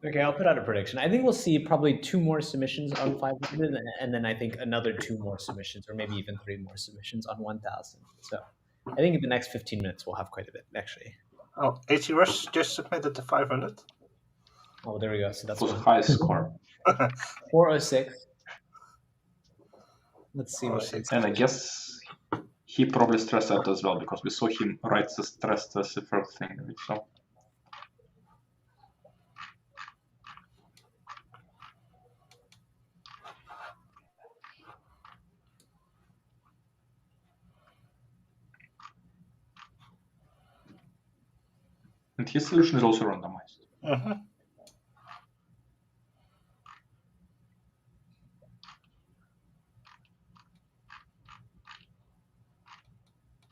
Okay, I'll put out a prediction. I think we'll see probably 2 more submissions on 500, and then I think another 2 more submissions, or maybe even 3 more submissions on 1000. So I think in the next 15 minutes we'll have quite a bit, actually. Oh, ACRush just submitted to 500. Oh, there we go. So that's the highest score. 406. Let's see what. And I guess he probably stressed out as well because we saw him write the stress test the first thing. So. And his solution is also randomized.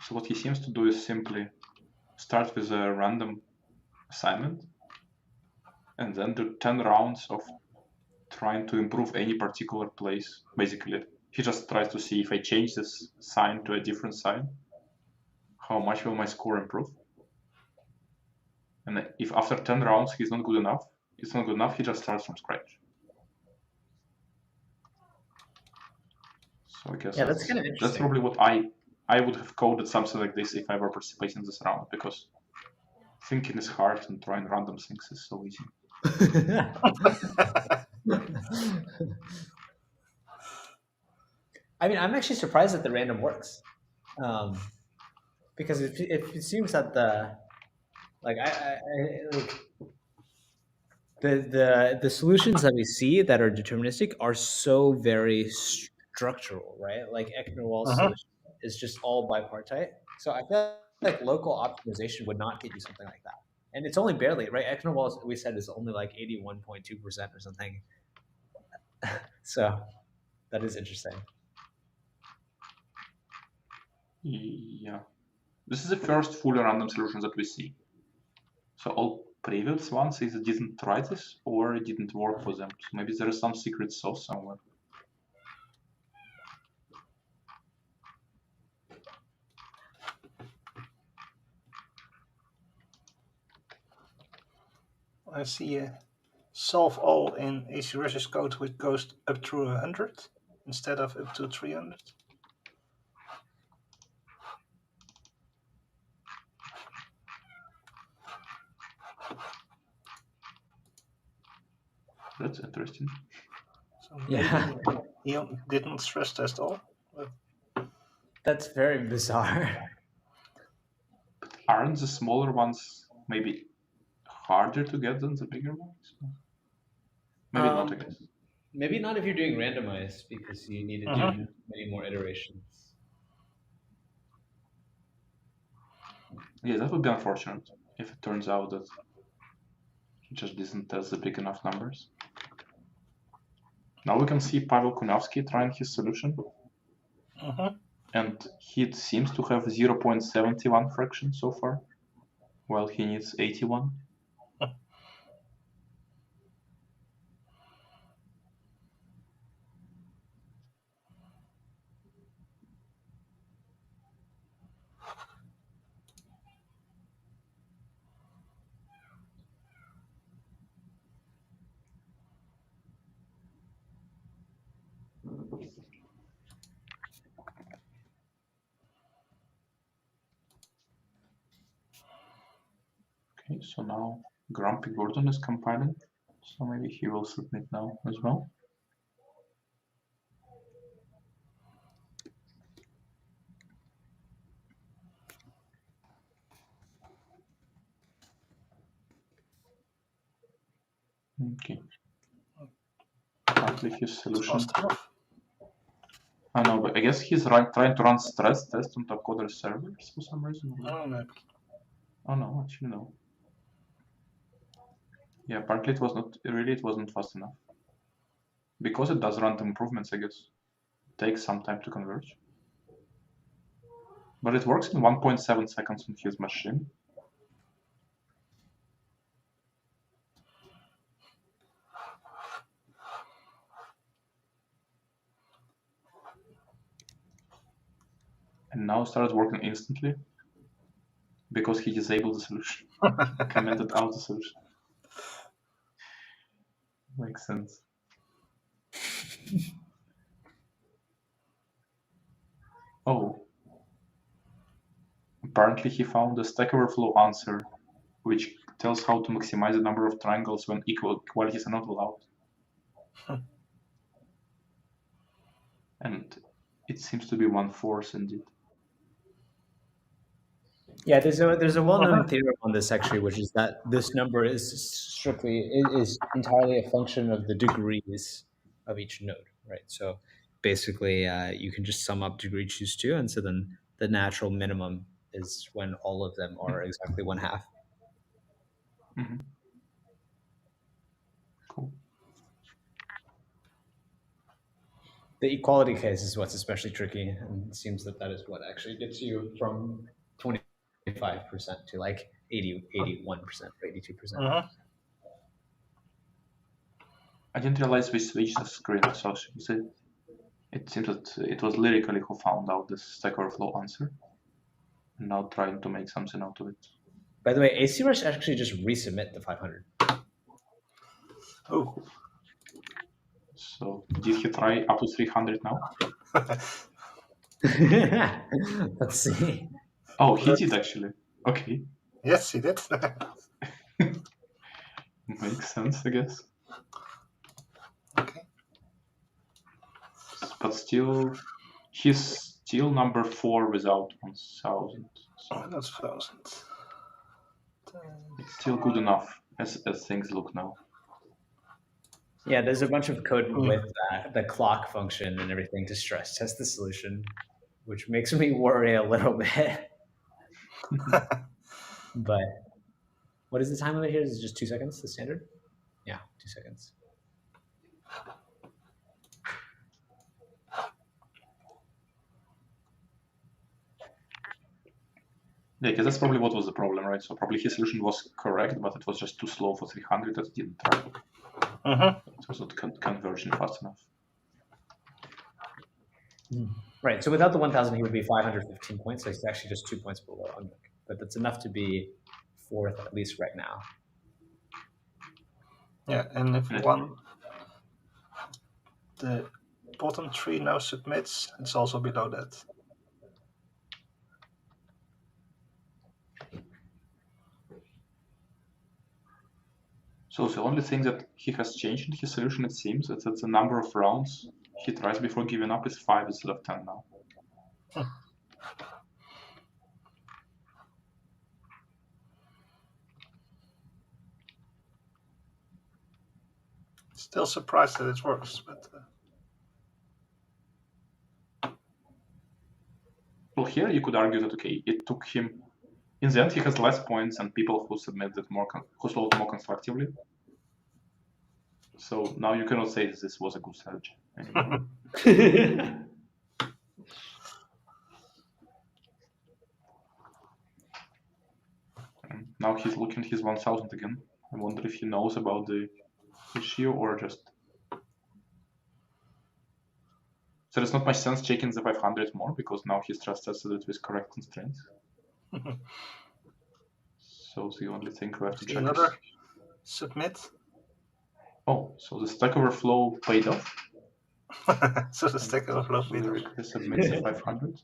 So what he seems to do is simply start with a random assignment and then do 10 rounds of trying to improve any particular place. Basically, he just tries to see if I change this sign to a different sign, how much will my score improve? And if after 10 rounds it's not good enough, he just starts from scratch. So I guess that's kind of interesting. That's probably what I would have coded something like this if I were participating in this round, because thinking is hard and trying random things is so easy. I mean, I'm actually surprised that the random works, because it seems that the solutions that we see that are deterministic are so very structural, right? Like ecnerwal solution is just all bipartite. So I feel like local optimization would not get you something like that. And it's only barely, right? ecnerwal, we said, is only like 81.2% or something. So that is interesting. Yeah. This is the first fully random solution that we see. So all previous ones either didn't try this or it didn't work for them. So maybe there is some secret sauce somewhere. I see a solve all in ACRush's code, which goes up to 100 instead of up to 300. That's interesting. So yeah, he didn't stress test all. But... That's very bizarre. But aren't the smaller ones maybe harder to get than the bigger ones? Maybe not, I guess. Maybe not if you're doing randomized, because you need to do many more iterations. Yeah, that would be unfortunate if it turns out that he just didn't test the big enough numbers. Now we can see Pavel Kuniavski trying his solution. And he seems to have 0.71 fraction so far, while he needs 81. Okay, so now Grumpy Gordon is compiling, so maybe he will submit now as well. Okay. Apparently his solution I know, but I guess he's trying to run stress test on Topcoder servers for some reason. Oh no. Oh no, actually no. Yeah, apparently it wasn't fast enough. Because it does random improvements, I guess. It takes some time to converge. But it works in 1.7 seconds on his machine. And now started working instantly because he disabled the solution. Commented out the solution. Makes sense. Oh. Apparently he found a Stack Overflow answer which tells how to maximize the number of triangles when equalities are not allowed. And it seems to be 1/4 indeed. Yeah, there's a well-known theorem on this actually, which is that this number is entirely a function of the degrees of each node, right? So basically, you can just sum up degree choose 2, and so then the natural minimum is when all of them are exactly 1/2. Mm-hmm. Cool. The equality case is what's especially tricky, and it seems that is what actually gets you from 25% to like 81% or 82%. I didn't realize we switched the screen, so it seems that it was Lyrically who found out this Stack Overflow answer, and now trying to make something out of it. By the way, ACRush actually just resubmit the 500. Oh. So did he try up to 300 now? Let's see. Oh, he did actually. Okay. Yes, he did. Makes sense, I guess. Okay. But still, he's still number 4 without 1,000. So that's 1,000. It's still good enough as things look now. Yeah, there's a bunch of code with the clock function and everything to stress test the solution, which makes me worry a little bit. But what is the time limit here? Is it just 2 seconds, the standard? Yeah, 2 seconds. Yeah, because that's probably what was the problem, right? So probably his solution was correct, but it was just too slow for 300 that it didn't try. It was not converging fast enough. Right, so without the 1,000, he would be 515 points. So he's actually just 2 points below Unmik. But that's enough to be 4th, at least right now. Yeah, and if the bottom 3 now submits, it's also below that. So the only thing that he has changed in his solution, it seems, is that the number of rounds he tries before giving up is 5 instead of 10 now. Still surprised that it works, but well, here you could argue that okay, it took him. In the end, he has less points than people who submitted more, who solved more constructively. So now you cannot say that this was a good strategy anymore. Now he's looking at his 1,000 again. I wonder if he knows about the issue or just. So there's not much sense checking the 500 more because now he's just tested it with correct constraints. So the only thing we have to check another is... submit. Oh, so the Stack Overflow paid off. So the Stack Overflow paid off. He submits the 500.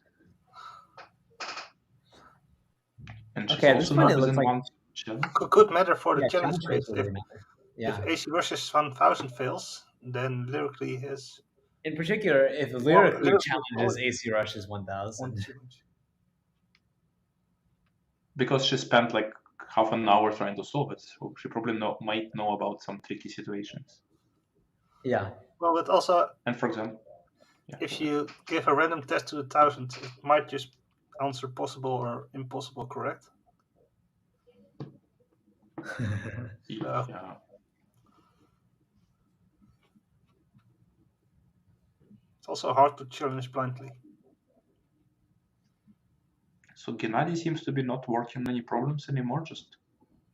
And she's Okay, also not within one challenge. Could matter for the challenge challenge rate. really matter. Yeah. If ACRush's 1,000 fails, then Lyrically has. In particular, if Lyrically challenges ACRush's 1,000. Because she spent like half an hour trying to solve it, so she probably might know about some tricky situations. Yeah. Well, but also. And for example, if you give a random test to 1,000, it might just answer possible or impossible correct. Yeah. It's also hard to challenge blindly. So Gennady seems to be not working on any problems anymore, just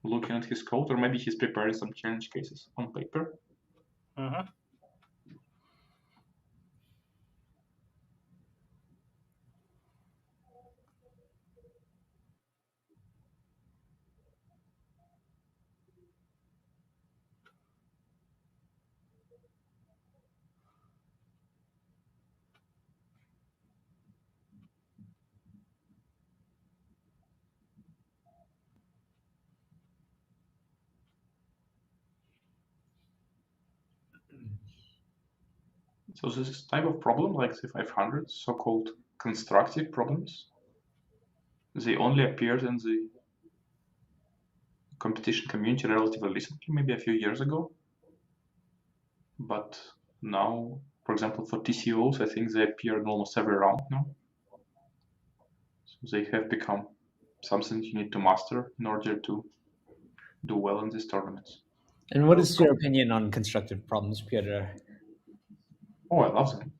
looking at his code, or maybe he's preparing some challenge cases on paper. Mm-hmm. So this type of problem, like the 500, so-called constructive problems, they only appeared in the competition community relatively recently, maybe a few years ago. But now, for example, for TCOs, I think they appear in almost every round now. So they have become something you need to master in order to do well in these tournaments. And what is your opinion on constructive problems, Petr? Oh, I love them.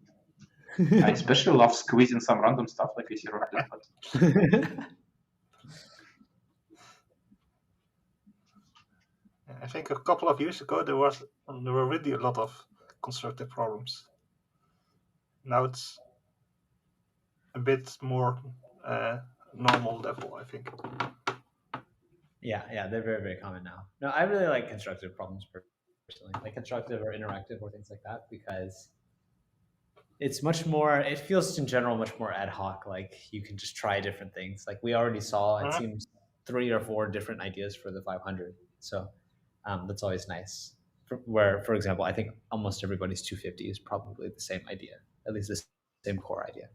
I especially love squeezing some random stuff like ACRush. I think a couple of years ago there were really a lot of constructive problems. Now it's a bit more normal level, I think. Yeah, they're very, very common now. No, I really like constructive problems personally, like constructive or interactive or things like that, because it's much more, it feels in general much more ad hoc, like you can just try different things. Like we already saw, it seems 3 or 4 different ideas for the 500. So that's always nice. Where, for example, I think almost everybody's 250 is probably the same idea, at least the same core idea.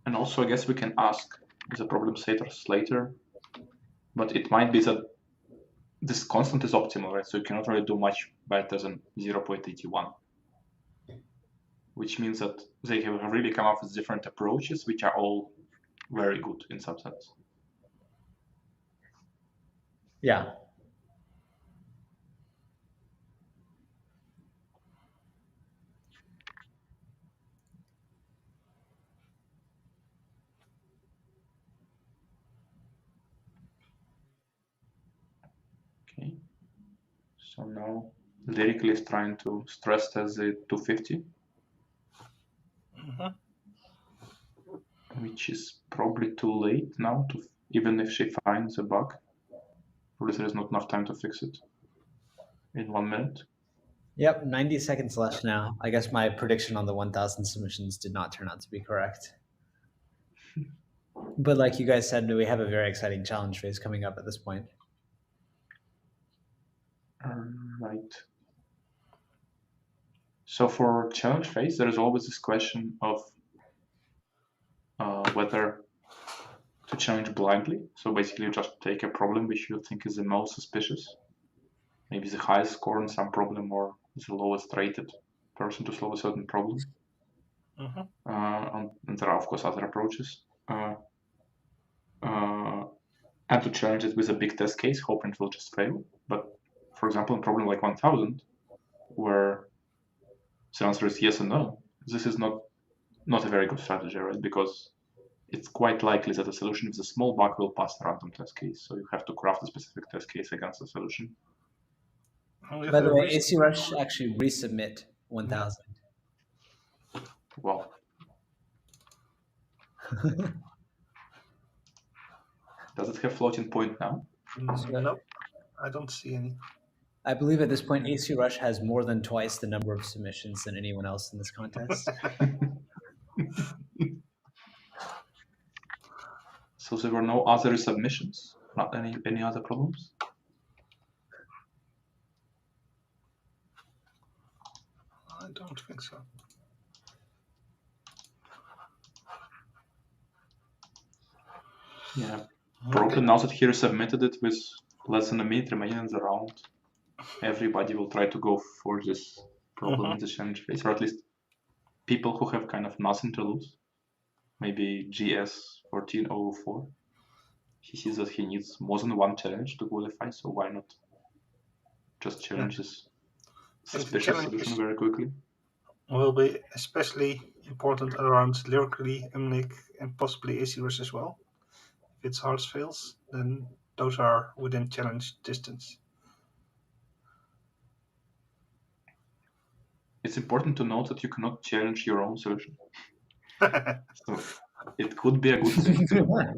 And also, I guess we can ask the problem setters later, but it might be that this constant is optimal, right? So you cannot really do much better than 0.81, which means that they have really come up with different approaches, which are all very good in some sense. Yeah. Okay. So now Lyrical is trying to stress test the 250, which is probably too late now, even if she finds a bug. Probably there is not enough time to fix it in 1 minute. Yep, 90 seconds left now. I guess my prediction on the 1,000 submissions did not turn out to be correct. But like you guys said, we have a very exciting challenge phase coming up at this point. Right. So for challenge phase, there is always this question of whether to challenge blindly. So basically you just take a problem which you think is the most suspicious, maybe the highest score in some problem or the lowest rated person to solve a certain problem. And there are of course other approaches. And to challenge it with a big test case, hoping it will just fail. But for example, in a problem like 1000, where the answer is yes and no, this is not a very good strategy, right? Because it's quite likely that a solution with a small bug will pass a random test case. So you have to craft a specific test case against the solution. By the way, ACRush actually resubmit 1,000. Wow. Does it have floating point now? No, I don't see any. I believe at this point, ACRush has more than twice the number of submissions than anyone else in this contest. So there were no other submissions, not any other problems? I don't think so. Yeah, probably now that he resubmitted it with less than a minute remaining in the round. everybody will try to go for this problem in the challenge phase, or at least people who have kind of nothing to lose. Maybe GS14004. He sees that he needs more than one challenge to qualify, so why not just challenge this special solution very quickly? Will be especially important around lyrically, Umnik, and possibly ACRush as well. If it's hard fails, then those are within challenge distance. It's important to note that you cannot challenge your own solution. So it could be a good thing to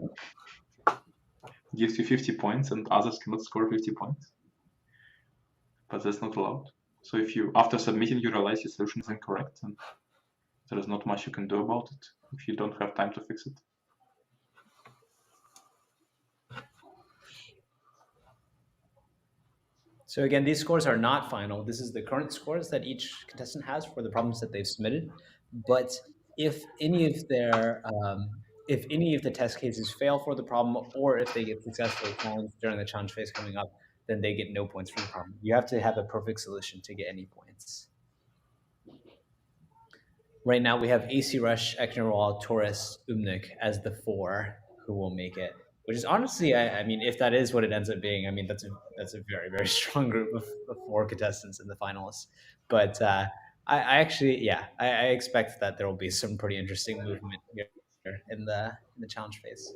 gives you 50 points and others cannot score 50 points. But that's not allowed. So if you, after submitting, you realize your solution is incorrect, and there is not much you can do about it if you don't have time to fix it. So again, these scores are not final. This is the current scores that each contestant has for the problems that they've submitted. But if any of the test cases fail for the problem, or if they get successfully challenged during the challenge phase coming up, then they get no points for the problem. You have to have a perfect solution to get any points. Right now we have ACRush, ecnerwal, Taurus, Umnik as the 4 who will make it. Which is honestly, I mean, if that is what it ends up being, I mean, that's a very, very strong group of 4 contestants in the finals. But I actually, yeah, I expect that there will be some pretty interesting movement here in the challenge phase.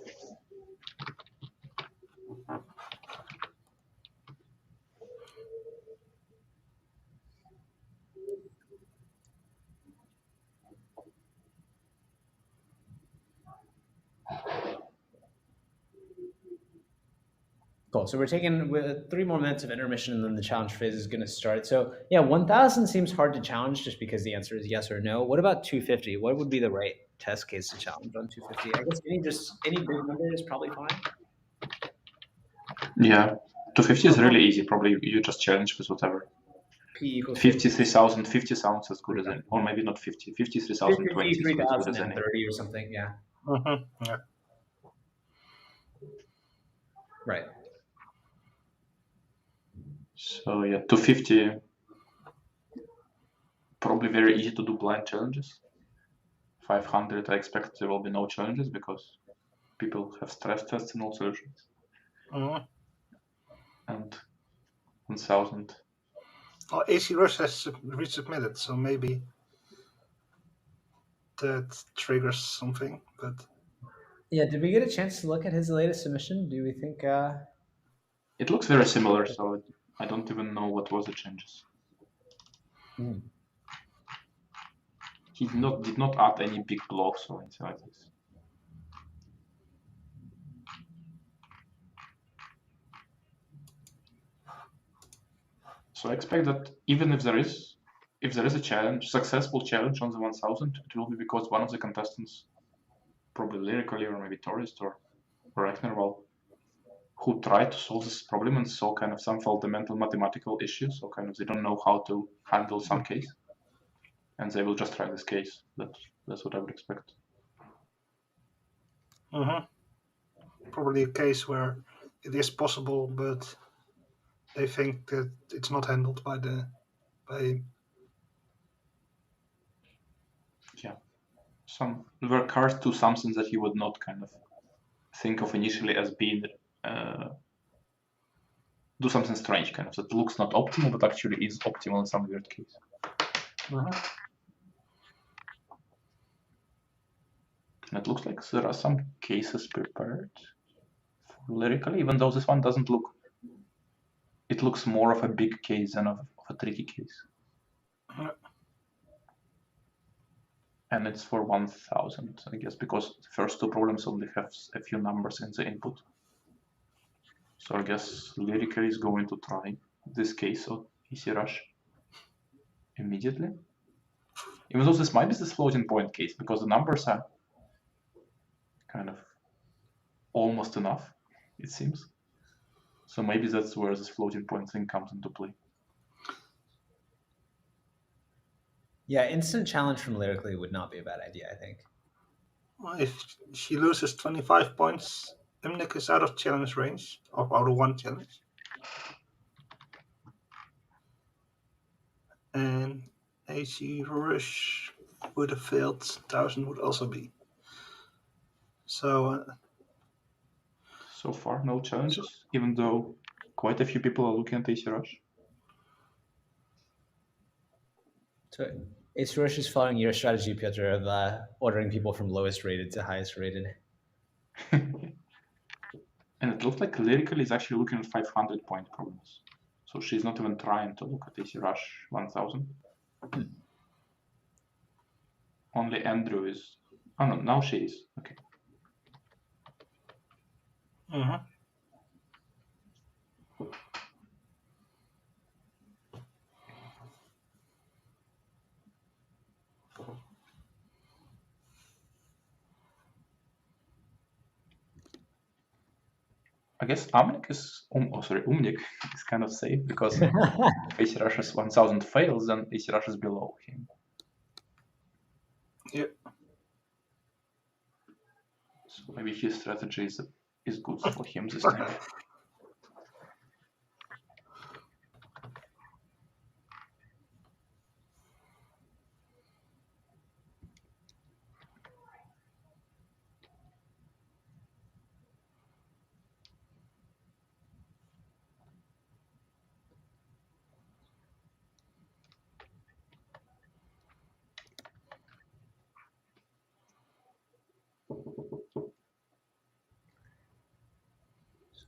Cool. So we're taking 3 more minutes of intermission, and then the challenge phase is going to start. So yeah, 1,000 seems hard to challenge just because the answer is yes or no. What about 250? What would be the right test case to challenge on 250? I guess any big number is probably fine. Yeah, 250 is really easy. Probably you just challenge with whatever. P equals 53,000. 50 sounds as good as any, or maybe not 50. 53,020 is as good as any. 30 or something. Yeah. Yeah. Right. So yeah, 250, probably very easy to do blind challenges. 500, I expect there will be no challenges because people have stress tests in all solutions. And 1,000. Oh, ACRush has resubmitted, so maybe that triggers something. But yeah, did we get a chance to look at his latest submission? Do we think? It looks very similar, so I don't even know what was the changes. He did not add any big blocks or anything like this. So I expect that even if there is a challenge, successful challenge on the 1,000, it will be because one of the contestants, probably lyrically or maybe tourist or ecnerwal, who tried to solve this problem and saw kind of some fundamental mathematical issues, so kind of they don't know how to handle some case, and they will just try this case. That's what I would expect. Probably a case where it is possible, but they think that it's not handled by yeah, there were cards to something that you would not kind of think of initially as being do something strange, kind of that looks not optimal, but actually is optimal in some weird case. And it looks like there are some cases prepared for lyrically, even though this one doesn't look. It looks more of a big case than of a tricky case. And it's for 1,000, I guess, because the first 2 problems only have a few numbers in the input. So I guess lyrically is going to try this case of ACRush immediately. Even though this might be this floating point case, because the numbers are kind of almost enough, it seems. So maybe that's where this floating point thing comes into play. Yeah, instant challenge from lyrically would not be a bad idea, I think. Well, if she loses 25 points, Umnik is out of challenge range, or out of 1 challenge. And ACRush would have failed. 1000 would also be. So so far, no challenges, even though quite a few people are looking at ACRush. So ACRush is following your strategy, Petr, of ordering people from lowest rated to highest rated. And it looks like Lyrical is actually looking at 500 point problems. So she's not even trying to look at ACRush 1000. Only Andrew is. Oh no, now she is. Okay. I guess Amnik is, Umnik is kind of safe because ACRush's 1000 fails, then ACRush is below him. Yep. So maybe his strategy is good for him this time.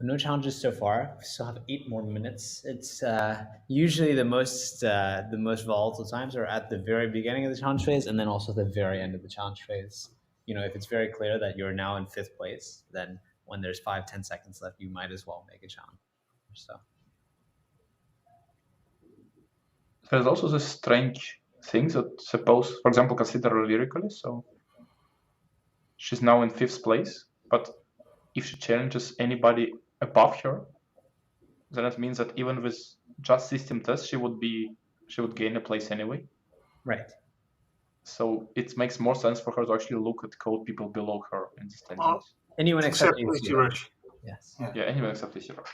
So no challenges so far. We still have 8 more minutes. It's usually the most volatile times are at the very beginning of the challenge phase, and then also the very end of the challenge phase. You know, if it's very clear that you're now in 5th place, then when there's 5-10 seconds left, you might as well make a challenge. So there's also this strange thing that suppose, for example, consider Lyrically. So she's now in 5th place, but if she challenges anybody above her, then it means that even with just system test, she would gain a place anyway. Right. So it makes more sense for her to actually look at code people below her in the standings. Anyone except ACRush. Yes. Yeah, anyone except ACRush.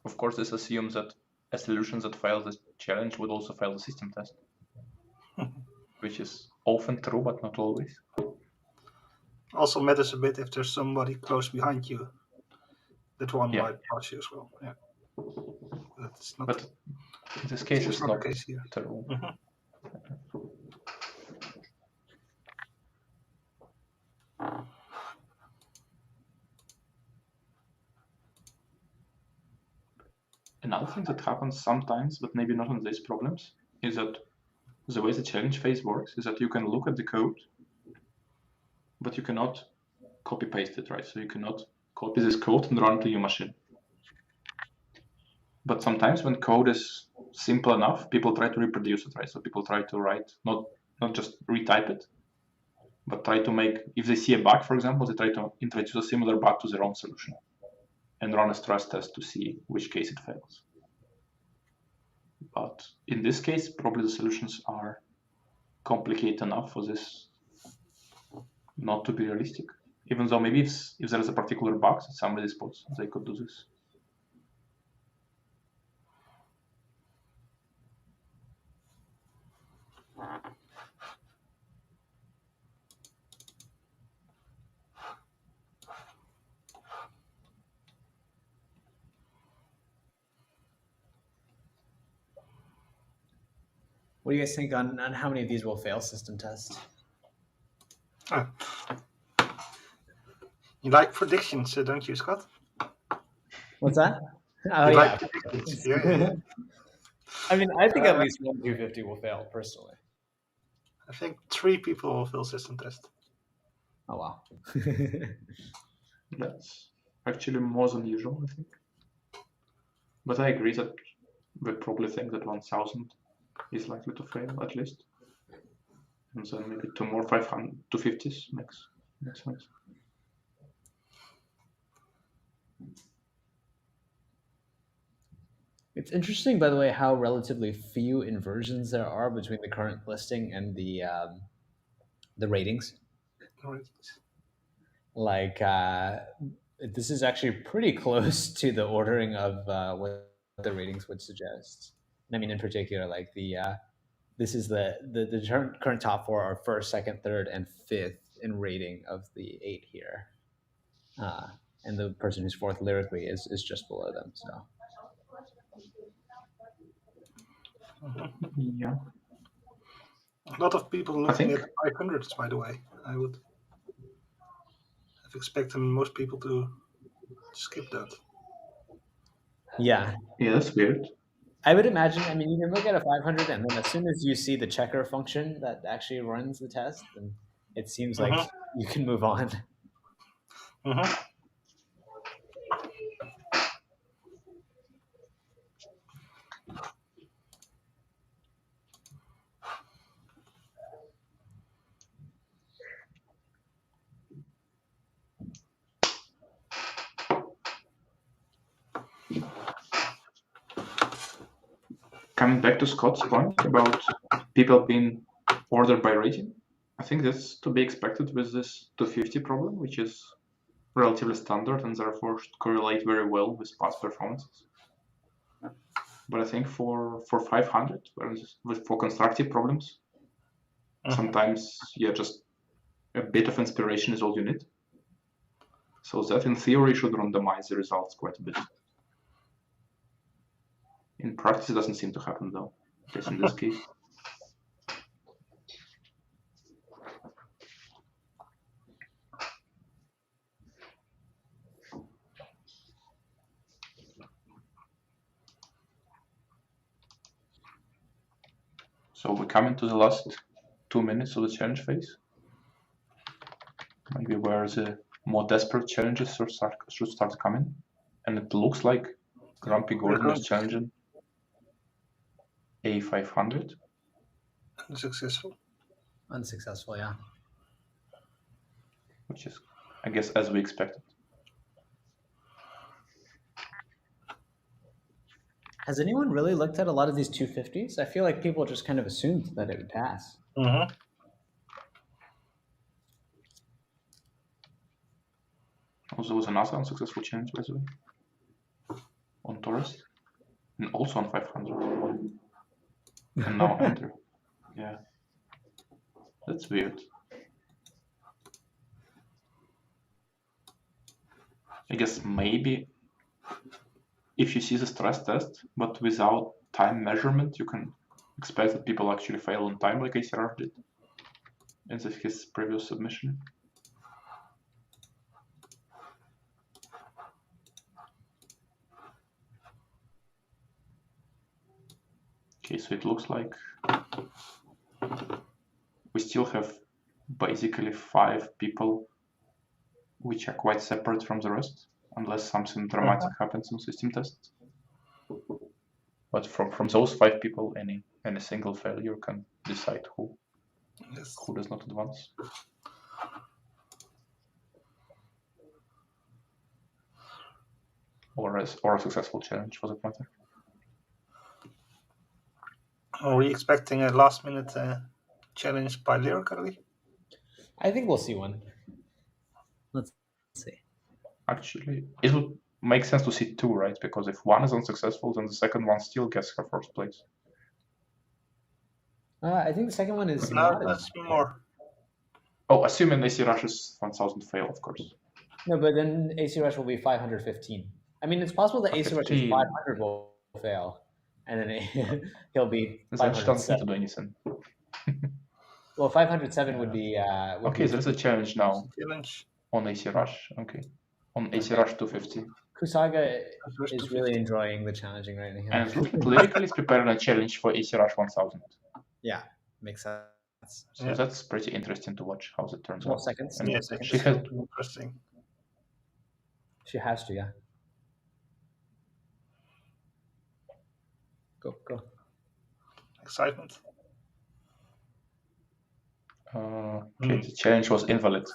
Of course, this assumes that a solution that fails the challenge would also fail the system test, which is often true, but not always. Also matters a bit if there's somebody close behind you. That one might pass you as well. Yeah. That's not, but in this case, it's not the case here. True. Another thing that happens sometimes, but maybe not on these problems, is that the way the challenge phase works is that you can look at the code, but you cannot copy paste it, right? So you cannot copy this code and run it to your machine. But sometimes when code is simple enough, people try to reproduce it, right? So people try to write, not just retype it, but try to make, if they see a bug, for example, they try to introduce a similar bug to their own solution and run a stress test to see which case it fails. But in this case, probably the solutions are complicated enough for this not to be realistic. Even though maybe if there is a particular bug that somebody spots, they could do this. What do you guys think on how many of these will fail system test? You like predictions, don't you, Scott? What's that? Oh, you yeah. like predictions. Yeah. I mean, I think at least 1 250 will fail, personally. I think 3 people will fail system test. Oh, wow. That's actually more than usual, I think. But I agree that we probably think that 1000 is likely to fail, at least. And then maybe 2 more 250s makes sense. It's interesting, by the way, how relatively few inversions there are between the current listing and the ratings. Like, this is actually pretty close to the ordering of what the ratings would suggest. And I mean, in particular, like this is the current top 4 are 1st, 2nd, 3rd, and 5th in rating of the 8 here. And the person who's 4th lyrically is just below them. So. Yeah. A lot of people looking at 500s, by the way. I would have expected most people to skip that. Yeah. Yeah, that's weird. I would imagine, I mean, you can look at a 500 and then as soon as you see the checker function that actually runs the test, then it seems like you can move on. Coming back to Scott's point about people being ordered by rating, I think that's to be expected with this 250 problem, which is relatively standard and therefore should correlate very well with past performances. But I think for 500, for constructive problems, sometimes just a bit of inspiration is all you need. So that in theory should randomize the results quite a bit. In practice, it doesn't seem to happen though, just in this case. So we come into the last 2 minutes of the challenge phase. Maybe where the more desperate challenges should start coming. And it looks like Grumpy Gordon is challenging A500. Unsuccessful. Unsuccessful, yeah. Which is, I guess, as we expected. Has anyone really looked at a lot of these 250s? I feel like people just kind of assumed that it would pass. Also, was another unsuccessful challenge, by the way, on Taurus, and also on 500. And now enter. Yeah. That's weird. I guess maybe if you see the stress test, but without time measurement, you can expect that people actually fail on time like ACRush did in his previous submission. Okay, so it looks like we still have basically 5 people which are quite separate from the rest, unless something dramatic happens in system tests. But from those 5 people, any single failure can decide who does not advance. Or a successful challenge, for that matter. Are we expecting a last-minute challenge by Lyrically? I think we'll see one. Let's see. Actually, it would make sense to see 2, right? Because if one is unsuccessful, then the second one still gets her first place. I think the second one is No, that's more. Oh, assuming ACRush's 1000 fail, of course. No, but then ACRush will be 515. I mean, it's possible that ACRush's 500 will fail, and then he'll be 507. Do anything. Well, 507 would be... okay, there's a challenge now. Challenge. On ACRush, okay. On ACRush 250. Kusaga is really enjoying the challenging right now. And Lyrically is preparing a challenge for ACRush 1000. Yeah, makes sense. So that's pretty interesting to watch how it turns 12 out. seconds. And Yes, she has interesting. She has to, yeah. Go. Excitement. Okay, the challenge was invalid.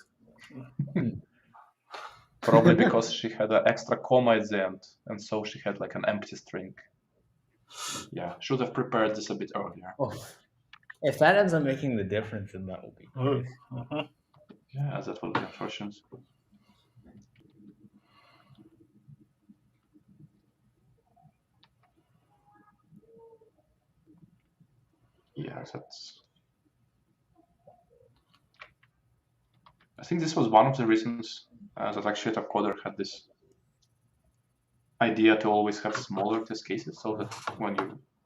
Probably because she had an extra comma at the end, and so she had like an empty string. Yeah, should have prepared this a bit earlier. Oh, if that ends up making the difference, then that will be great. Yeah, that will be unfortunate. Yeah, that's... I think this was one of the reasons that actually Topcoder had this idea to always have smaller test cases, so that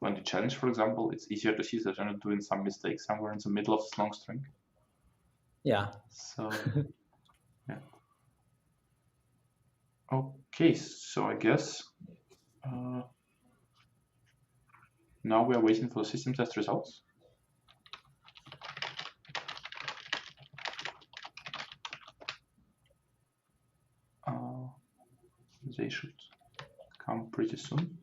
when you challenge, for example, it's easier to see that you're not doing some mistake somewhere in the middle of this long string. Yeah. So, yeah. Okay, so I guess now we are waiting for the system test results. They should come pretty soon.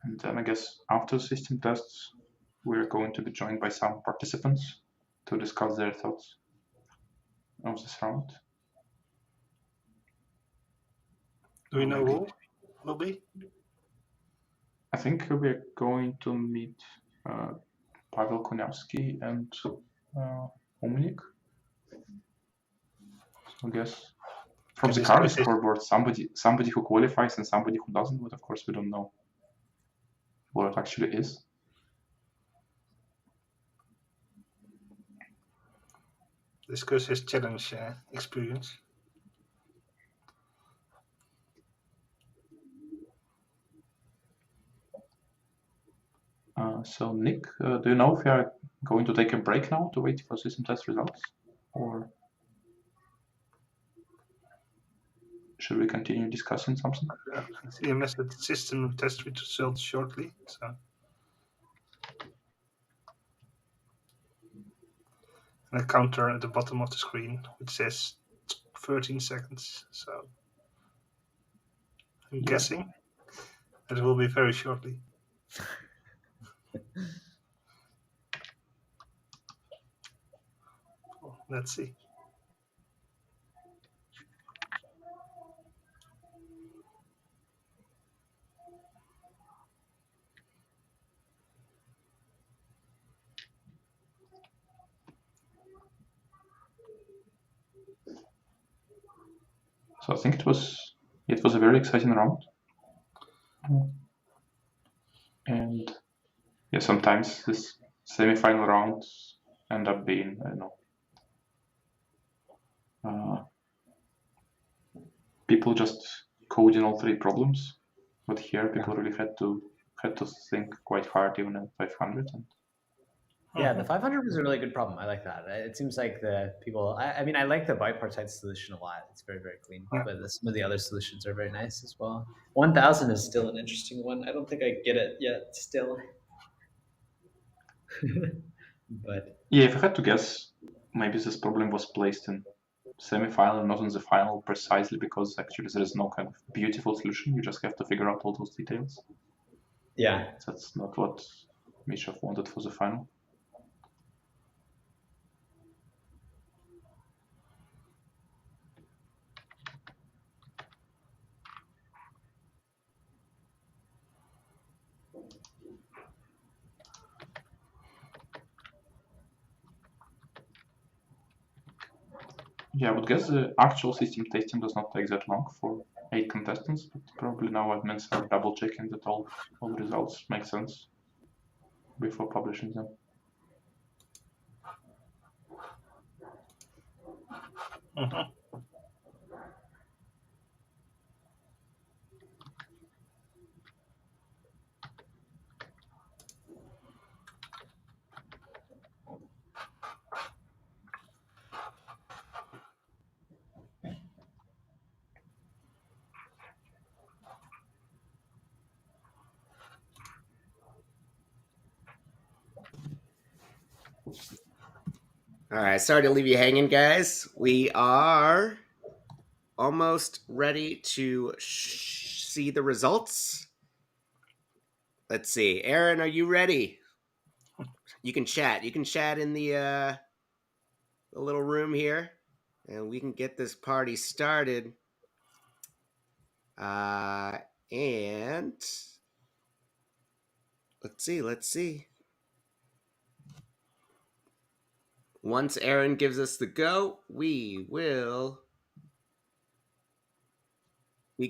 And then I guess after system tests, we're going to be joined by some participants to discuss their thoughts of this round. Do we know who will be? I think we're going to meet Pavel Kuniavski and Umnik. So I guess from the current scoreboard, somebody who qualifies and somebody who doesn't, but of course we don't know what it actually is. Discuss his challenge experience. So Nick, do you know if you are going to take a break now to wait for system test results, or should we continue discussing something? See a message system test results shortly. So, and a counter at the bottom of the screen which says 13 seconds. So I'm guessing that it will be very shortly. Let's see. So I think it was a very exciting round, and yeah, sometimes this semi-final rounds end up being, I don't know, people just coding all three problems, but here people really had to think quite hard even at 500. And yeah, the 500 was a really good problem. I like that. It seems like the people, I mean, I like the bipartite solution a lot. It's very, very clean, but some of the other solutions are very nice as well. 1000 is still an interesting one. I don't think I get it yet still. But yeah, if I had to guess, maybe this problem was placed in semi-final, not in the final, precisely because actually there is no kind of beautiful solution. You just have to figure out all those details. Yeah, that's not what Misha wanted for the final. Yeah, I would guess the actual system testing does not take that long for 8 contestants, but probably now admins are double checking that all results make sense before publishing them. All right, sorry to leave you hanging, guys. We are almost ready to see the results. Let's see. Aaron, are you ready? You can chat. You can chat in the little room here, and we can get this party started. And let's see. Once Aaron gives us the go, we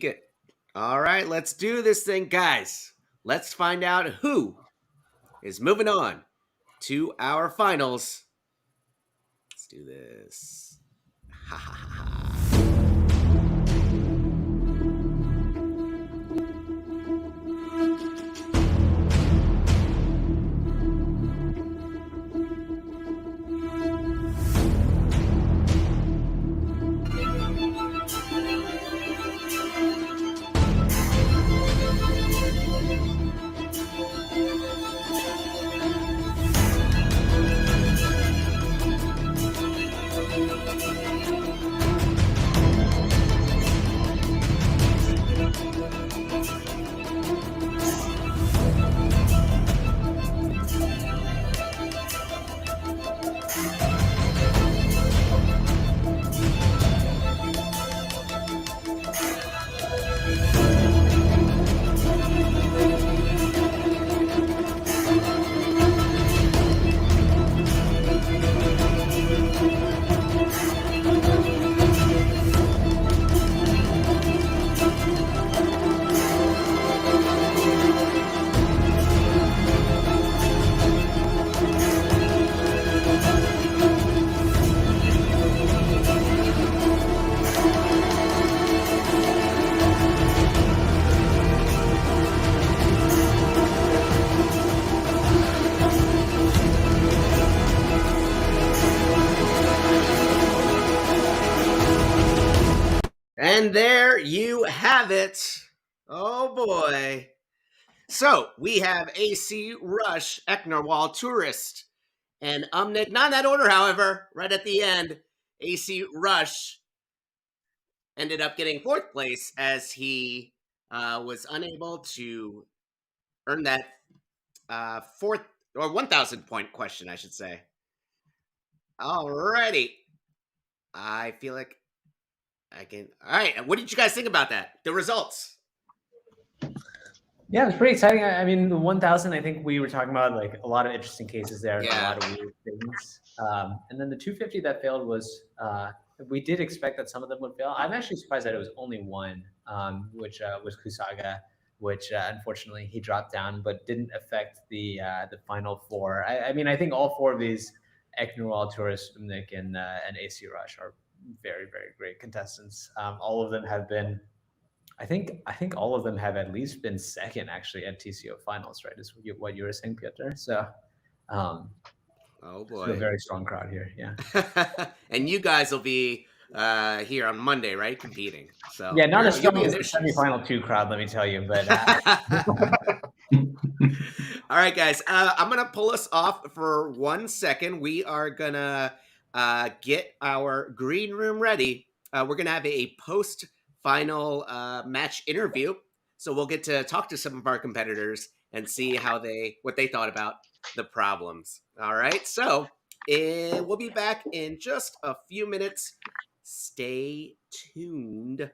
get. All right, let's do this thing, guys. Let's find out who is moving on to our finals. Let's do this. Ha ha ha. And there you have it. Oh boy. So we have ACRush, ecnerwal, Tourist, and Umnik. Not in that order, however. Right at the end, ACRush ended up getting 4th place as he was unable to earn that 4th or 1,000 point question, I should say. Alrighty. I feel like I can. All right. What did you guys think about that? The results? Yeah, it was pretty exciting. I mean, the 1,000, I think we were talking about like a lot of interesting cases there, a lot of weird things. And then the 250 that failed was, we did expect that some of them would fail. I'm actually surprised that it was only one, which was Kusaga, which unfortunately he dropped down, but didn't affect the final 4. I mean, I think all 4 of these, ecnerwal, Tourist, Umnik, and ACRush are very, very great contestants. All of them have been, I think all of them have at least been second actually at TCO finals, right? Is what you were saying, Petr. So, oh boy, a very strong crowd here. Yeah. And you guys will be here on Monday, right? Competing. So yeah, not as strong as the semi-final 2 crowd, let me tell you. But all right, guys, I'm gonna pull us off for 1 second. We are gonna get our green room ready. We're gonna have a post-final match interview, so we'll get to talk to some of our competitors and see what they thought about the problems. All right, so we'll be back in just a few minutes. Stay tuned.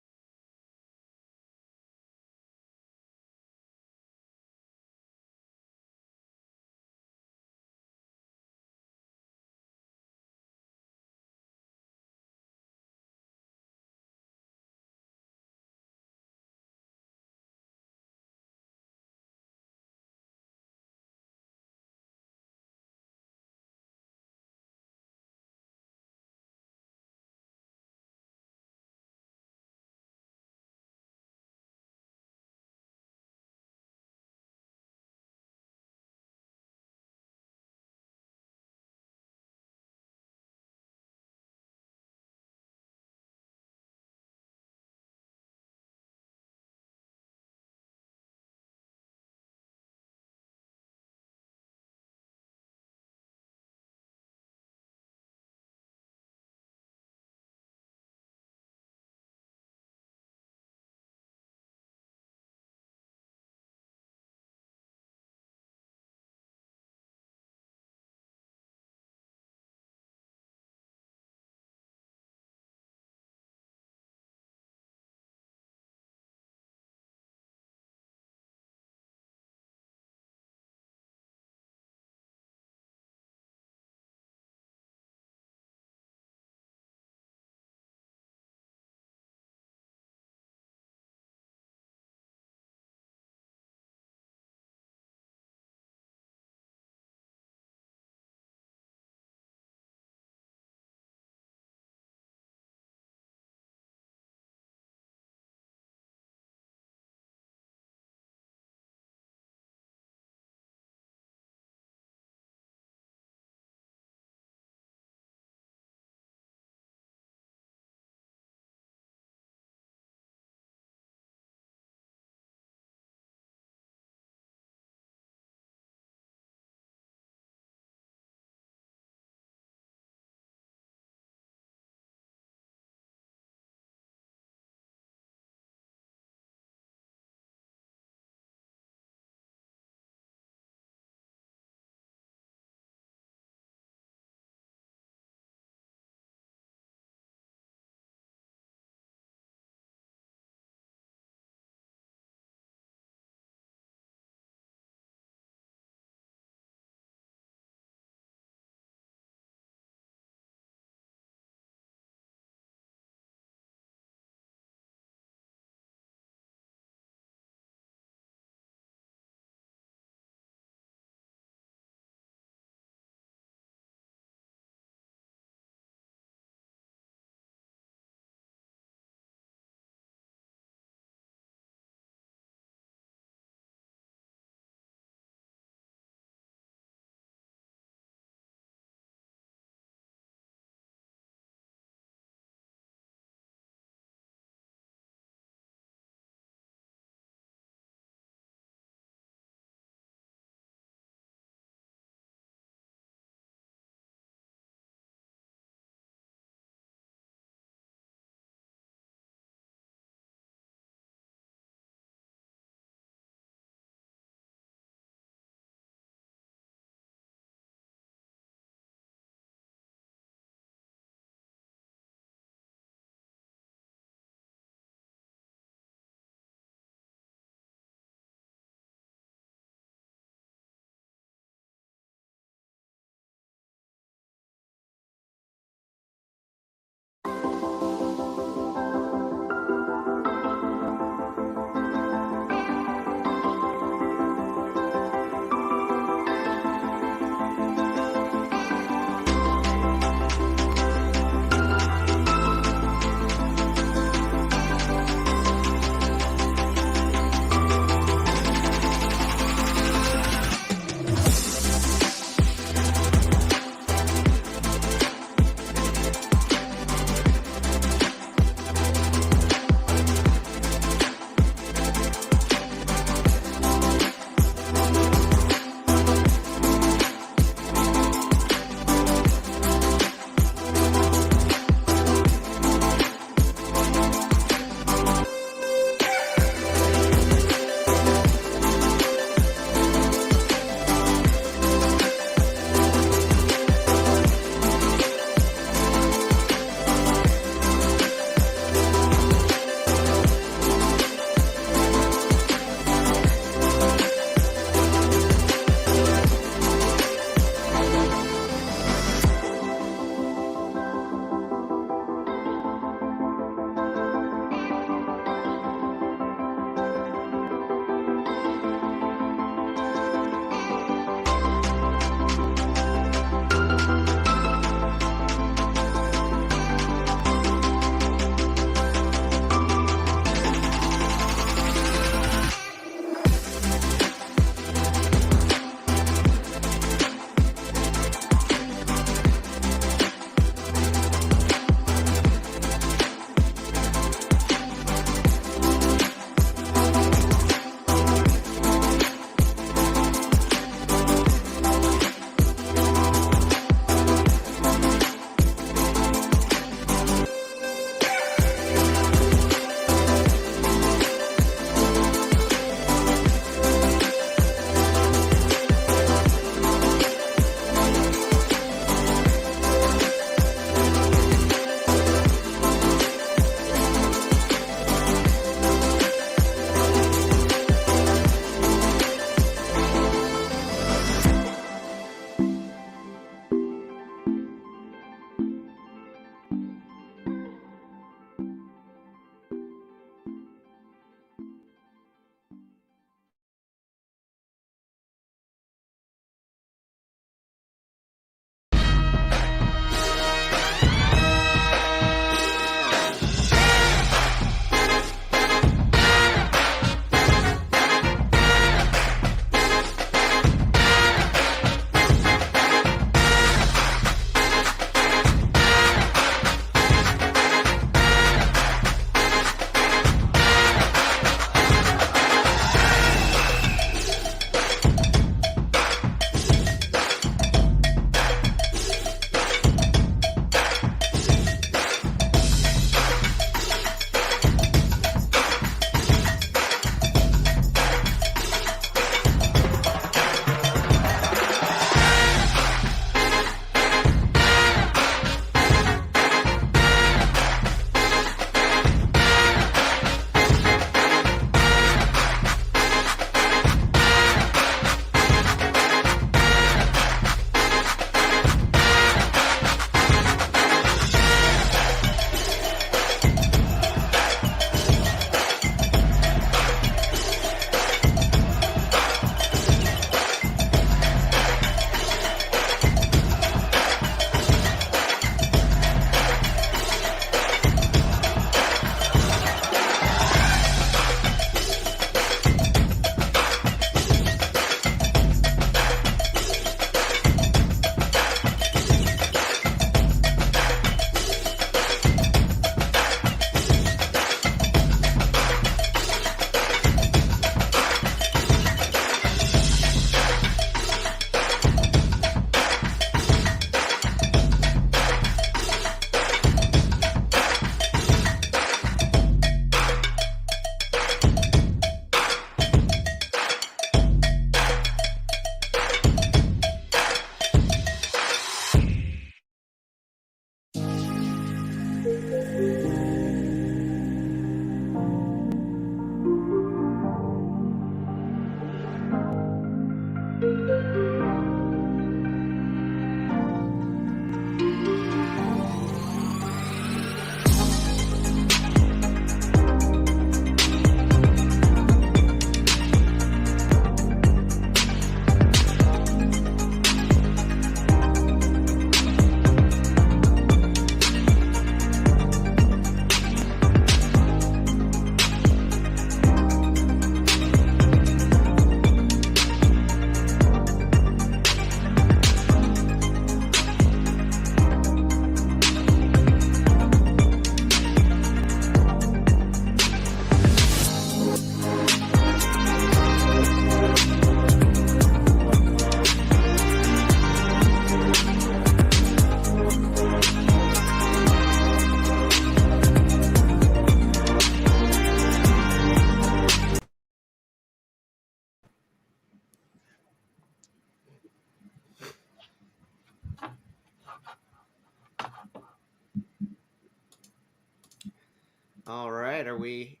All right, are we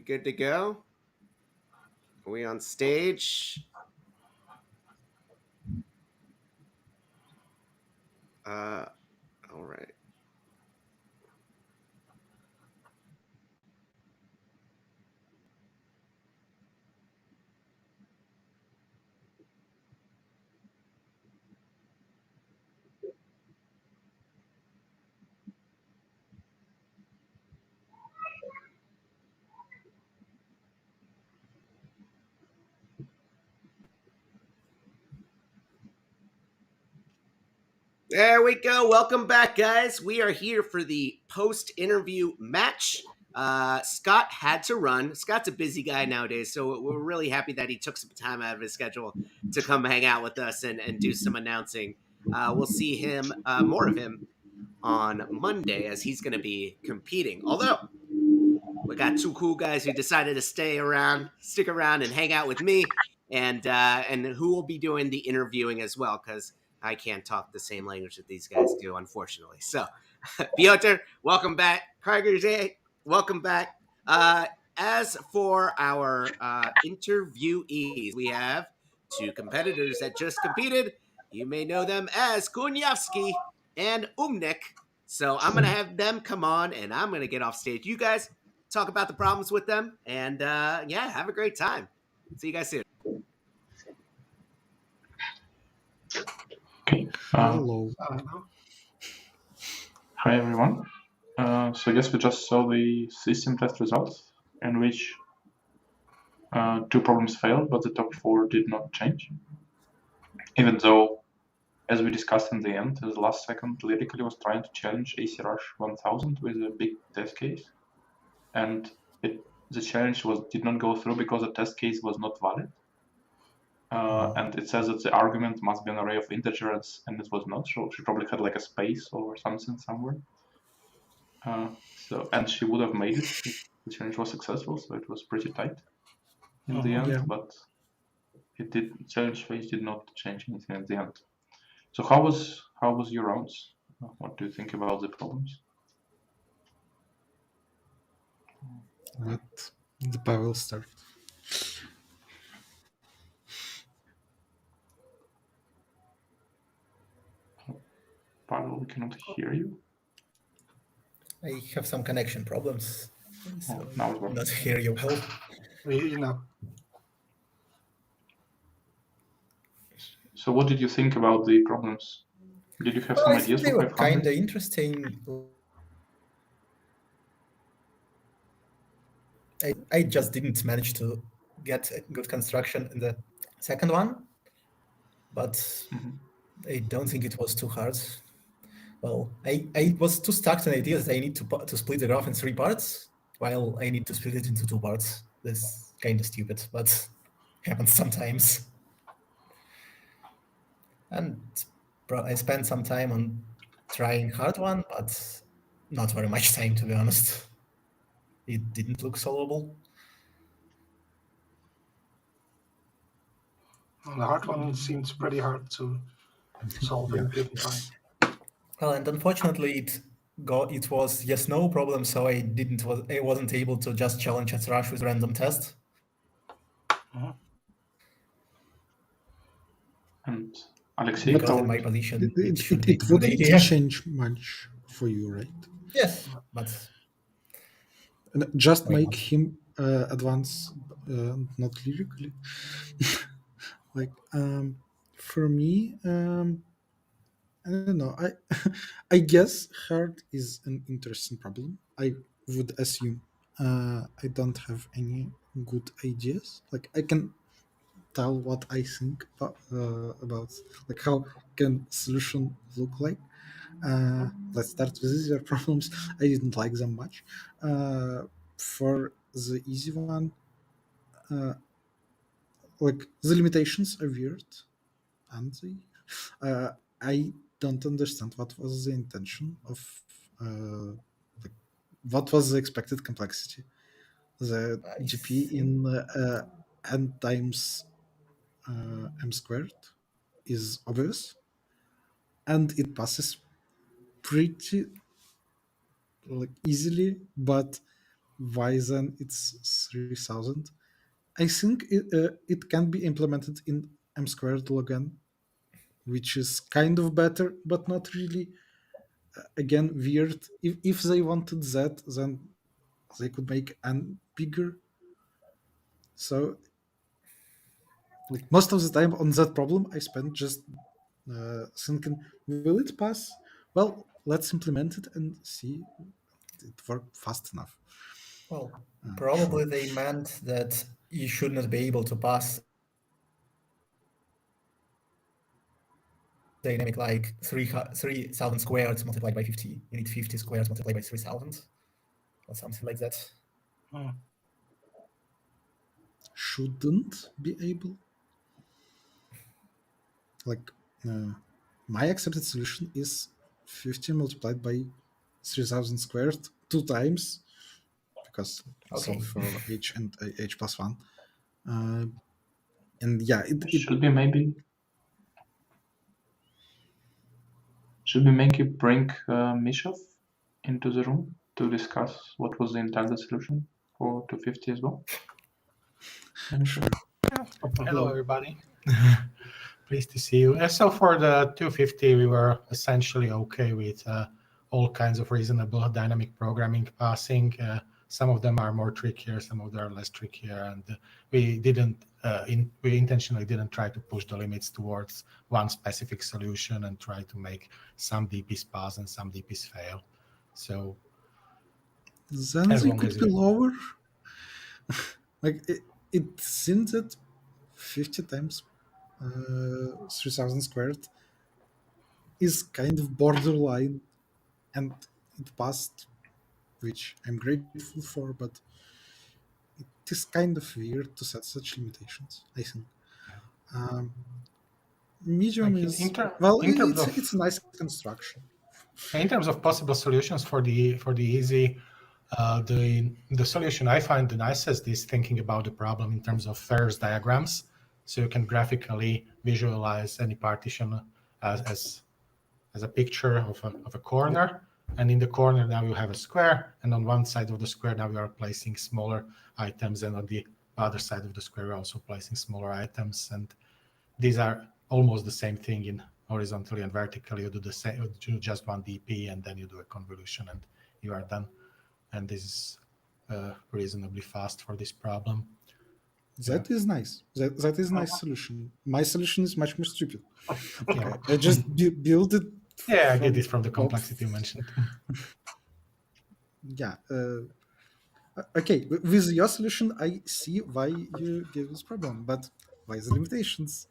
good to go? Are we on stage? All right. There we go. Welcome back, guys. We are here for the post-interview match. Scott had to run. Scott's a busy guy nowadays, so we're really happy that he took some time out of his schedule to come hang out with us and do some announcing. We'll see him, more of him, on Monday as he's going to be competing. Although, we got two cool guys who decided to stick around and hang out with me, and who will be doing the interviewing as well, because I can't talk the same language that these guys do, unfortunately. So, Petr, welcome back. Krijgertje, welcome back. As for our interviewees, we have two competitors that just competed. You may know them as Kuniavski and Umnik. So I'm going to have them come on, and I'm going to get off stage. You guys talk about the problems with them, and yeah, have a great time. See you guys soon. Okay. Hello. Hi, everyone. So I guess we just saw the system test results in which 2 problems failed, but the top 4 did not change. Even though, as we discussed in the end, the last second lyrically was trying to challenge ACRush 1000 with a big test case, and the challenge did not go through because the test case was not valid. And it says that the argument must be an array of integers, and it was not. So she probably had like a space or something somewhere. And she would have made it if the challenge was successful. So it was pretty tight in the end. Yeah. But challenge phase did not change anything at the end. So how was your rounds? What do you think about the problems? Let the Pavel start. Pavel, we cannot hear you. I have some connection problems, so now it works. Not hear you well. We hear you now. So what did you think about the problems? Did you have some ideas? They were kind of interesting. I just didn't manage to get a good construction in the second one, but I don't think it was too hard. Well, I was too stuck on ideas that I need to split the graph in 3 parts, while I need to split it into 2 parts. That's kind of stupid, but happens sometimes. And I spent some time on trying hard one, but not very much time, to be honest. It didn't look solvable. Well, the hard one seems pretty hard to solve in a given time. Well, and unfortunately, it was yes/no problem, so I wasn't able to just challenge ACRush with random test. And Alexei, in my position, it wouldn't change much for you, right? Yes, but just make him advance, not lyrically. Like for me, I don't know. I guess hard is an interesting problem. I would assume I don't have any good ideas. Like I can tell what I think about like how can solution look like. Let's start with easier problems. I didn't like them much. For the easy one, like the limitations are weird, aren't they? I don't understand what was the intention of like, what was the expected complexity. The GP in n times m squared is obvious, and it passes pretty like easily, but why then it's 3000. I think it can be implemented in m squared log n, which is kind of better, but not really. Again, weird. If they wanted that, then they could make n bigger. So, like most of the time on that problem, I spent just thinking, will it pass? Well, let's implement it and see it worked fast enough. Well, probably they meant that you should not be able to pass dynamic like 3,000 squared multiplied by 50. You need 50 squared multiplied by 3,000 or something like that. Shouldn't be able. Like my accepted solution is 50 multiplied by 3,000 squared 2 times, because solve for h and h plus 1. And yeah, it should be maybe. Should we make you bring Mishov into the room to discuss what was the intended solution for 250 as well? Sure. Hello, everybody. Pleased to see you. So for the 250, we were essentially okay with all kinds of reasonable dynamic programming passing. Some of them are more trickier, some of them are less trickier, and we didn't. We intentionally didn't try to push the limits towards one specific solution and try to make some DPs pass and some DPs fail. So then they could be lower. Like it seems that 50 times 3,000 squared is kind of borderline, and it passed, which I'm grateful for, but it is kind of weird to set such limitations, I think. Medium is it's a nice construction. In terms of possible solutions for the easy, the solution I find the nicest is thinking about the problem in terms of Ferrer's diagrams, so you can graphically visualize any partition as a picture of a corner. And in the corner now you have a square, and on one side of the square now we are placing smaller items, and on the other side of the square we're also placing smaller items. And these are almost the same thing in horizontally and vertically. You do the same, you do just one DP, and then you do a convolution, and you are done. And this is reasonably fast for this problem. That is nice. That is nice solution. My solution is much more stupid. I just build it. Yeah, I get it from the complexity you mentioned. Yeah. Okay, with your solution, I see why you gave this problem, but why the limitations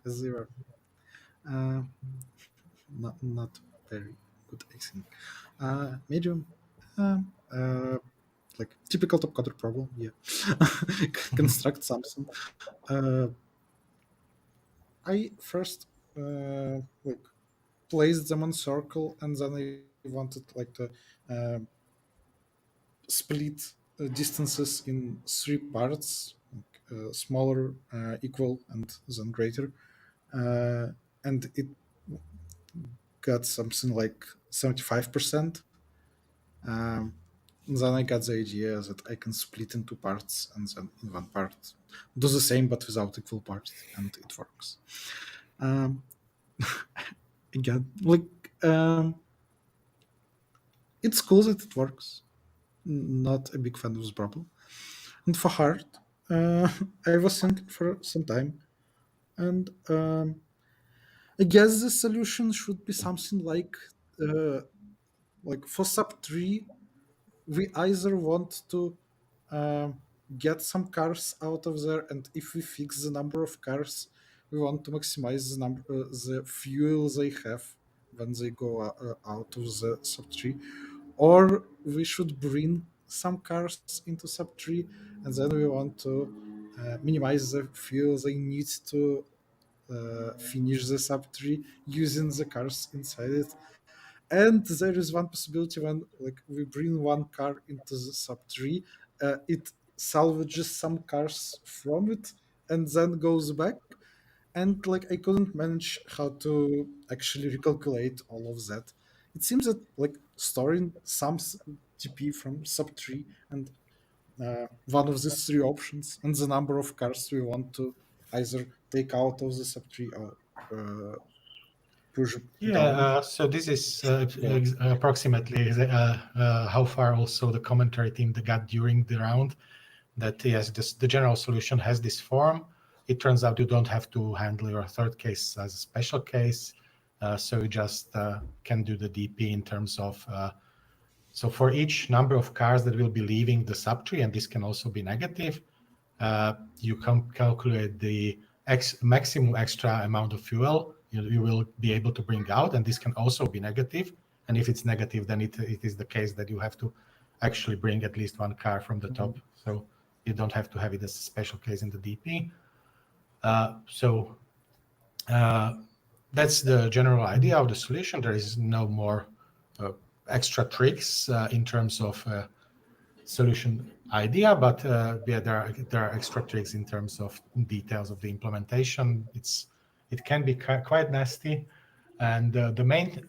as they were? Not very good, I think. Medium. Like typical Topcoder problem, yeah. Construct something. I first like placed them on circle, and then I wanted like to split distances in 3 parts, like, smaller, equal, and then greater, and it got something like 75%. Then I got the idea that I can split in 2 parts, and then in 1 part do the same but without equal parts, and it works. Again, like it's cool that it works. Not a big fan of this problem. And for hard, I was thinking for some time, and I guess the solution should be something like for sub 3. We either want to get some cars out of there, and if we fix the number of cars, we want to maximize the number, the fuel they have when they go out of the sub 3, or we should bring some cars into sub 3, and then we want to minimize the fuel they need to finish the sub 3 using the cars inside it. And there is one possibility when we bring 1 car into the sub 3, it salvages some cars from it and then goes back. And I couldn't manage how to actually recalculate all of that. It seems that storing some TP from sub-tree and one of these three options and the number of cars we want to either take out of the sub-tree or push down. So this is approximately how far also the commentary team got during the round. That yes, the general solution has this form. It turns out you don't have to handle your third case as a special case. So you just can do the DP in terms of, so for each number of cars that will be leaving the subtree, and this can also be negative, you can calculate the maximum extra amount of fuel you will be able to bring out, and this can also be negative. And if it's negative, then it is the case that you have to actually bring at least one car from the top. So you don't have to have it as a special case in the DP. That's the general idea of the solution. There is no more extra tricks in terms of solution idea, but there are extra tricks in terms of details of the implementation. It can be quite nasty, and the main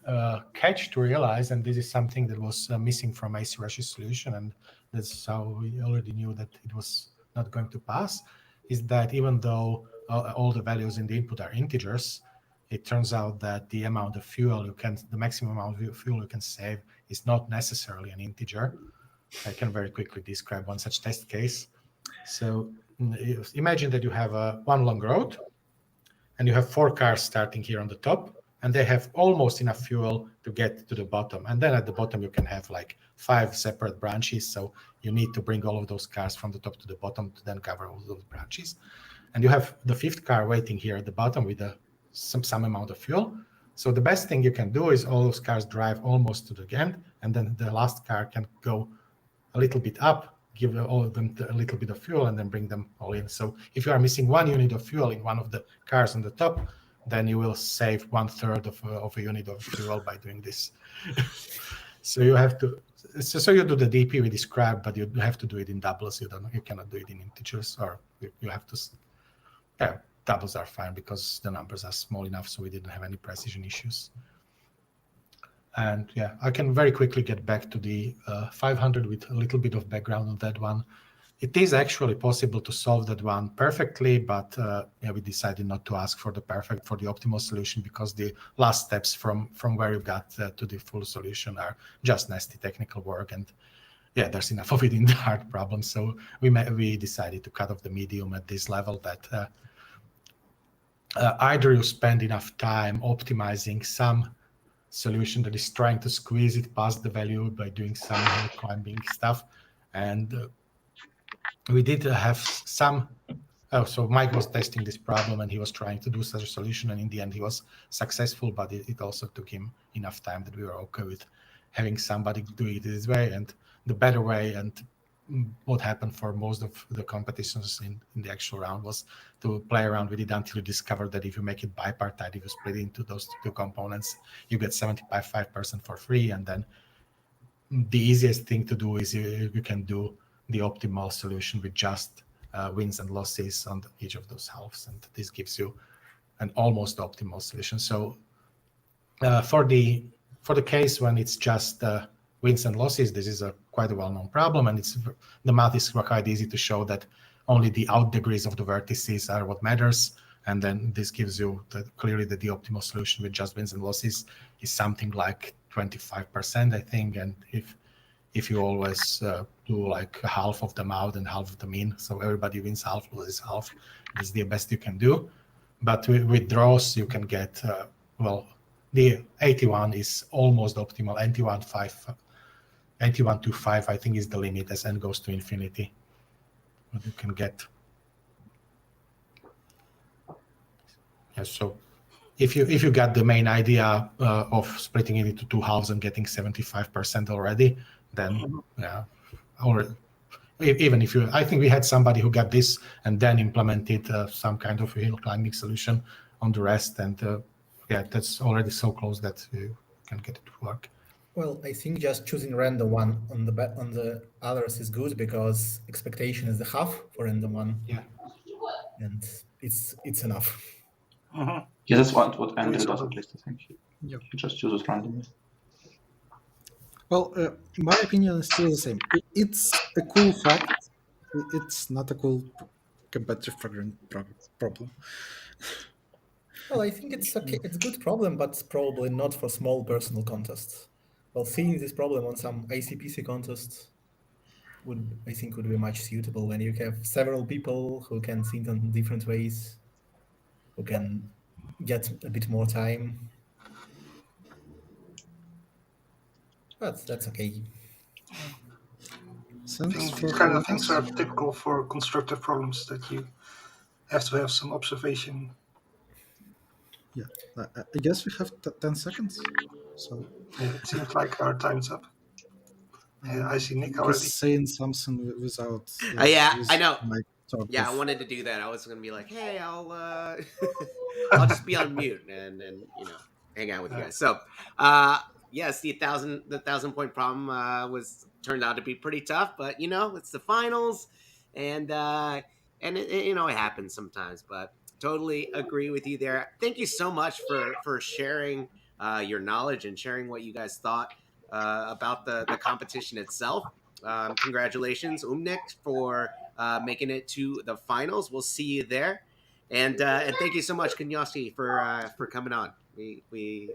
catch to realize, and this is something that was missing from ACRush's solution, and that's how we already knew that it was not going to pass, is that even though all the values in the input are integers, it turns out that the amount of fuel the maximum amount of fuel you can save is not necessarily an integer. I can very quickly describe one such test case. So imagine that you have one long road, and you have 4 cars starting here on the top, and they have almost enough fuel to get to the bottom. And then at the bottom, you can have like 5 separate branches. So you need to bring all of those cars from the top to the bottom to then cover all those branches. And you have the 5th car waiting here at the bottom with some amount of fuel. So the best thing you can do is all those cars drive almost to the end, and then the last car can go a little bit up, give all of them a little bit of fuel, and then bring them all in. So if you are missing 1 unit of fuel in one of the cars on the top, then you will save 1/3 of a unit of fuel by doing this. So you have to, so you do the DP we described, but you have to do it in doubles. You cannot do it in integers, or you have to. Yeah, doubles are fine because the numbers are small enough, so we didn't have any precision issues. And yeah, I can very quickly get back to the 500 with a little bit of background on that one. It is actually possible to solve that one perfectly, but yeah, we decided not to ask for the optimal solution because the last steps from where you got to the full solution are just nasty technical work. And yeah, there's enough of it in the hard problem. So we decided to cut off the medium at this level that either you spend enough time optimizing some solution that is trying to squeeze it past the value by doing some climbing stuff. And we did have some, so Mike was testing this problem and he was trying to do such a solution, and in the end he was successful, but it also took him enough time that we were okay with having somebody do it this way. And the better way, and what happened for most of the competitions in the actual round, was to play around with it until you discover that if you make it bipartite, if you split it into those 2 components, you get 75% for free. And then the easiest thing to do is you can do the optimal solution with just wins and losses on each of those halves, and this gives you an almost optimal solution. So for the case when it's just wins and losses, this is quite a well-known problem, and the math is quite easy to show that only the out degrees of the vertices are what matters, and then this gives you clearly that the optimal solution with just wins and losses is something like 25%, I think. And if you always do like half of them out and half of them in, so everybody wins half, loses half, this is the best you can do. But with draws, you can get, well, the 81 is almost optimal. 81 to 5, I think, is the limit as n goes to infinity. What you can get. Yeah, so if you got the main idea of splitting it into 2 halves and getting 75% already, then yeah, or even if you, I think we had somebody who got this and then implemented some kind of hill climbing solution on the rest, and yeah, that's already so close that you can get it to work. Well, I think just choosing random one on the others is good because expectation is the half for random one. Yeah, and it's enough. Yeah, that's what Andrew does at least, I think. Yeah. He just chooses randomly. Well, my opinion is still the same. It's a cool fact. It's not a cool competitive programming problem. Well, I think it's okay. It's a good problem, but probably not for small personal contests. Well, seeing this problem on some ICPC contests would be much suitable when you have several people who can see it in different ways, who can get a bit more time. But that's okay. These kind of things are typical for constructive problems, that you have to have some observation. Yeah, I guess we have 10 seconds. So it seems like our time's up. I see Nick already saying something without. Yeah, I know. Yeah, I wanted to do that. I was going to be like, hey, I'll just be on mute and hang out with you guys. So yes, the 1,000 point problem turned out to be pretty tough, but it's the finals, and it happens sometimes. But totally agree with you there. Thank you so much for sharing your knowledge and sharing what you guys thought about the competition itself. Congratulations, Umnik, for making it to the finals. We'll see you there, and thank you so much, Kuniavski, for coming on. We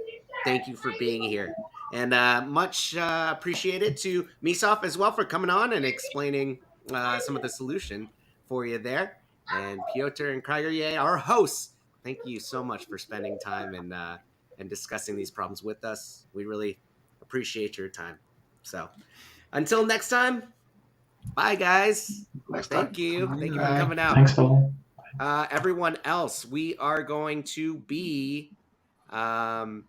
thank you for being here, and much appreciated to Misov as well for coming on and explaining some of the solution for you there. And Petr and Krijgertje, our hosts, thank you so much for spending time and discussing these problems with us. We really appreciate your time. So until next time, bye guys. Thank you for coming out. Thanks, Paul. Everyone else, we are going to be moving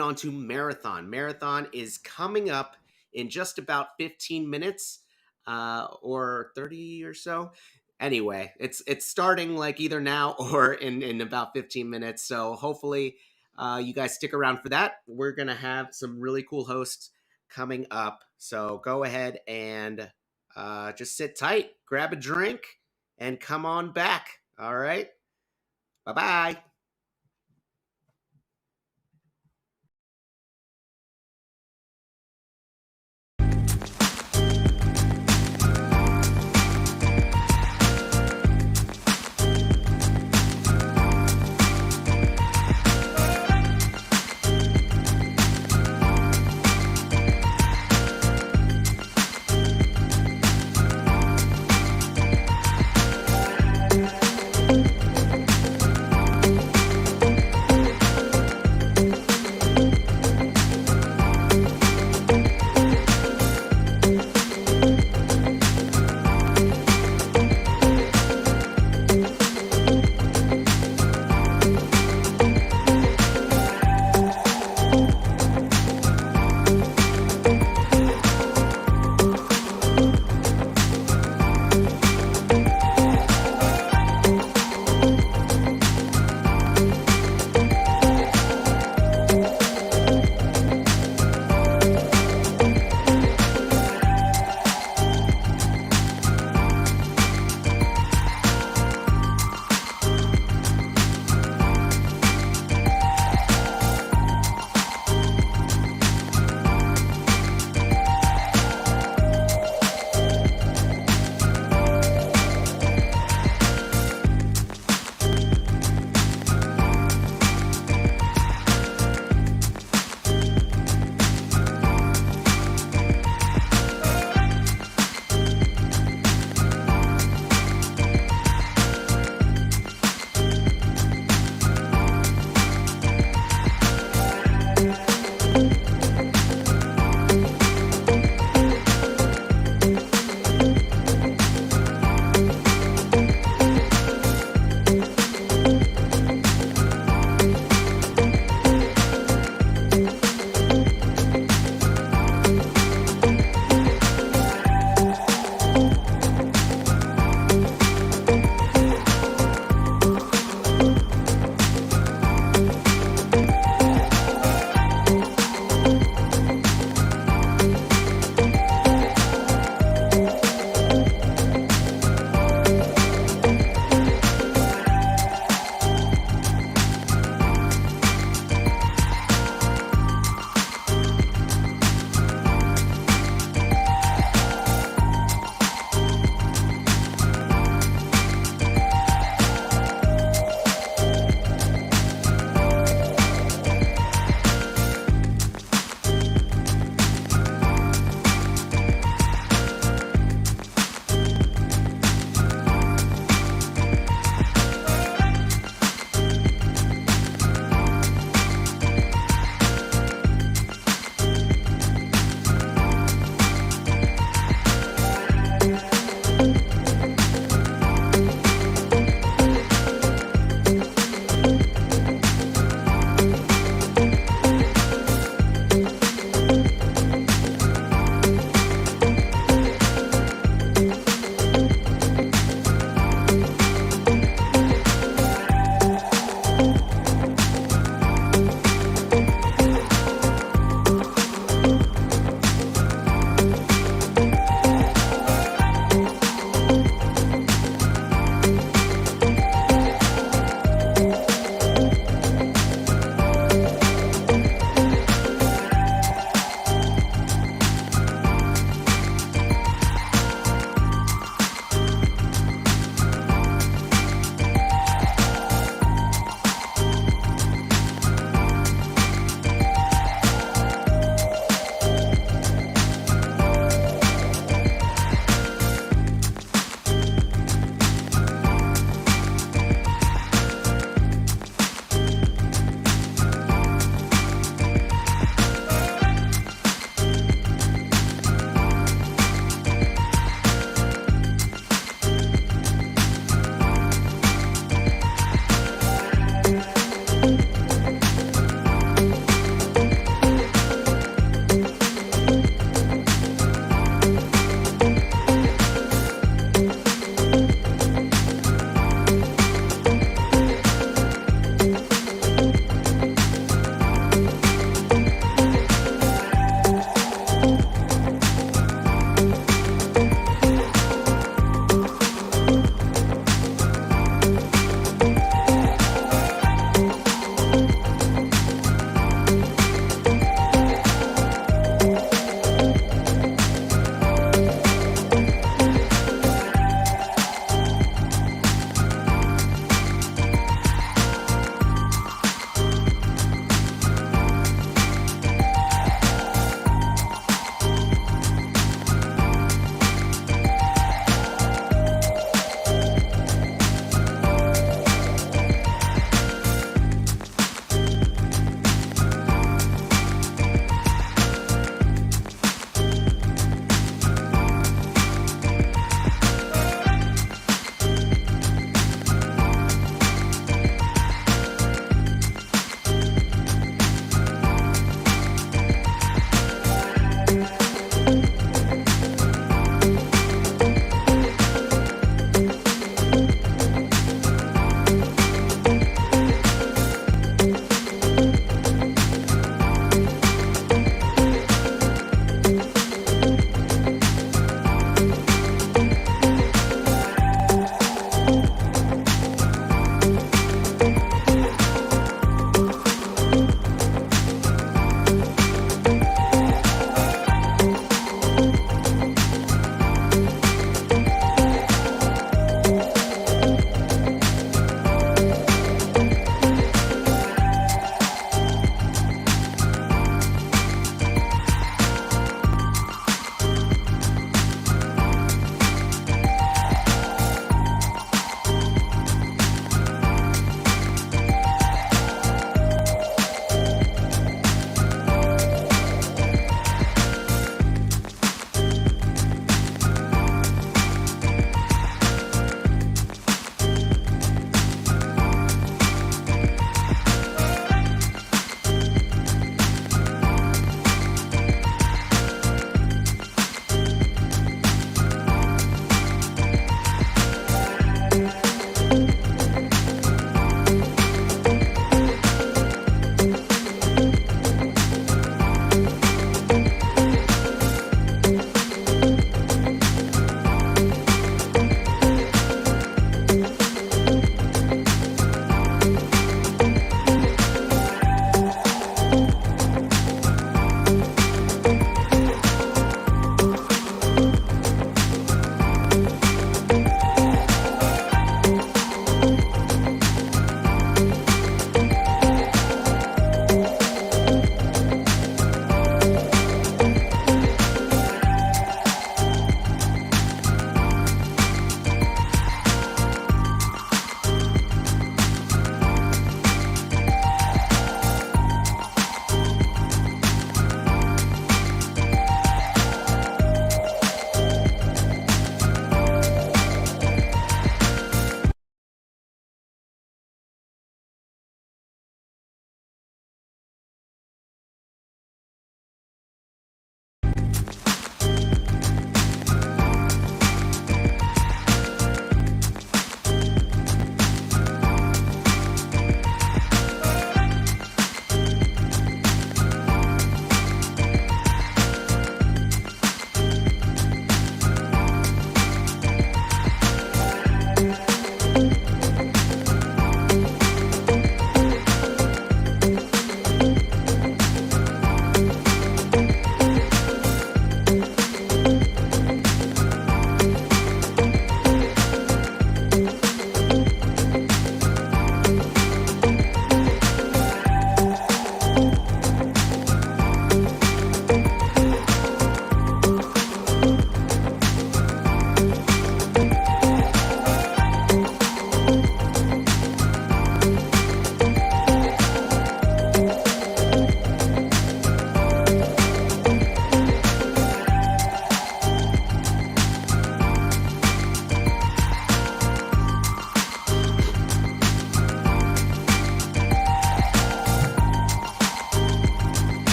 on to Marathon. Marathon is coming up in just about 15 minutes or 30 or so. Anyway, it's starting like either now or in about 15 minutes. So hopefully you guys stick around for that. We're going to have some really cool hosts coming up. So go ahead and just sit tight, grab a drink, and come on back. All right. Bye-bye.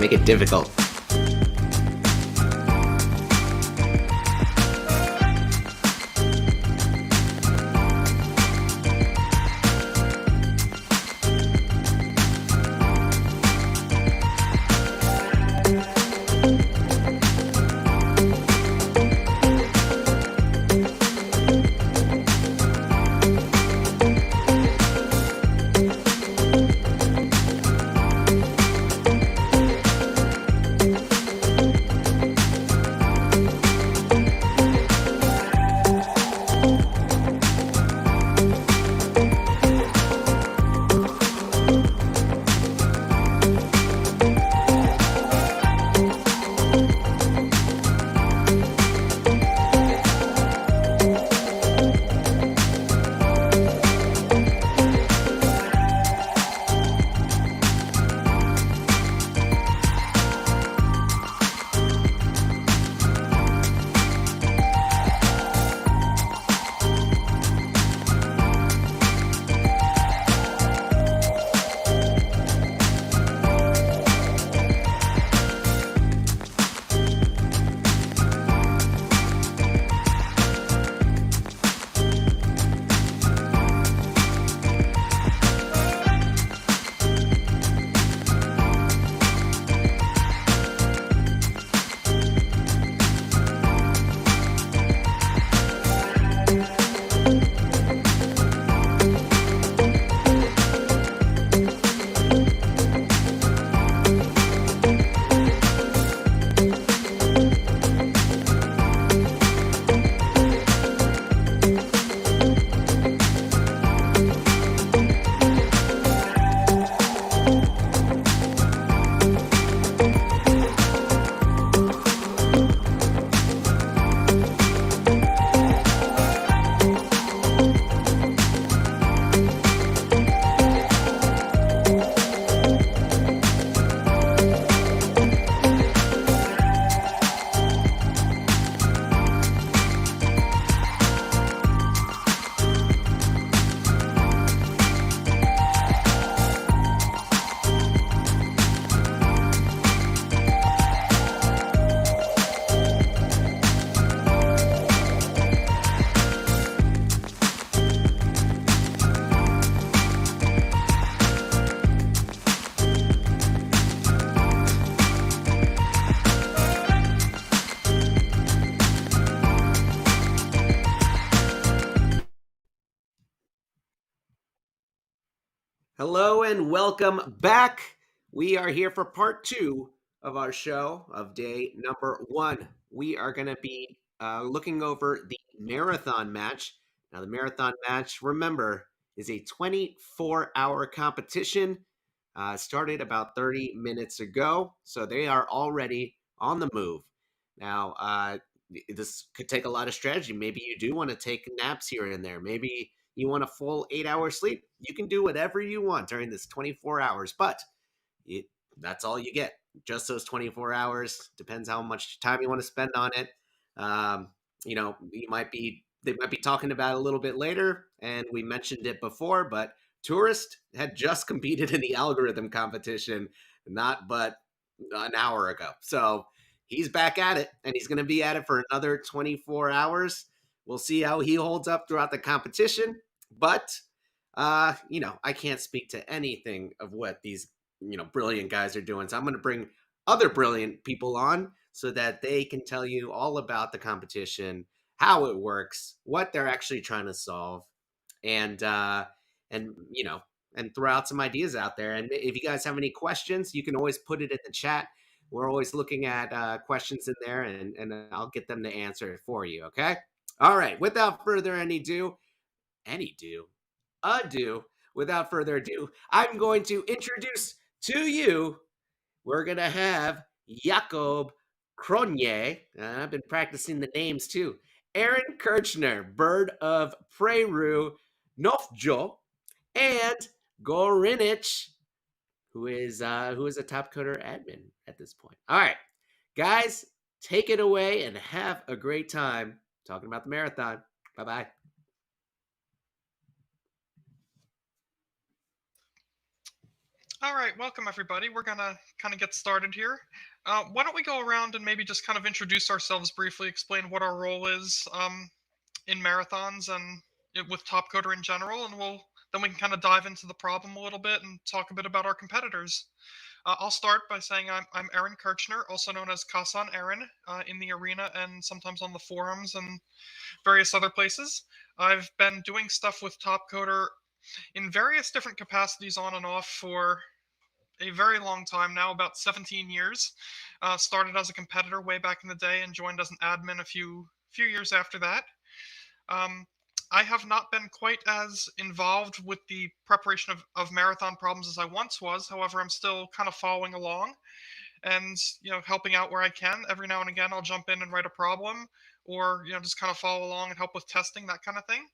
make it difficult. Hello and welcome back. We are here for part 2 of our show of day number 1. We are going to be looking over the marathon match. Now, the marathon match, remember, is a 24-hour competition. Started about 30 minutes ago, so they are already on the move. Now, this could take a lot of strategy. Maybe you do want to take naps here and there. Maybe you want a full 8-hour sleep. You can do whatever you want during this 24 hours, but that's all you get. Just those 24 hours. Depends how much time you want to spend on it. They might be talking about it a little bit later, and we mentioned it before, but Tourist had just competed in the algorithm competition not but an hour ago. So he's back at it, and he's going to be at it for another 24 hours. We'll see how he holds up throughout the competition. But, I can't speak to anything of what these, brilliant guys are doing. So I'm going to bring other brilliant people on so that they can tell you all about the competition, how it works, what they're actually trying to solve, and throw out some ideas out there. And if you guys have any questions, you can always put it in the chat. We're always looking at questions in there, and I'll get them to answer it for you, okay? All right, without further without further ado, I'm going to introduce to you, we're going to have JacoCronje, I've been practicing the names too, Aaron Kirchner, birdofpreyru, nofto, and Gorinich, who is a Topcoder admin at this point. All right, guys, take it away and have a great time talking about the marathon. Bye-bye. All right, welcome everybody. We're gonna kind of get started here. Why don't we go around and maybe just kind of introduce ourselves briefly, explain what our role is in marathons and with Topcoder in general, and then we can kind of dive into the problem a little bit and talk a bit about our competitors. I'll start by saying I'm Aaron Kirchner, also known as Kasan Aaron, in the arena and sometimes on the forums and various other places. I've been doing stuff with Topcoder in various different capacities on and off for a very long time now, about 17 years. Started as a competitor way back in the day and joined as an admin a few years after that. I have not been quite as involved with the preparation of marathon problems as I once was. However, I'm still kind of following along and helping out where I can. Every now and again, I'll jump in and write a problem, or just kind of follow along and help with testing, that kind of thing.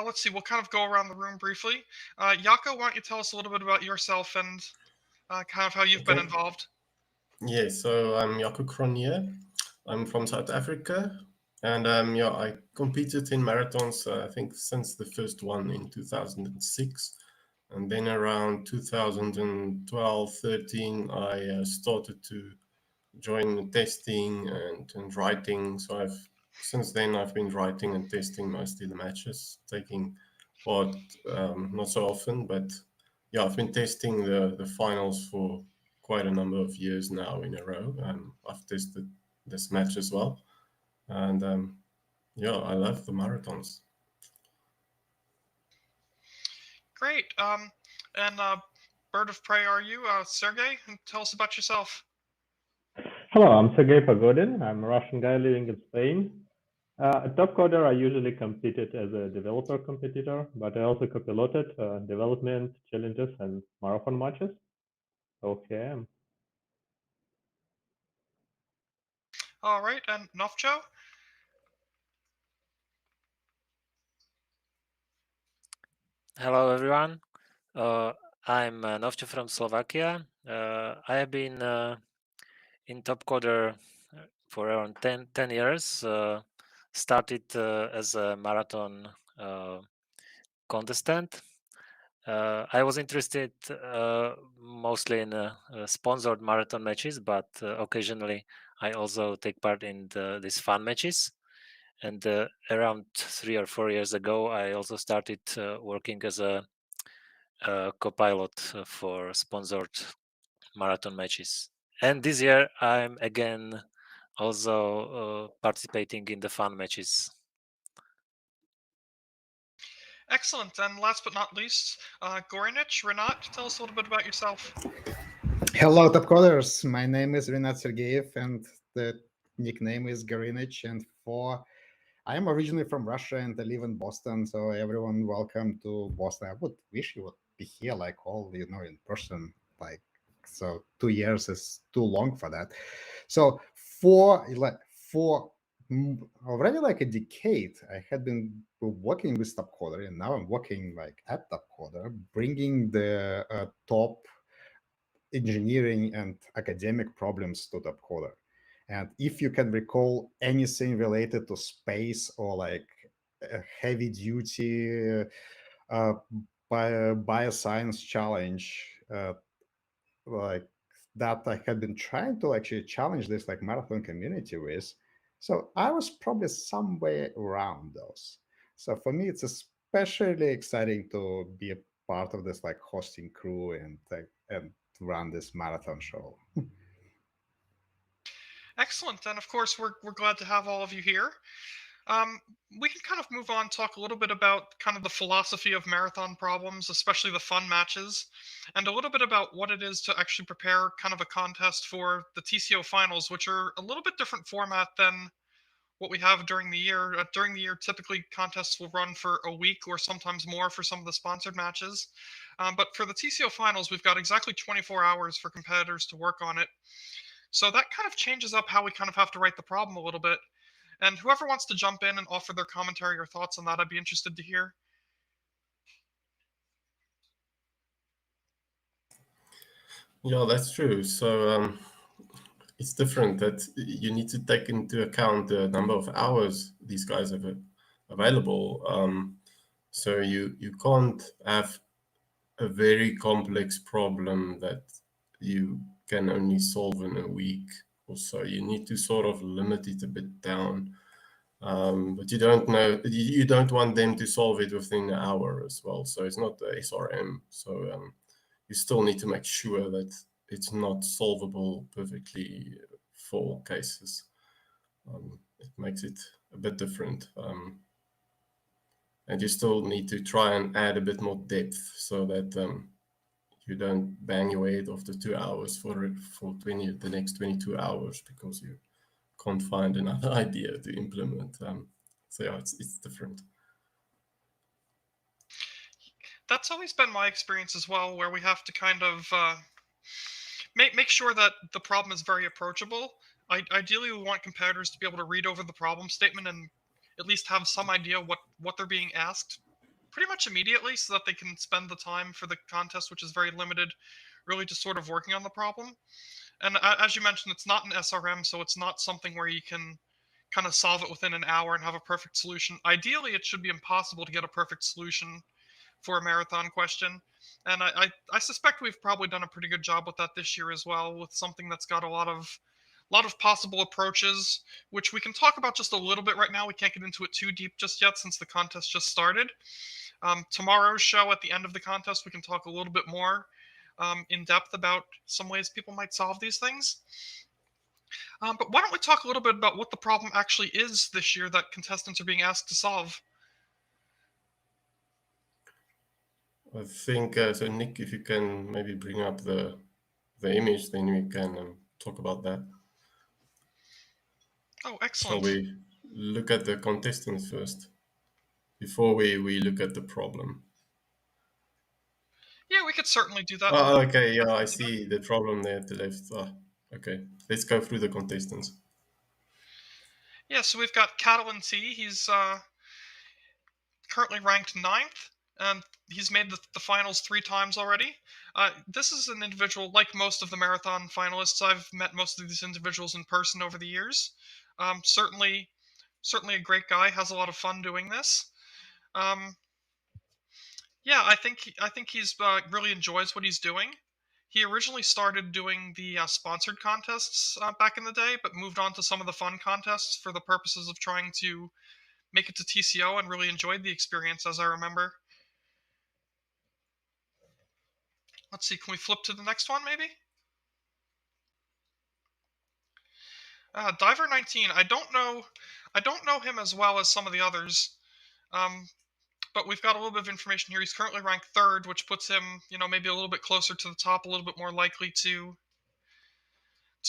Let's see, we'll kind of go around the room briefly. Jaco, why don't you tell us a little bit about yourself and kind of how you've been involved? Yeah, so I'm JacoCronje. I'm from South Africa. And I competed in marathons, I think, since the first one in 2006. And then around 2012, 13, I started to join testing and writing. So since then, I've been writing and testing mostly the matches, taking part not so often. But yeah, I've been testing the finals for quite a number of years now in a row. I've tested this match as well. And yeah, I love the marathons. Great. And Bird of Prey, are you? Sergey, tell us about yourself. Hello, I'm Sergey Pagodin. I'm a Russian guy living in Spain. At Topcoder, I usually competed as a developer competitor, but I also co-piloted development challenges and marathon matches. So here I am. All right, and Nofto? Hello, everyone. I'm Nofto from Slovakia. I have been in Topcoder for around 10 years. Started as a marathon contestant. I was interested mostly in sponsored marathon matches, but occasionally I also take part in these fun matches. And around 3 or 4 years ago, I also started working as a co-pilot for sponsored marathon matches. And this year, I'm again also participating in the fun matches. Excellent. And last but not least, Renat, tell us a little bit about yourself. Hello, Topcoders. My name is Renat Sergeyev, and the nickname is Gorinich. And I am originally from Russia, and I live in Boston. So everyone, welcome to Boston. I would wish you would be here, like all in person. So 2 years is too long for that. So for already like a decade, I had been working with Topcoder, and now I'm working at Topcoder, bringing the top engineering and academic problems to Topcoder. And if you can recall anything related to space or like a heavy duty bioscience challenge, like that I had been trying to actually challenge this marathon community with. So I was probably somewhere around those. So for me, it's especially exciting to be a part of this hosting crew and run this marathon show. Excellent. And of course, we're glad to have all of you here. We can kind of move on, talk a little bit about kind of the philosophy of marathon problems, especially the fun matches, and a little bit about what it is to actually prepare kind of a contest for the TCO Finals, which are a little bit different format than what we have during the year. During the year, typically contests will run for a week or sometimes more for some of the sponsored matches. But for the TCO Finals, we've got exactly 24 hours for competitors to work on it. So that kind of changes up how we kind of have to write the problem a little bit. And whoever wants to jump in and offer their commentary or thoughts on that, I'd be interested to hear. Yeah, that's true. So it's different that you need to take into account the number of hours these guys have available. So you can't have a very complex problem that you can only solve in a week or so. You need to sort of limit it a bit down. But you don't know, you don't want them to solve it within an hour as well. So it's not the SRM. So you still need to make sure that it's not solvable perfectly for all cases. It makes it a bit different. And you still need to try and add a bit more depth so that you don't bang your head after 2 hours for the next 22 hours because you can't find another idea to implement. So yeah, it's different. That's always been my experience as well, where we have to kind of make sure that the problem is very approachable. Ideally, we want competitors to be able to read over the problem statement and at least have some idea what they're being asked pretty much immediately, so that they can spend the time for the contest, which is very limited, really just sort of working on the problem. And as you mentioned, it's not an SRM, so it's not something where you can kind of solve it within an hour and have a perfect solution. Ideally, it should be impossible to get a perfect solution for a marathon question. And I suspect we've probably done a pretty good job with that this year as well, with something that's got a lot of possible approaches, which we can talk about just a little bit right now. We can't get into it too deep just yet since the contest just started. Tomorrow's show, at the end of the contest, we can talk a little bit more in depth about some ways people might solve these things. But why don't we talk a little bit about what the problem actually is this year that contestants are being asked to solve? I think, so Nick, if you can maybe bring up the image, then we can talk about that. Oh, excellent. Shall we look at the contestants first, before we look at the problem? Yeah, we could certainly do that. Oh, okay, yeah, I see the problem there at the left. Oh, okay, let's go through the contestants. Yeah, so we've got CatalinT. He's currently ranked 9th, and he's made the finals 3 times already. This is an individual, like most of the marathon finalists. I've met most of these individuals in person over the years. Certainly a great guy, has a lot of fun doing this. Yeah, I think he's really enjoys what he's doing. He originally started doing the sponsored contests back in the day, but moved on to some of the fun contests for the purposes of trying to make it to TCO, and really enjoyed the experience, as I remember. Let's see, can we flip to the next one, maybe? Diver 19. I don't know him as well as some of the others. But we've got a little bit of information here. He's currently ranked 3rd, which puts him, maybe a little bit closer to the top, a little bit more likely to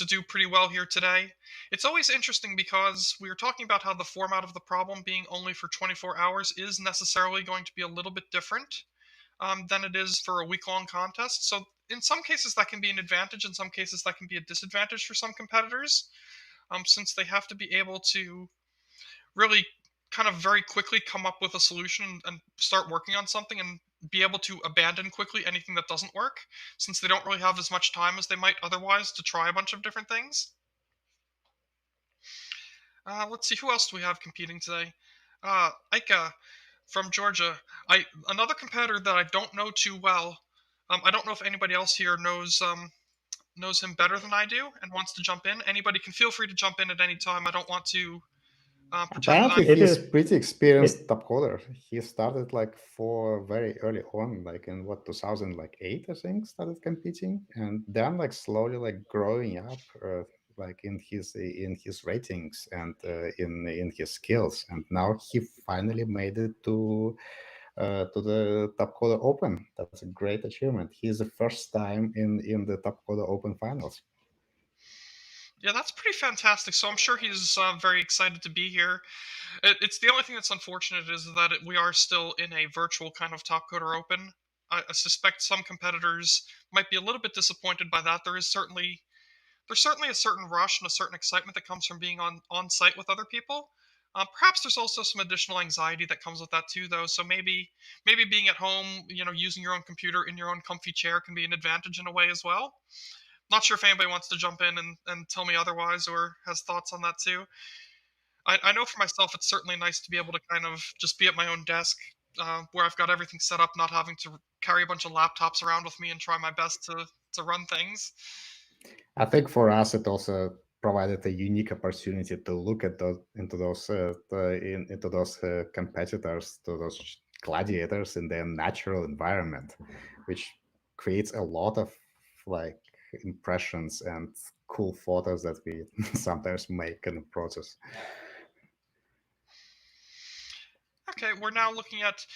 do pretty well here today. It's always interesting because we were talking about how the format of the problem being only for 24 hours is necessarily going to be a little bit different than it is for a week-long contest. So in some cases that can be an advantage, in some cases that can be a disadvantage for some competitors, since they have to be able to really kind of very quickly come up with a solution and start working on something, and be able to abandon quickly anything that doesn't work, since they don't really have as much time as they might otherwise to try a bunch of different things. Let's see, who else do we have competing today? Ika from Georgia. Another competitor that I don't know too well. I don't know if anybody else here knows him better than I do and wants to jump in. Anybody can feel free to jump in at any time. I don't want to apparently he's pretty experienced Topcoder. He started like very early on, like in 2008, I think, started competing, and then like slowly like growing up, like in his ratings and in his skills, and now he finally made it to the Topcoder Open. That's a great achievement. He's the first time in the Topcoder Open finals. Yeah, that's pretty fantastic. So I'm sure he's very excited to be here. It's the only thing that's unfortunate is that we are still in a virtual kind of Topcoder Open. I suspect some competitors might be a little bit disappointed by that. There's certainly a certain rush and a certain excitement that comes from being on site with other people. Perhaps there's also some additional anxiety that comes with that too, though. So maybe being at home, using your own computer in your own comfy chair can be an advantage in a way as well. Not sure if anybody wants to jump in and tell me otherwise, or has thoughts on that too. I know for myself, it's certainly nice to be able to kind of just be at my own desk, where I've got everything set up, not having to carry a bunch of laptops around with me and try my best to run things. I think for us it also provided a unique opportunity to look at into those competitors, to those gladiators in their natural environment, which creates a lot of like impressions and cool photos that we sometimes make in the process. Okay, we're now looking at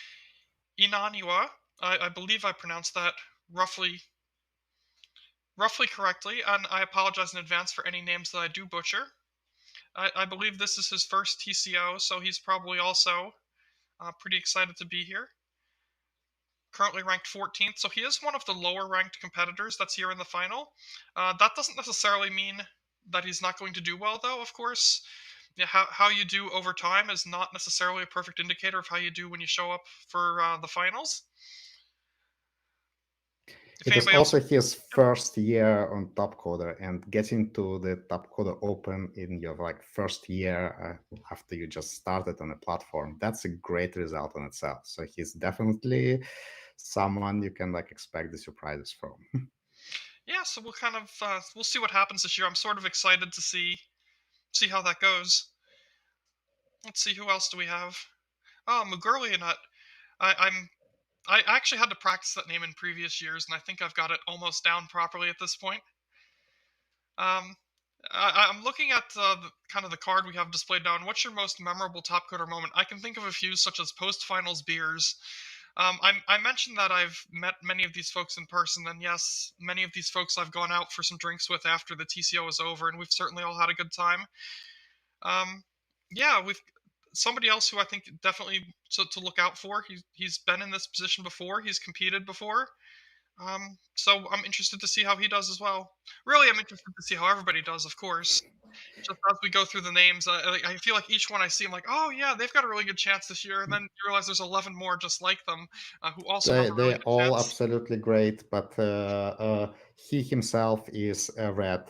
Inaniwa. I believe I pronounced that roughly correctly, and I apologize in advance for any names that I do butcher. I believe this is his first TCO, so he's probably also pretty excited to be here. Currently ranked 14th, so he is one of the lower ranked competitors that's here in the final. That doesn't necessarily mean that he's not going to do well, though, of course. Yeah, how you do over time is not necessarily a perfect indicator of how you do when you show up for the finals. It is also his first year on Topcoder, and getting to the Topcoder Open in your like first year after you just started on a platform, that's a great result in itself. So he's definitely someone you can like expect the surprises from. Yeah, so we'll kind of we'll see what happens this year. I'm sort of excited to see how that goes. Let's see, who else do we have? Oh, mugurelionut. I actually had to practice that name in previous years, and I think I've got it almost down properly at this point. I'm looking at kind of the card we have displayed down. What's your most memorable Topcoder moment? I can think of a few, such as post-finals beers. I mentioned that I've met many of these folks in person, and yes, many of these folks I've gone out for some drinks with after the TCO is over, and we've certainly all had a good time. Yeah, we've somebody else who I think definitely to look out for. He's been in this position before. He's competed before. So I'm interested to see how he does as well. Really, I'm interested to see how everybody does, of course. Just as we go through the names, I feel like each one I see, I'm like, oh yeah, they've got a really good chance this year. And then you realize there's 11 more just like them who also have a really They're good all chance. absolutely great, but he himself is a red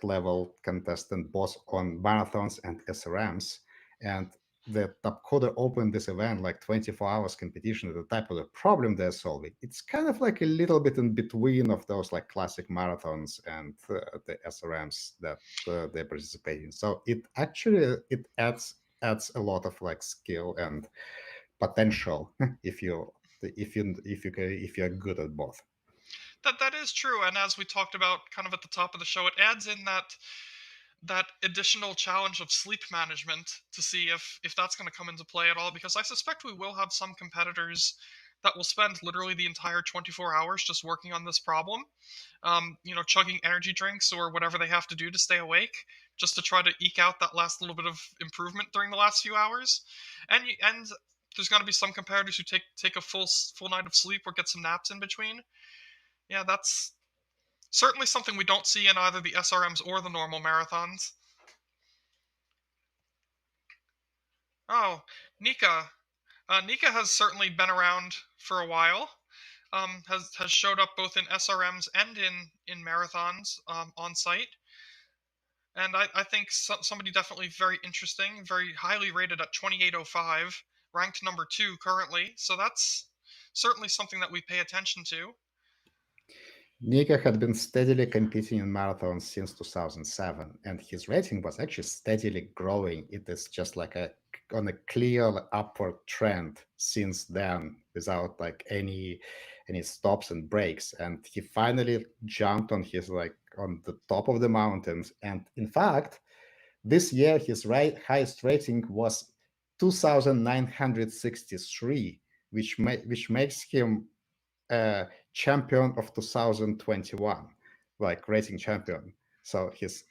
level contestant both on marathons and SRMs, and the Topcoder opened this event like 24 hours competition. The type of the problem they're solving, it's kind of like a little bit in between of those like classic marathons and the SRMs that they participate in. So it actually adds a lot of like skill and potential if you're good at both. That is true, and as we talked about kind of at the top of the show, it adds in that additional challenge of sleep management to see if that's going to come into play at all, because I suspect we will have some competitors that will spend literally the entire 24 hours just working on this problem, chugging energy drinks or whatever they have to do to stay awake, just to try to eke out that last little bit of improvement during the last few hours. And there's going to be some competitors who take a full night of sleep or get some naps in between. Yeah, that's certainly something we don't see in either the SRMs or the normal marathons. Oh, Nika. Nika has certainly been around for a while. Has showed up both in SRMs and in marathons on site. And I think somebody definitely very interesting, very highly rated at 2805, ranked number 2 currently. So that's certainly something that we pay attention to. Nika had been steadily competing in marathons since 2007, and his rating was actually steadily growing. It is just like on a clear upward trend since then, without like any stops and breaks. And he finally jumped on on the top of the mountains. And in fact, this year his highest rating was 2,963, which makes him champion of 2021, like rating champion. So his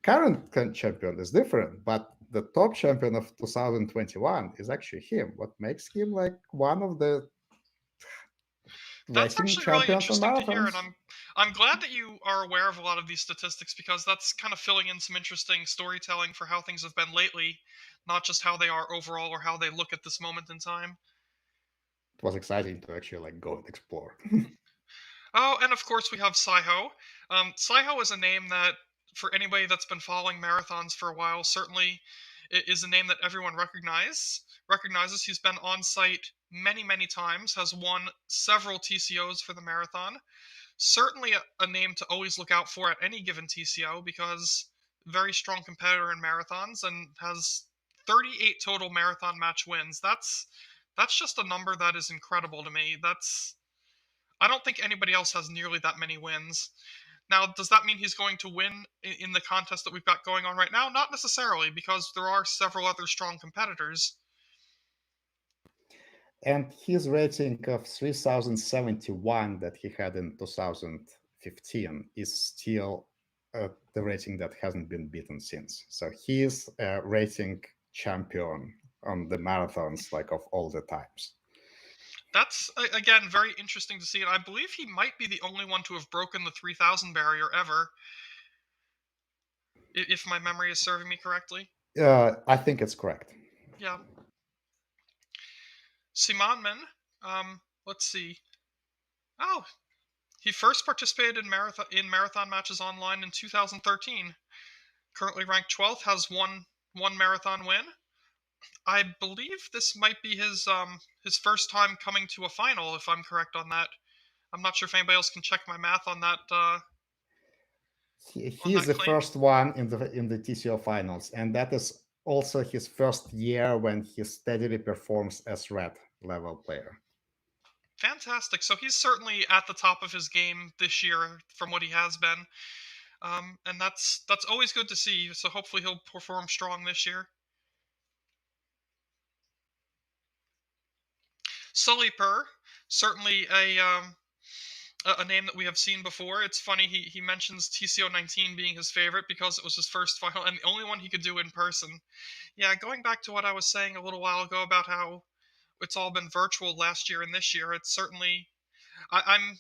current champion is different, but the top champion of 2021 is actually him. What makes him like one of the that's rating actually really champions on interesting to hear, marathons? and I'm glad that you are aware of a lot of these statistics, because that's kind of filling in some interesting storytelling for how things have been lately, not just how they are overall or how they look at this moment in time. It was exciting to actually like go and explore. Oh, and of course we have Psyho. Psyho is a name that, for anybody that's been following marathons for a while, certainly is a name that everyone recognizes. He's been on site many times, has won several TCOs for the marathon. Certainly a name to always look out for at any given TCO, because very strong competitor in marathons and has 38 total marathon match wins. That's just a number that is incredible to me. I don't think anybody else has nearly that many wins. Now, does that mean he's going to win in the contest that we've got going on right now? Not necessarily, because there are several other strong competitors. And his rating of 3071 that he had in 2015 is still the rating that hasn't been beaten since. So he is a rating champion on the marathons, like, of all the times. That's, again, very interesting to see. And I believe he might be the only one to have broken the 3,000 barrier ever, if my memory is serving me correctly. I think it's correct. Yeah. Simanman, let's see. Oh, he first participated in marathon matches online in 2013. Currently ranked 12th, has one marathon win. I believe this might be his first time coming to a final, if I'm correct on that. I'm not sure if anybody else can check my math on that. He is the first one in the TCO finals, and that is also his first year when he steadily performs as red level player. Fantastic. So he's certainly at the top of his game this year from what he has been. And that's always good to see. So hopefully he'll perform strong this year. Sullyper, certainly a name that we have seen before. It's funny, he mentions TCO19 being his favorite because it was his first final and the only one he could do in person. Yeah, going back to what I was saying a little while ago about how it's all been virtual last year and this year, it's certainly... I'm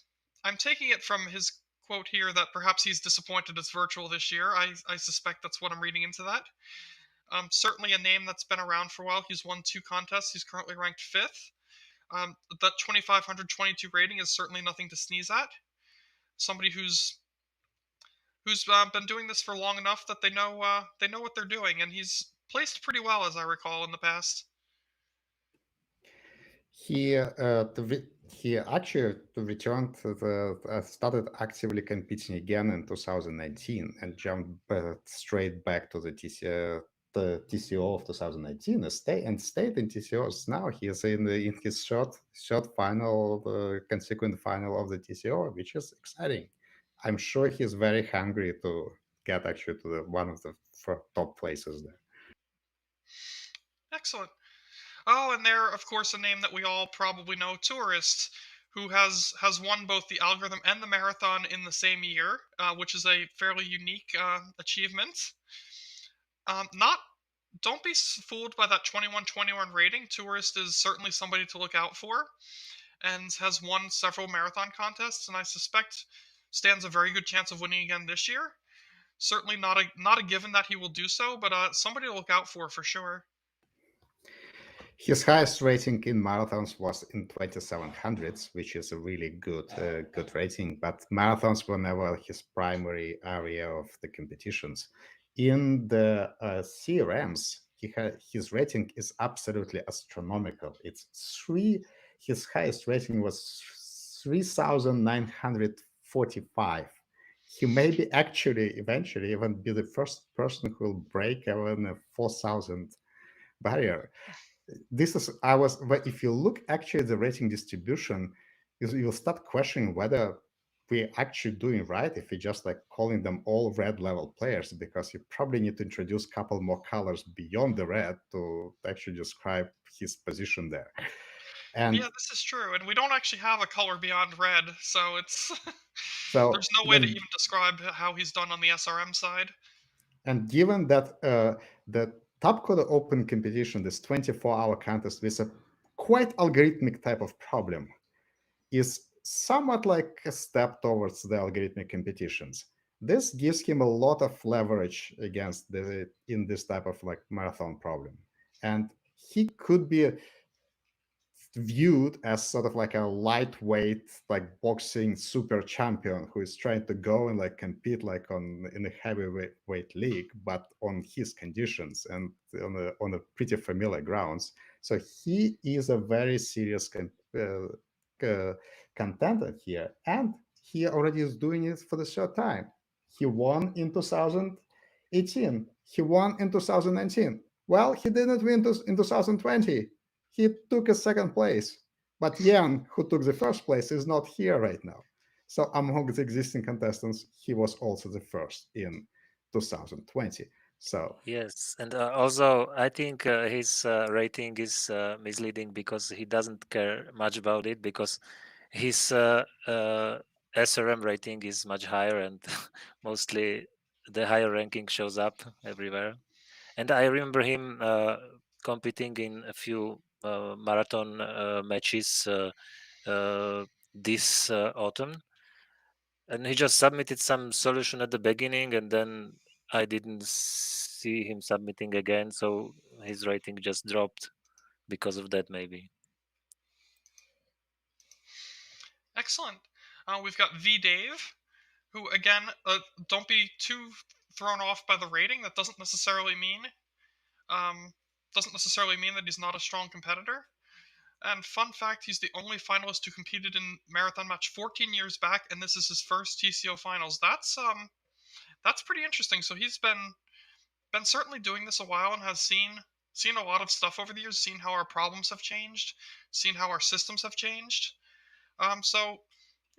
taking it from his quote here that perhaps he's disappointed it's virtual this year. I suspect that's what I'm reading into that. Certainly a name that's been around for a while. He's won 2 contests. He's currently ranked 5th. That 2,522 rating is certainly nothing to sneeze at. Somebody who's been doing this for long enough that they know what they're doing, and he's placed pretty well, as I recall, in the past. He actually returned started actively competing again in 2019 and jumped straight back to the TCO of 2019 and stayed in TCOs. Now he is in his third final, consequent final of the TCO, which is exciting. I'm sure he's very hungry to get actually to one of the top places there. Excellent. Oh, and there, of course, a name that we all probably know, Tourist, who has won both the algorithm and the marathon in the same year, which is a fairly unique achievement. Don't be fooled by that 21 rating. Tourist is certainly somebody to look out for, and has won several marathon contests, and I suspect stands a very good chance of winning again this year. Certainly not a given that he will do so, but somebody to look out for sure. His highest rating in marathons was in 2700s, which is a really good rating. But marathons were never his primary area of the competitions. In the CRMs, his rating is absolutely astronomical. His highest rating was 3,945. He may be eventually even be the first person who will break even a 4,000 barrier. But if you look actually at the rating distribution, you'll start questioning whether we're actually doing right if we're just like calling them all red level players, because you probably need to introduce a couple more colors beyond the red to actually describe his position there. And yeah, this is true, and we don't actually have a color beyond red, so it's there's no way to even describe how he's done on the SRM side. And given that the Topcoder Open competition, this 24-hour contest with a quite algorithmic type of problem, is somewhat like a step towards the algorithmic competitions. This gives him a lot of leverage in this type of like marathon problem, and he could be viewed as sort of like a lightweight, like boxing super champion who is trying to go and like compete like in a heavyweight league, but on his conditions and on a pretty familiar grounds. So he is a very serious contender here, and he already is doing it for the third time. He won in 2018. He won in 2019. Well, he didn't win in 2020. He took a second place, but Jan, who took the first place, is not here right now. So among the existing contestants, he was also the first in 2020. So yes, and also I think his rating is misleading because he doesn't care much about it, because his SRM rating is much higher, and mostly the higher ranking shows up everywhere. And I remember him competing in a few marathon matches this autumn, and he just submitted some solution at the beginning, and then I didn't see him submitting again, so his rating just dropped because of that, maybe. Excellent. We've got vdave, who again, don't be too thrown off by the rating. That doesn't necessarily mean that he's not a strong competitor. And fun fact, he's the only finalist who competed in marathon match 14 years back, and this is his first TCO finals. That's pretty interesting. So he's been certainly doing this a while and has seen a lot of stuff over the years, seen how our problems have changed, seen how our systems have changed. So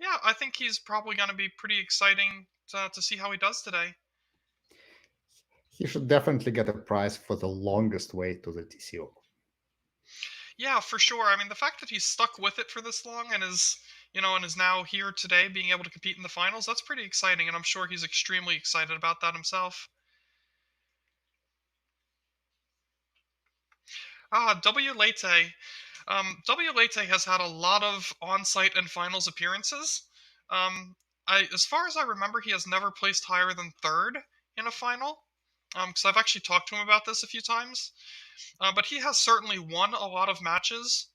yeah, I think he's probably going to be pretty exciting to see how he does today. He should definitely get a prize for the longest way to the TCO. Yeah, for sure. I mean, the fact that he's stuck with it for this long and is now here today being able to compete in the finals, that's pretty exciting, and I'm sure he's extremely excited about that himself. wleite. wleite has had a lot of on-site and finals appearances. As far as I remember, he has never placed higher than third in a final. Because I've actually talked to him about this a few times. But he has certainly won a lot of matches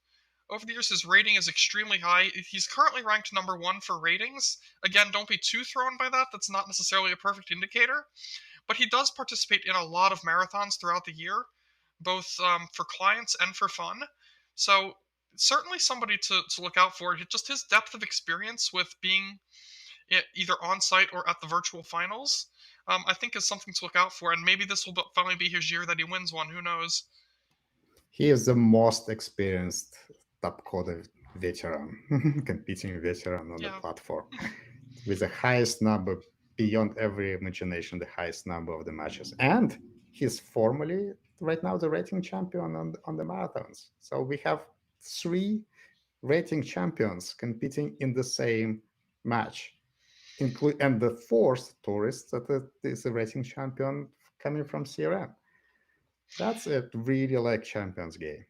over the years. His rating is extremely high. He's currently ranked number 1 for ratings. Again, don't be too thrown by that. That's not necessarily a perfect indicator. But he does participate in a lot of marathons throughout the year, both for clients and for fun. So certainly somebody to look out for. Just his depth of experience with being either on-site or at the virtual finals, I think is something to look out for. And maybe this will finally be his year that he wins one. Who knows? He is the most experienced Topcoder veteran, competing veteran on the platform, with the highest number, beyond every imagination, the highest number of the matches. And he's formally, right now, the rating champion on the marathons. So we have 3 rating champions competing in the same match, and the 4th tourist that is a rating champion coming from CRM. That's a really like champions game.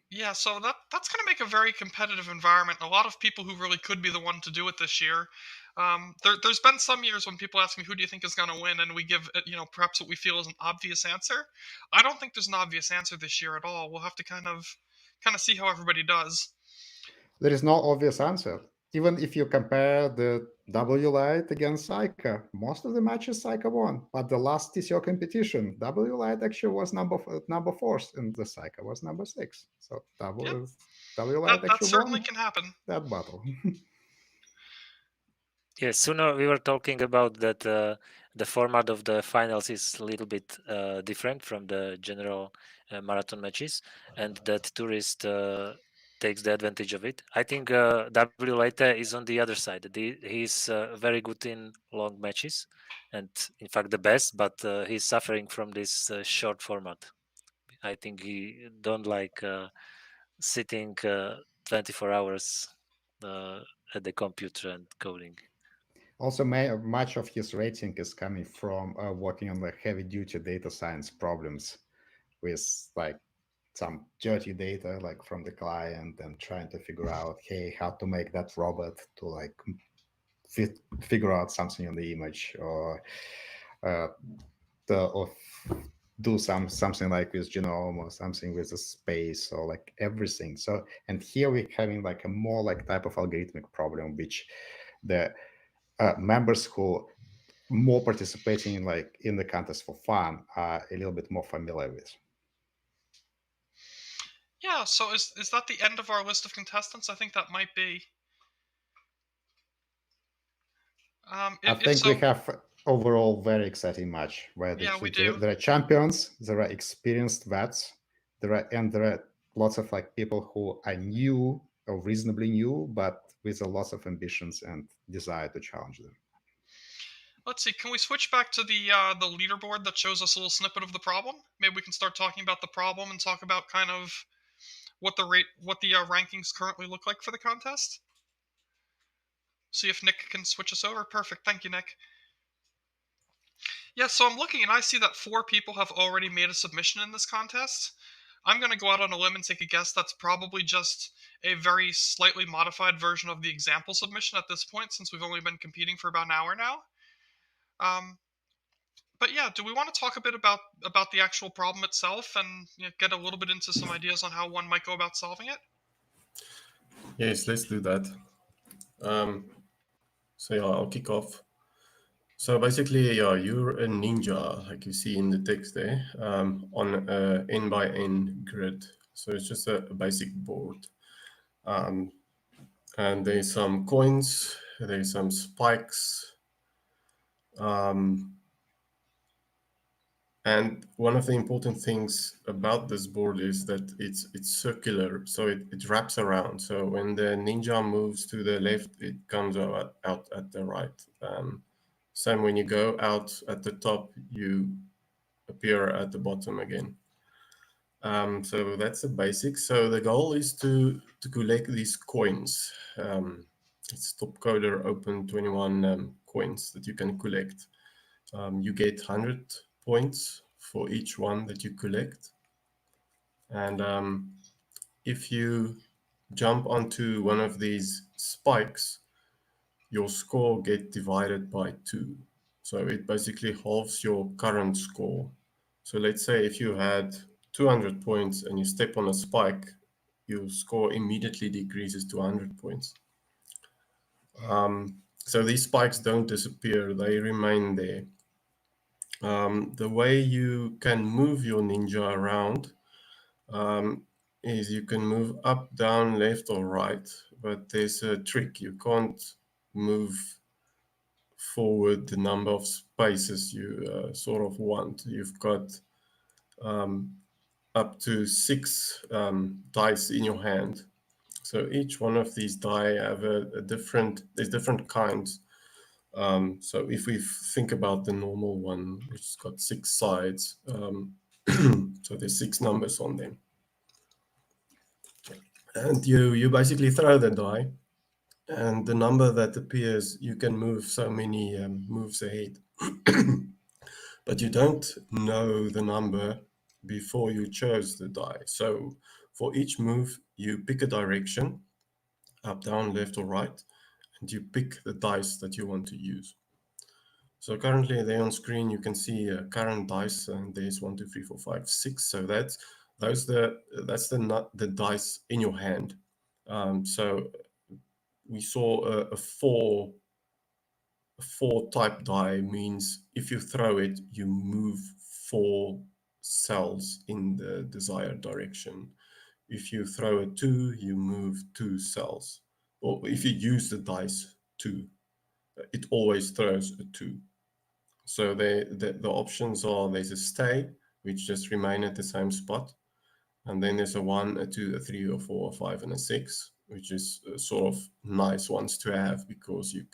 Yeah, so that's going to make a very competitive environment. A lot of people who really could be the one to do it this year. There's been some years when people ask me, who do you think is going to win? And we give, perhaps what we feel is an obvious answer. I don't think there's an obvious answer this year at all. We'll have to kind of see how everybody does. There is no obvious answer. Even if you compare the wleite against Psycho, most of the matches Psycho won. But the last TCO competition, wleite actually was number 4th, and the Psycho was number 6. So wleite actually that certainly won can happen. that battle. Yes, sooner we were talking about that the format of the finals is a little bit different from the general marathon matches, and that tourist takes the advantage of it. I think wleite is on the other side. He's very good in long matches, and in fact the best, but he's suffering from this short format. I think he don't like sitting 24 hours at the computer and coding. Also, much of his rating is coming from working on the heavy-duty data science problems with like some dirty data, like from the client, and trying to figure out, hey, how to make that robot to like figure out something on the image, or do something like with genome or something with a space or like everything. So, and here we're having like a more like type of algorithmic problem, which the members who more participating in the contest for fun are a little bit more familiar with. Yeah, so is that the end of our list of contestants? I think that might be. I think we have overall very exciting match where there are champions, there are experienced vets, there are lots of like people who are new or reasonably new, but with a lot of ambitions and desire to challenge them. Let's see. Can we switch back to the leaderboard that shows us a little snippet of the problem? Maybe we can start talking about the problem and talk about kind of what the rankings currently look like for the contest. See if Nick can switch us over. Perfect. Thank you, Nick. Yeah, so I'm looking and I see that 4 people have already made a submission in this contest. I'm going to go out on a limb and take a guess that's probably just a very slightly modified version of the example submission at this point, since we've only been competing for about an hour now. But yeah, do we want to talk a bit about the actual problem itself and get a little bit into some ideas on how one might go about solving it? Yes, let's do that. So yeah, I'll kick off. So basically, yeah, you're a ninja, like you see in the text there, on a n by n grid. So it's just a basic board. And there's some coins, there's some spikes. And one of the important things about this board is that it's circular, so it wraps around. So when the ninja moves to the left, it comes out at the right. Same when you go out at the top, you appear at the bottom again. So that's the basics. So the goal is to collect these coins. It's Topcoder Open 21 coins that you can collect. You get 100 points for each one that you collect. And if you jump onto one of these spikes, your score gets divided by 2. So it basically halves your current score. So let's say if you had 200 points and you step on a spike, your score immediately decreases to 100 points. So these spikes don't disappear, they remain there. The way you can move your ninja around is you can move up, down, left, or right, but there's a trick. You can't move forward the number of spaces you sort of want. You've got up to 6 dice in your hand. So each one of these die have there's different kinds. So if we think about the normal one, which has got 6 sides, so there's 6 numbers on them. And you basically throw the die, and the number that appears, you can move so many moves ahead. But you don't know the number before you chose the die. So for each move, you pick a direction, up, down, left, or right, and you pick the dice that you want to use. So currently there on screen, you can see current dice, and there's 1, 2, 3, 4, 5, 6. So that's the dice in your hand. So we saw a 4 type die means if you throw it, you move 4 cells in the desired direction. If you throw a 2, you move 2 cells. Or if you use the dice 2, it always throws a 2. So the options are, there's a stay, which just remain at the same spot. And then there's a 1, a 2, a 3, a 4, a 5, and a 6, which is sort of nice ones to have because you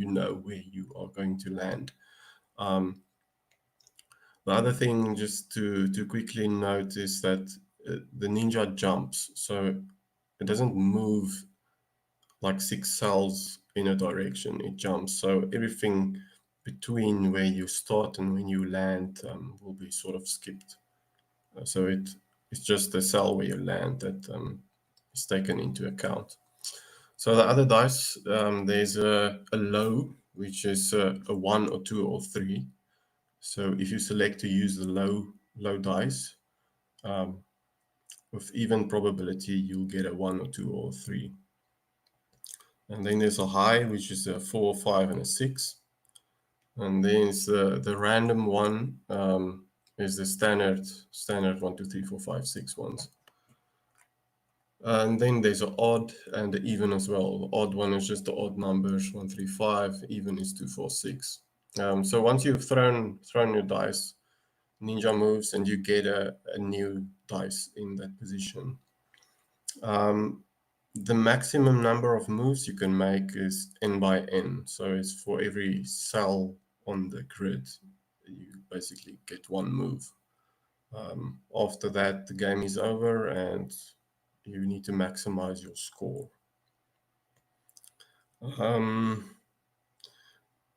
know where you are going to land. The other thing just to quickly note is that the ninja jumps. So it doesn't move like 6 cells in a direction, it jumps. So everything between where you start and when you land will be sort of skipped. So it's just the cell where you land that is taken into account. So the other dice, there's a low, which is a 1 or 2 or 3. So if you select to use the low low dice, with even probability, you'll get a 1 or 2 or 3. And then there's a high, which is a 4, 5, and a 6. And then it's the random one is the standard 1, 2, 3, 4, 5, 6 ones. And then there's an odd and the even as well. The odd one is just the odd numbers, 1, 3, 5. Even is 2, 4, 6. So once you've thrown your dice, Ninja moves and you get a new dice in that position. The maximum number of moves you can make is n by n. So it's for every cell on the grid, you basically get one move. After that, the game is over and you need to maximize your score.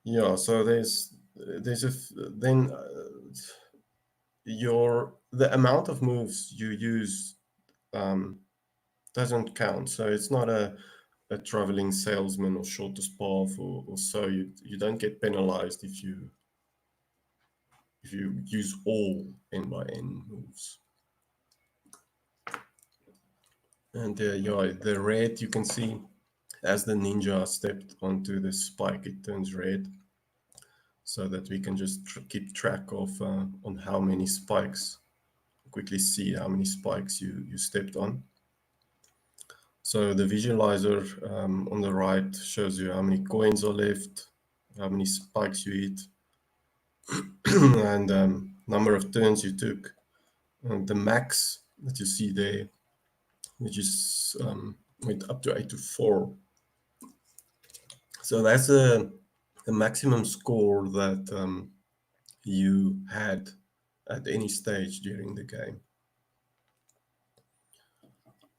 Yeah, so the amount of moves you use doesn't count. So it's not a traveling salesman or shortest path or so. You don't get penalized if you use all n by n moves. And the red, you can see as the ninja stepped onto the spike, it turns red, so that we can just keep track of on how many spikes, quickly see how many spikes you stepped on. So the visualizer on the right shows you how many coins are left, how many spikes you hit, and number of turns you took, and the max that you see there, which is went up to 84. So that's the maximum score that you had at any stage during the game.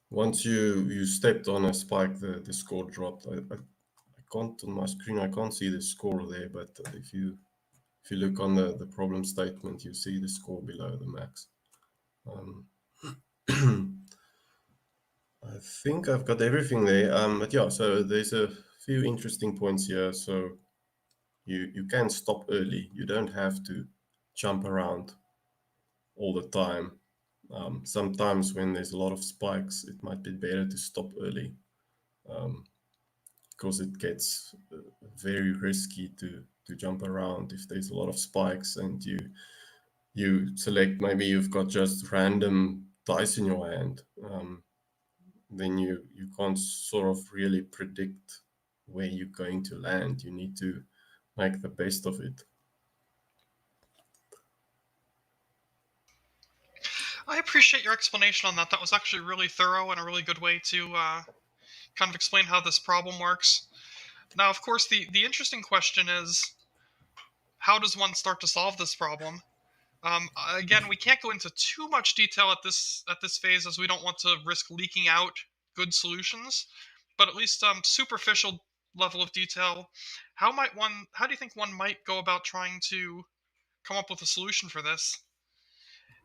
Once you stepped on a spike, the score dropped. I can't on my screen. I can't see the score there, but if you look on the problem statement, you see the score below the max. I think I've got everything there. But yeah, so there's a few interesting points here. So you can stop early. You don't have to jump around all the time. Sometimes when there's a lot of spikes, it might be better to stop early, because it gets very risky to jump around if there's a lot of spikes and you select, maybe you've got just random dice in your hand. Then you can't sort of really predict where you're going to land. You need to make the best of it. I appreciate your explanation on that. That was actually really thorough and a really good way to kind of explain how this problem works. Now, of course, the interesting question is, how does one start to solve this problem? Again, we can't go into too much detail at this phase, as we don't want to risk leaking out good solutions. But at least superficial level of detail, how do you think one might go about trying to come up with a solution for this?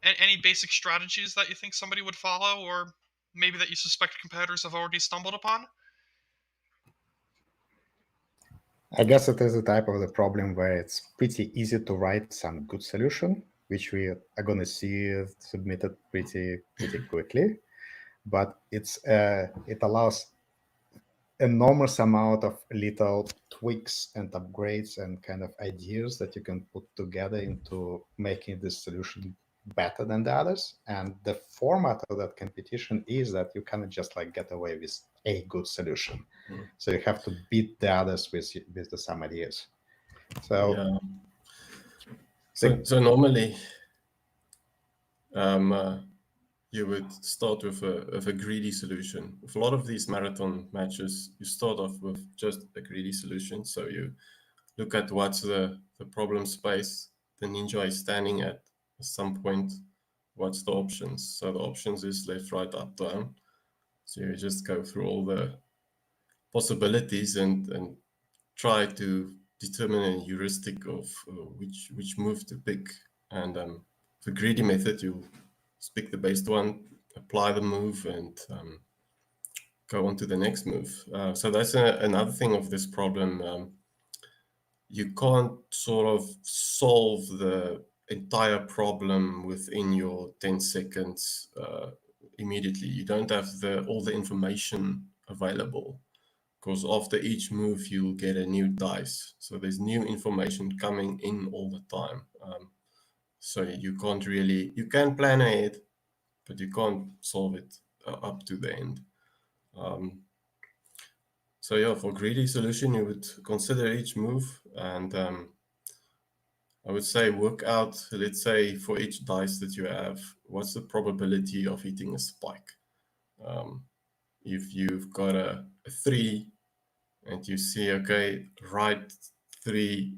And any basic strategies that you think somebody would follow, or maybe that you suspect competitors have already stumbled upon? I guess it is a type of the problem where it's pretty easy to write some good solution, which we are going to see submitted pretty quickly. But it allows enormous amount of little tweaks and upgrades and kind of ideas that you can put together into making this solution better than the others. And the format of that competition is that you cannot just like get away with a good solution. So you have to beat the others with some ideas. So yeah. So normally you would start with a greedy solution. With a lot of these marathon matches, you start off with just a greedy solution. So you look at what's the problem space the ninja is standing at some point. What's the options? So the options is left, right, up, down. So you just go through all the possibilities and try to determine a heuristic of which move to pick. And the greedy method, you pick the best one, apply the move, and go on to the next move. So that's another thing of this problem. You can't sort of solve the entire problem within your 10 seconds immediately. You don't have all the information available, because after each move you'll get a new dice. So there's new information coming in all the time. So you can't really, you can plan ahead, but you can't solve it up to the end. So yeah, for greedy solution, you would consider each move, and I would say work out, let's say for each dice that you have, what's the probability of hitting a spike? If you've got a 3 and you see, okay, right 3,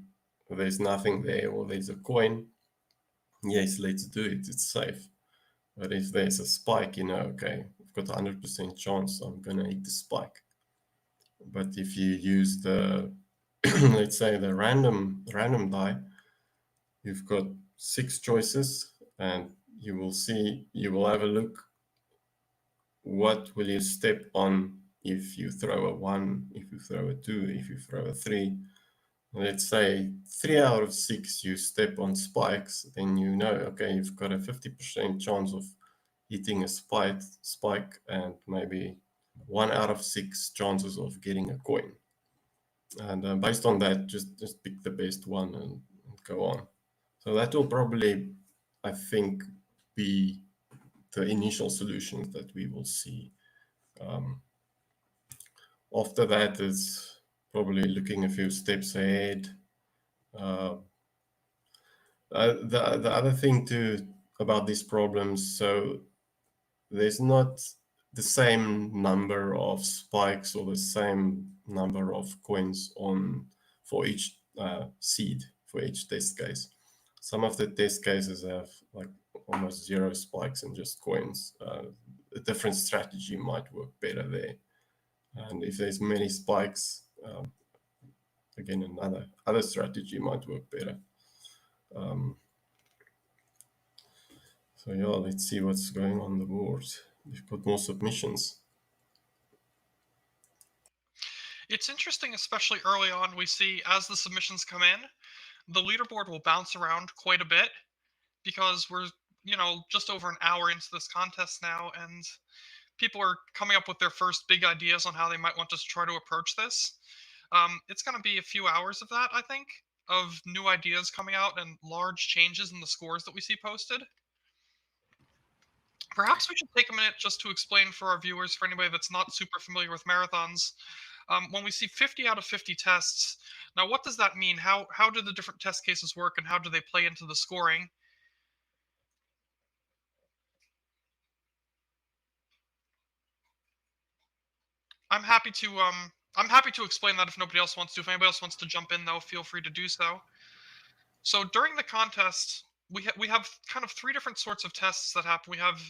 there's nothing there, or there's a coin, yes, let's do it, it's safe. But if there's a spike, you know, okay, I've got a 100% chance I'm gonna hit the spike. But if you use the, let's say the random die, you've got 6 choices, and you will see, you will have a look, what will you step on if you throw a 1, if you throw a 2, if you throw a 3. Let's say 3 out of 6 you step on spikes, then you know, okay, you've got a 50% chance of hitting a spike, and maybe 1 out of 6 chances of getting a coin. And based on that, just pick the best one and go on. So that will probably, I think, be the initial solutions that we will see. After that is probably looking a few steps ahead. The other thing too about these problems, so there's not the same number of spikes or the same number of coins on for each seed, for each test case. Some of the test cases have like almost 0 spikes and just coins. A different strategy might work better there. And if there's many spikes, again, other strategy might work better. So yeah, let's see what's going on the board. We've got more submissions. It's interesting, especially early on, we see as the submissions come in, the leaderboard will bounce around quite a bit, because we're, you know, just over an hour into this contest now, and people are coming up with their first big ideas on how they might want to try to approach this. It's going to be a few hours of that, I think, of new ideas coming out and large changes in the scores that we see posted. Perhaps we should take a minute just to explain for our viewers, for anybody that's not super familiar with marathons, when we see 50 out of 50 tests, now what does that mean? How do the different test cases work, and how do they play into the scoring? I'm happy to explain that if nobody else wants to. If anybody else wants to jump in, though, feel free to do so. So during the contest, we have kind of 3 different sorts of tests that happen. We have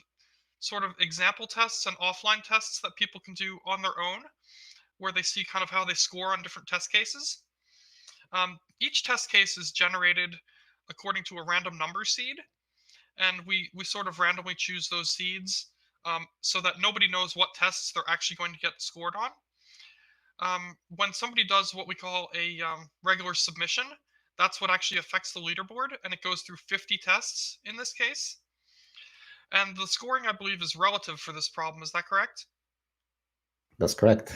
sort of example tests and offline tests that people can do on their own, where they see kind of how they score on different test cases. Each test case is generated according to a random number seed, and we sort of randomly choose those seeds so that nobody knows what tests they're actually going to get scored on. When somebody does what we call a regular submission, that's what actually affects the leaderboard, and it goes through 50 tests in this case. And the scoring, I believe, is relative for this problem. Is that correct? That's correct.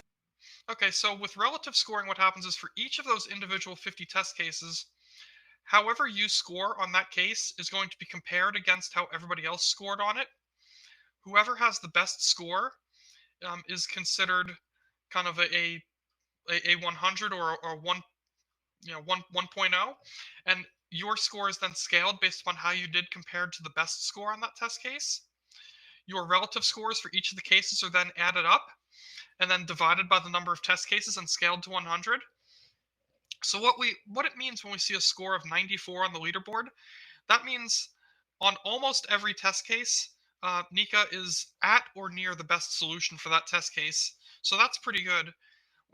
Okay, so with relative scoring, what happens is for each of those individual 50 test cases, however you score on that case is going to be compared against how everybody else scored on it. Whoever has the best score is considered kind of a 100 or 1.0, and your score is then scaled based upon how you did compared to the best score on that test case. Your relative scores for each of the cases are then added up and then divided by the number of test cases and scaled to 100. So what it means when we see a score of 94 on the leaderboard, that means on almost every test case, Nika is at or near the best solution for that test case. So that's pretty good.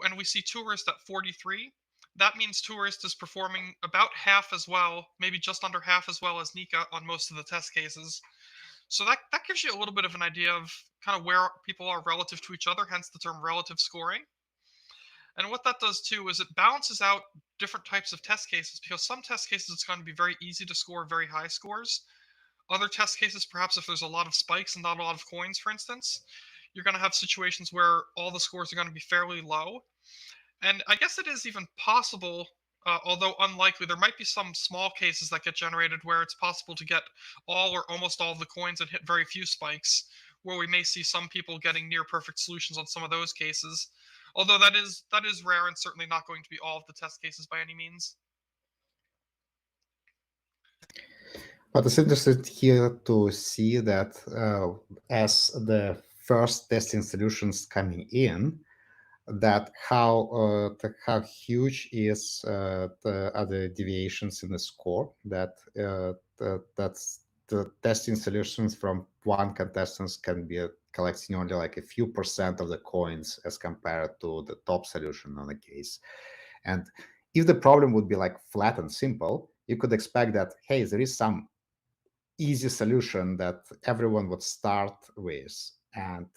And we see Tourist at 43. That means Tourist is performing about half as well, maybe just under half as well as Nika on most of the test cases. So that gives you a little bit of an idea of kind of where people are relative to each other, hence the term relative scoring. And what that does too is it balances out different types of test cases, because some test cases it's going to be very easy to score very high scores. Other test cases, perhaps if there's a lot of spikes and not a lot of coins, for instance, you're going to have situations where all the scores are going to be fairly low. And I guess it is even possible, although unlikely, there might be some small cases that get generated where it's possible to get all or almost all of the coins and hit very few spikes, where we may see some people getting near perfect solutions on some of those cases. Although that is rare and certainly not going to be all of the test cases by any means. But it's interesting here to see that as the first testing solutions coming in, that how huge is the other deviations in the score, that that's the testing solutions from one contestant can be collecting only like a few % of the coins as compared to the top solution on the case. And if the problem would be like flat and simple, you could expect that, hey, there is some easy solution that everyone would start with and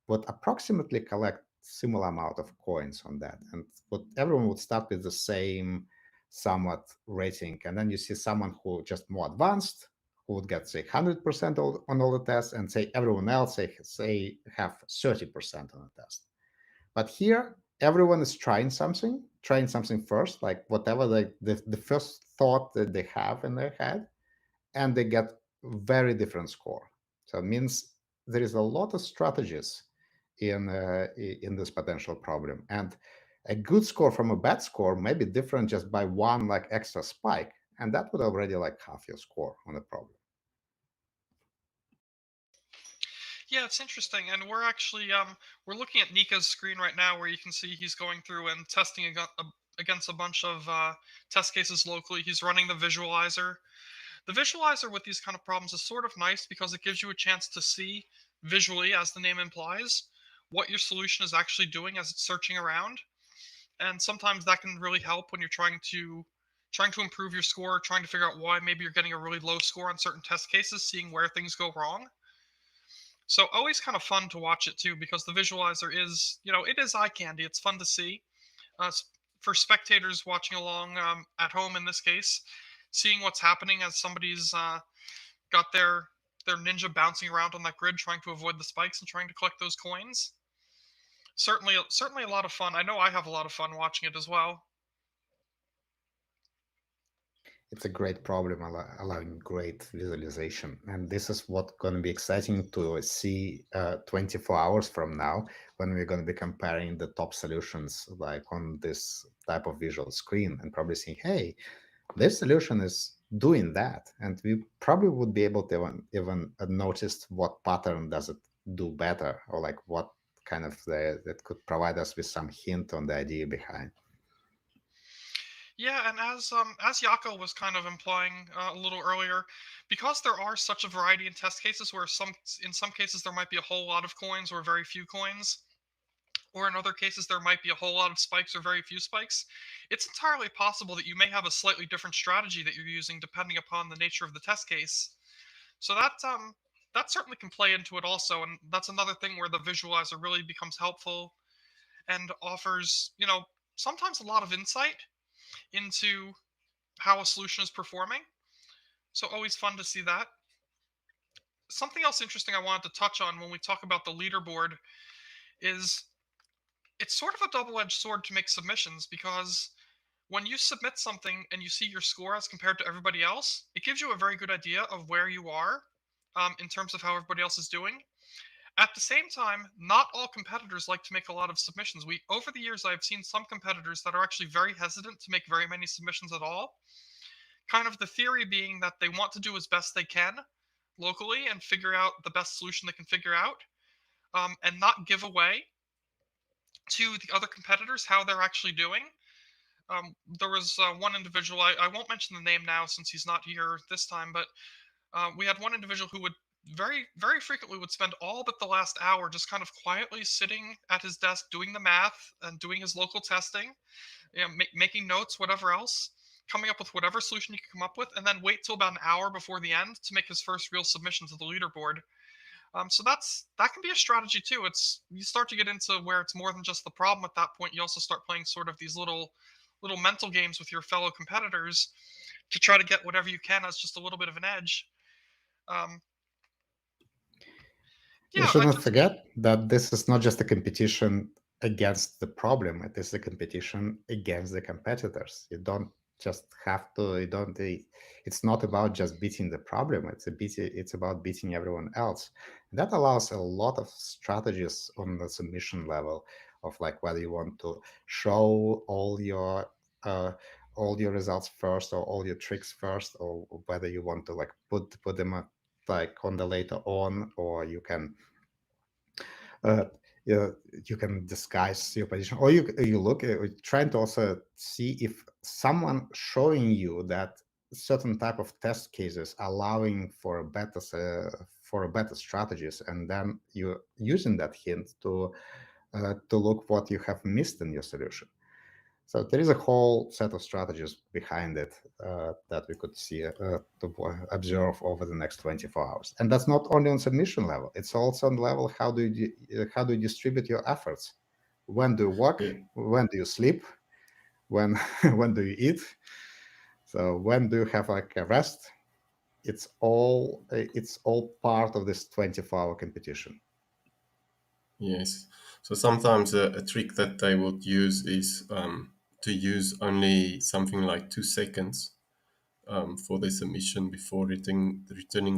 would approximately collect similar amount of coins on that, and everyone would start with the same somewhat rating, and then you see someone who just more advanced who would get say 100% on all the tests, and say everyone else say have 30% on the test. But here everyone is trying something first, like whatever the first thought that they have in their head, and they get very different score. So it means there is a lot of strategies in this potential problem, and a good score from a bad score may be different just by one like extra spike, and that would already like half your score on the problem. Yeah, it's interesting, and we're actually we're looking at Nika's screen right now, where you can see he's going through and testing against a bunch of test cases locally. He's running the visualizer. The visualizer with these kind of problems is sort of nice because it gives you a chance to see visually, as the name implies, what your solution is actually doing as it's searching around. And sometimes that can really help when you're trying to improve your score, trying to figure out why maybe you're getting a really low score on certain test cases, seeing where things go wrong. So always kind of fun to watch it too, because the visualizer is, it is eye candy. It's fun to see. For spectators watching along at home in this case, seeing what's happening as somebody's got their ninja bouncing around on that grid, trying to avoid the spikes and trying to collect those coins. Certainly a lot of fun. I know I have a lot of fun watching it as well. It's a great problem, allowing great visualization. And this is what's going to be exciting to see 24 hours from now, when we're going to be comparing the top solutions like on this type of visual screen, and probably seeing, hey, this solution is doing that. And we probably would be able to even notice what pattern does it do better, or like what kind of that could provide us with some hint on the idea behind. Yeah, and as Jaco was kind of implying a little earlier, because there are such a variety in test cases where in some cases there might be a whole lot of coins or very few coins, or in other cases there might be a whole lot of spikes or very few spikes, it's entirely possible that you may have a slightly different strategy that you're using depending upon the nature of the test case. So that certainly can play into it also, and that's another thing where the visualizer really becomes helpful and offers, sometimes a lot of insight into how a solution is performing. So always fun to see that. Something else interesting I wanted to touch on when we talk about the leaderboard is it's sort of a double-edged sword to make submissions, because when you submit something and you see your score as compared to everybody else, it gives you a very good idea of where you are in terms of how everybody else is doing. At the same time, not all competitors like to make a lot of submissions. Over the years, I've seen some competitors that are actually very hesitant to make very many submissions at all. Kind of the theory being that they want to do as best they can locally and figure out the best solution they can figure out, and not give away to the other competitors how they're actually doing. There was one individual, I won't mention the name now since he's not here this time, but we had one individual who would very, very frequently would spend all but the last hour just kind of quietly sitting at his desk doing the math and doing his local testing, making notes, whatever else, coming up with whatever solution you can come up with, and then wait till about an hour before the end to make his first real submission to the leaderboard. So that can be a strategy too. You start to get into where it's more than just the problem at that point. You also start playing sort of these little mental games with your fellow competitors to try to get whatever you can as just a little bit of an edge. You shouldn't forget that this is not just a competition against the problem. It is a competition against the competitors. You don't just have to. It's not about just beating the problem. It's about beating everyone else. And that allows a lot of strategies on the submission level of like whether you want to show all your results first or all your tricks first, or whether you want to like put them like on the later on, or you can disguise your position, or you look at trying to also see if someone showing you that certain type of test cases allowing for better strategies, and then you're using that hint to look what you have missed in your solution. So there is a whole set of strategies behind it that we could see to observe over the next 24 hours. And that's not only on submission level; it's also on the level how do you distribute your efforts? When do you work? When do you sleep? When do you eat? So when do you have like a rest? It's all part of this 24-hour competition. Yes. So sometimes a trick that they would use is to use only something like 2 seconds for the submission before returning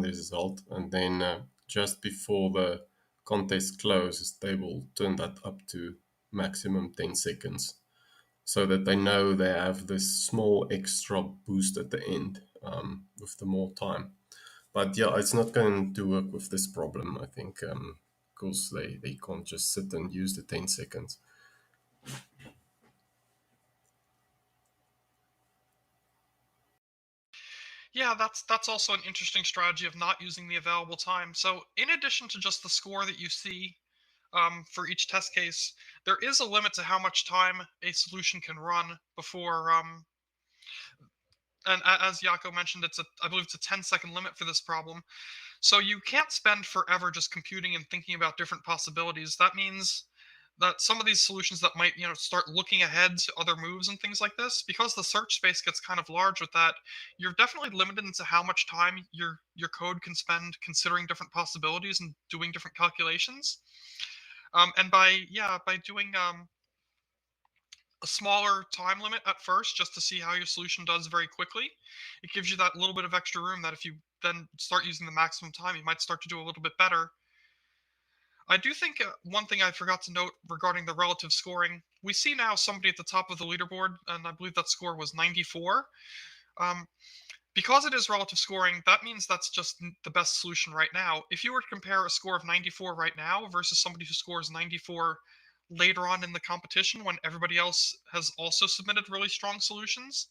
the result, and then just before the contest closes, they will turn that up to maximum 10 seconds, so that they know they have this small extra boost at the end with the more time. But yeah, it's not going to work with this problem, I think, because they can't just sit and use the 10 seconds. Yeah, that's also an interesting strategy of not using the available time. So in addition to just the score that you see for each test case, there is a limit to how much time a solution can run before. And as Jaco mentioned, I believe it's a 10-second limit for this problem. So you can't spend forever just computing and thinking about different possibilities. That means that some of these solutions that might, start looking ahead to other moves and things like this, because the search space gets kind of large with that, you're definitely limited into how much time your code can spend considering different possibilities and doing different calculations. And by doing a smaller time limit at first, just to see how your solution does very quickly, it gives you that little bit of extra room that if you then start using the maximum time, you might start to do a little bit better. I do think one thing I forgot to note regarding the relative scoring, we see now somebody at the top of the leaderboard, and I believe that score was 94. Because it is relative scoring, that means that's just the best solution right now. If you were to compare a score of 94 right now versus somebody who scores 94 later on in the competition when everybody else has also submitted really strong solutions,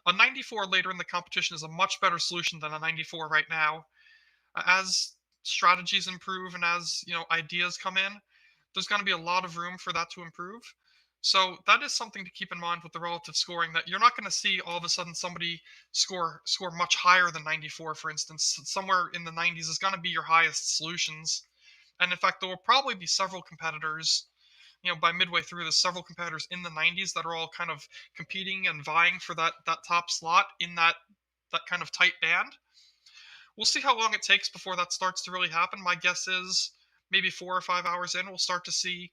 a 94 later in the competition is a much better solution than a 94 right now. As strategies improve and as ideas come in, there's going to be a lot of room for that to improve. So that is something to keep in mind with the relative scoring, that you're not going to see all of a sudden somebody score much higher than 94, for instance. Somewhere in the 90s is going to be your highest solutions. And in fact, there will probably be several competitors, by midway through this, several competitors in the 90s that are all kind of competing and vying for that top slot in that kind of tight band. We'll see how long it takes before that starts to really happen. My guess is maybe 4 or 5 hours in, we'll start to see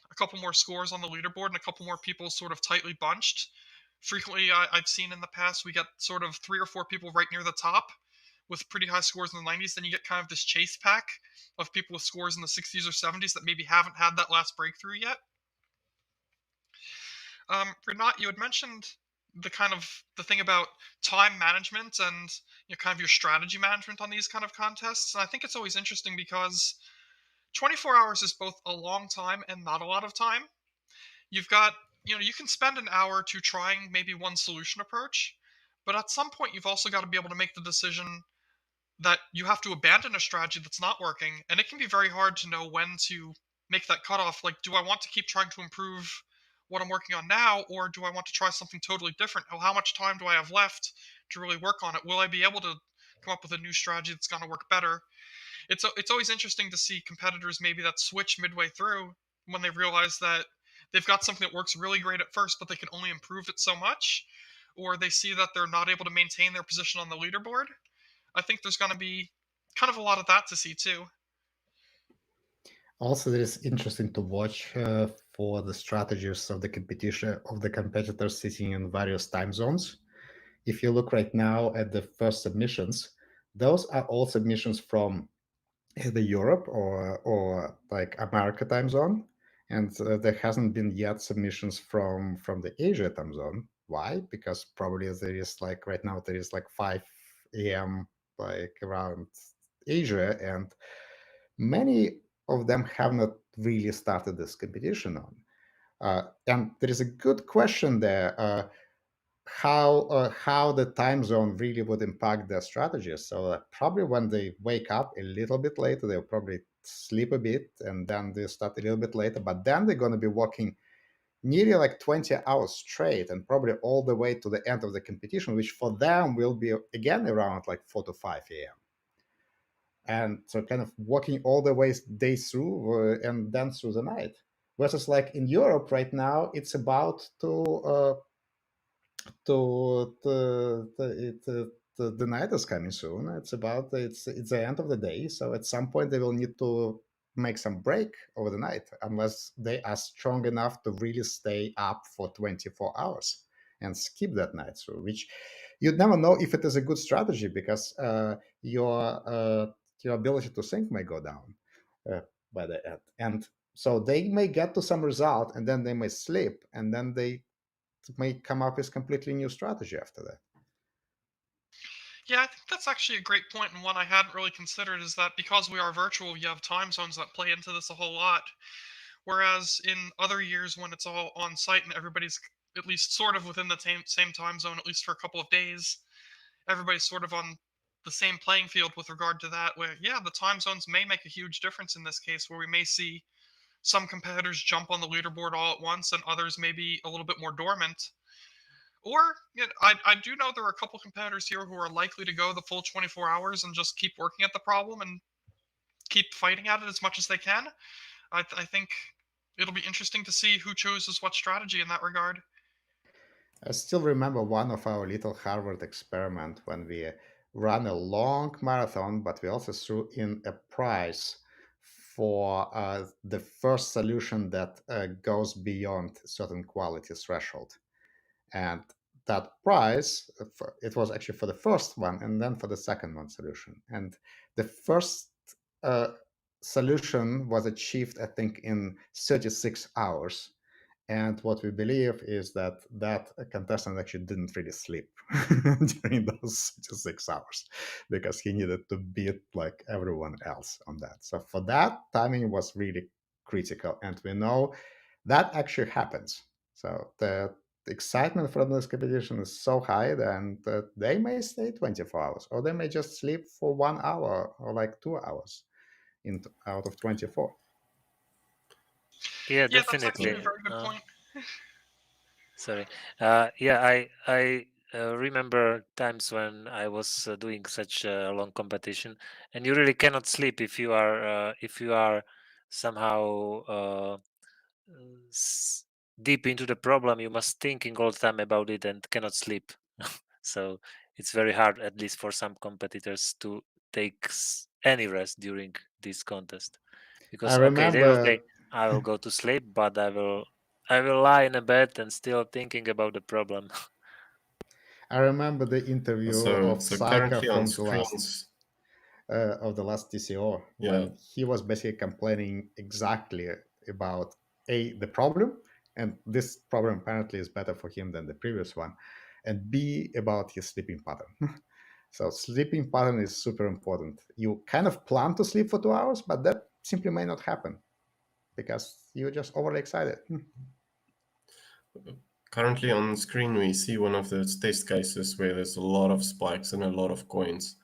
a couple more scores on the leaderboard and a couple more people sort of tightly bunched. Frequently, I've seen in the past, we get sort of 3 or 4 people right near the top with pretty high scores in the 90s. Then you get kind of this chase pack of people with scores in the 60s or 70s that maybe haven't had that last breakthrough yet. Renat, you had mentioned the thing about time management and kind of your strategy management on these kind of contests. And I think it's always interesting because 24 hours is both a long time and not a lot of time. You've got, you can spend an hour to trying maybe one solution approach, but at some point you've also got to be able to make the decision that you have to abandon a strategy that's not working. And it can be very hard to know when to make that cutoff. Like, do I want to keep trying to improve what I'm working on now, or do I want to try something totally different? How much time do I have left to really work on it? Will I be able to come up with a new strategy that's going to work better? it's always interesting to see competitors maybe that switch midway through when they realize that they've got something that works really great at first, but they can only improve it so much, or they see that they're not able to maintain their position on the leaderboard. I think there's going to be kind of a lot of that to see too. Also, it is interesting to watch for the strategies of the competition of the competitors sitting in various time zones. If you look right now at the first submissions, those are all submissions from either Europe or like America time zone, and there hasn't been yet submissions from the Asia time zone. Why? Because probably there is like right now there is like 5 a.m. like around Asia, and many of them have not really started this competition on. And there is a good question there. How the time zone really would impact their strategies. So probably when they wake up a little bit later, they'll probably sleep a bit and then they start a little bit later, but then they're going to be working nearly like 20 hours straight and probably all the way to the end of the competition, which for them will be again around like 4 to 5 a.m. And so kind of working all the way day through and then through the night. Versus like in Europe right now, it's about the night is coming soon. It's the end of the day. So at some point they will need to make some break over the night unless they are strong enough to really stay up for 24 hours and skip that night through, which you'd never know if it is a good strategy because your ability to think may go down by the end. And so they may get to some result and then they may sleep and then they may come up with completely new strategy after that. Yeah, I think that's actually a great point, and one I hadn't really considered is that because we are virtual, you have time zones that play into this a whole lot. Whereas in other years when it's all on site and everybody's at least sort of within the same time zone, at least for a couple of days, everybody's sort of on the same playing field with regard to that, where, yeah, the time zones may make a huge difference in this case, where we may see some competitors jump on the leaderboard all at once and others may be a little bit more dormant. Or I do know there are a couple competitors here who are likely to go the full 24 hours and just keep working at the problem and keep fighting at it as much as they can. I think it'll be interesting to see who chooses what strategy in that regard. I still remember one of our little Harvard experiment when we ran a long marathon, but we also threw in a prize for the first solution that goes beyond certain quality threshold. And that prize, it was actually for the first one and then for the second one solution. And the first solution was achieved, I think, in 36 hours. And what we believe is that contestant actually didn't really sleep during those 6 hours because he needed to beat like everyone else on that. So for that, timing was really critical. And we know that actually happens. So the excitement from this competition is so high that they may stay 24 hours or they may just sleep for 1 hour or like 2 hours out of 24. Yeah, That's actually definitely. a very good point. Sorry. Yeah, I remember times when I was doing such a long competition, and you really cannot sleep if you are somehow deep into the problem. You must thinking all the time about it and cannot sleep. So it's very hard, at least for some competitors, to take any rest during this contest. Because I okay, they will remember- say, I will go to sleep, but I will lie in a bed and still thinking about the problem. I remember the interview of Psyho currently on from the last TCO when he was basically complaining exactly about the problem, and this problem apparently is better for him than the previous one, and B, about his sleeping pattern. So sleeping pattern is super important. You kind of plan to sleep for 2 hours, but that simply may not happen because you're just overly excited. Currently on screen, we see one of the test cases where there's a lot of spikes and a lot of coins.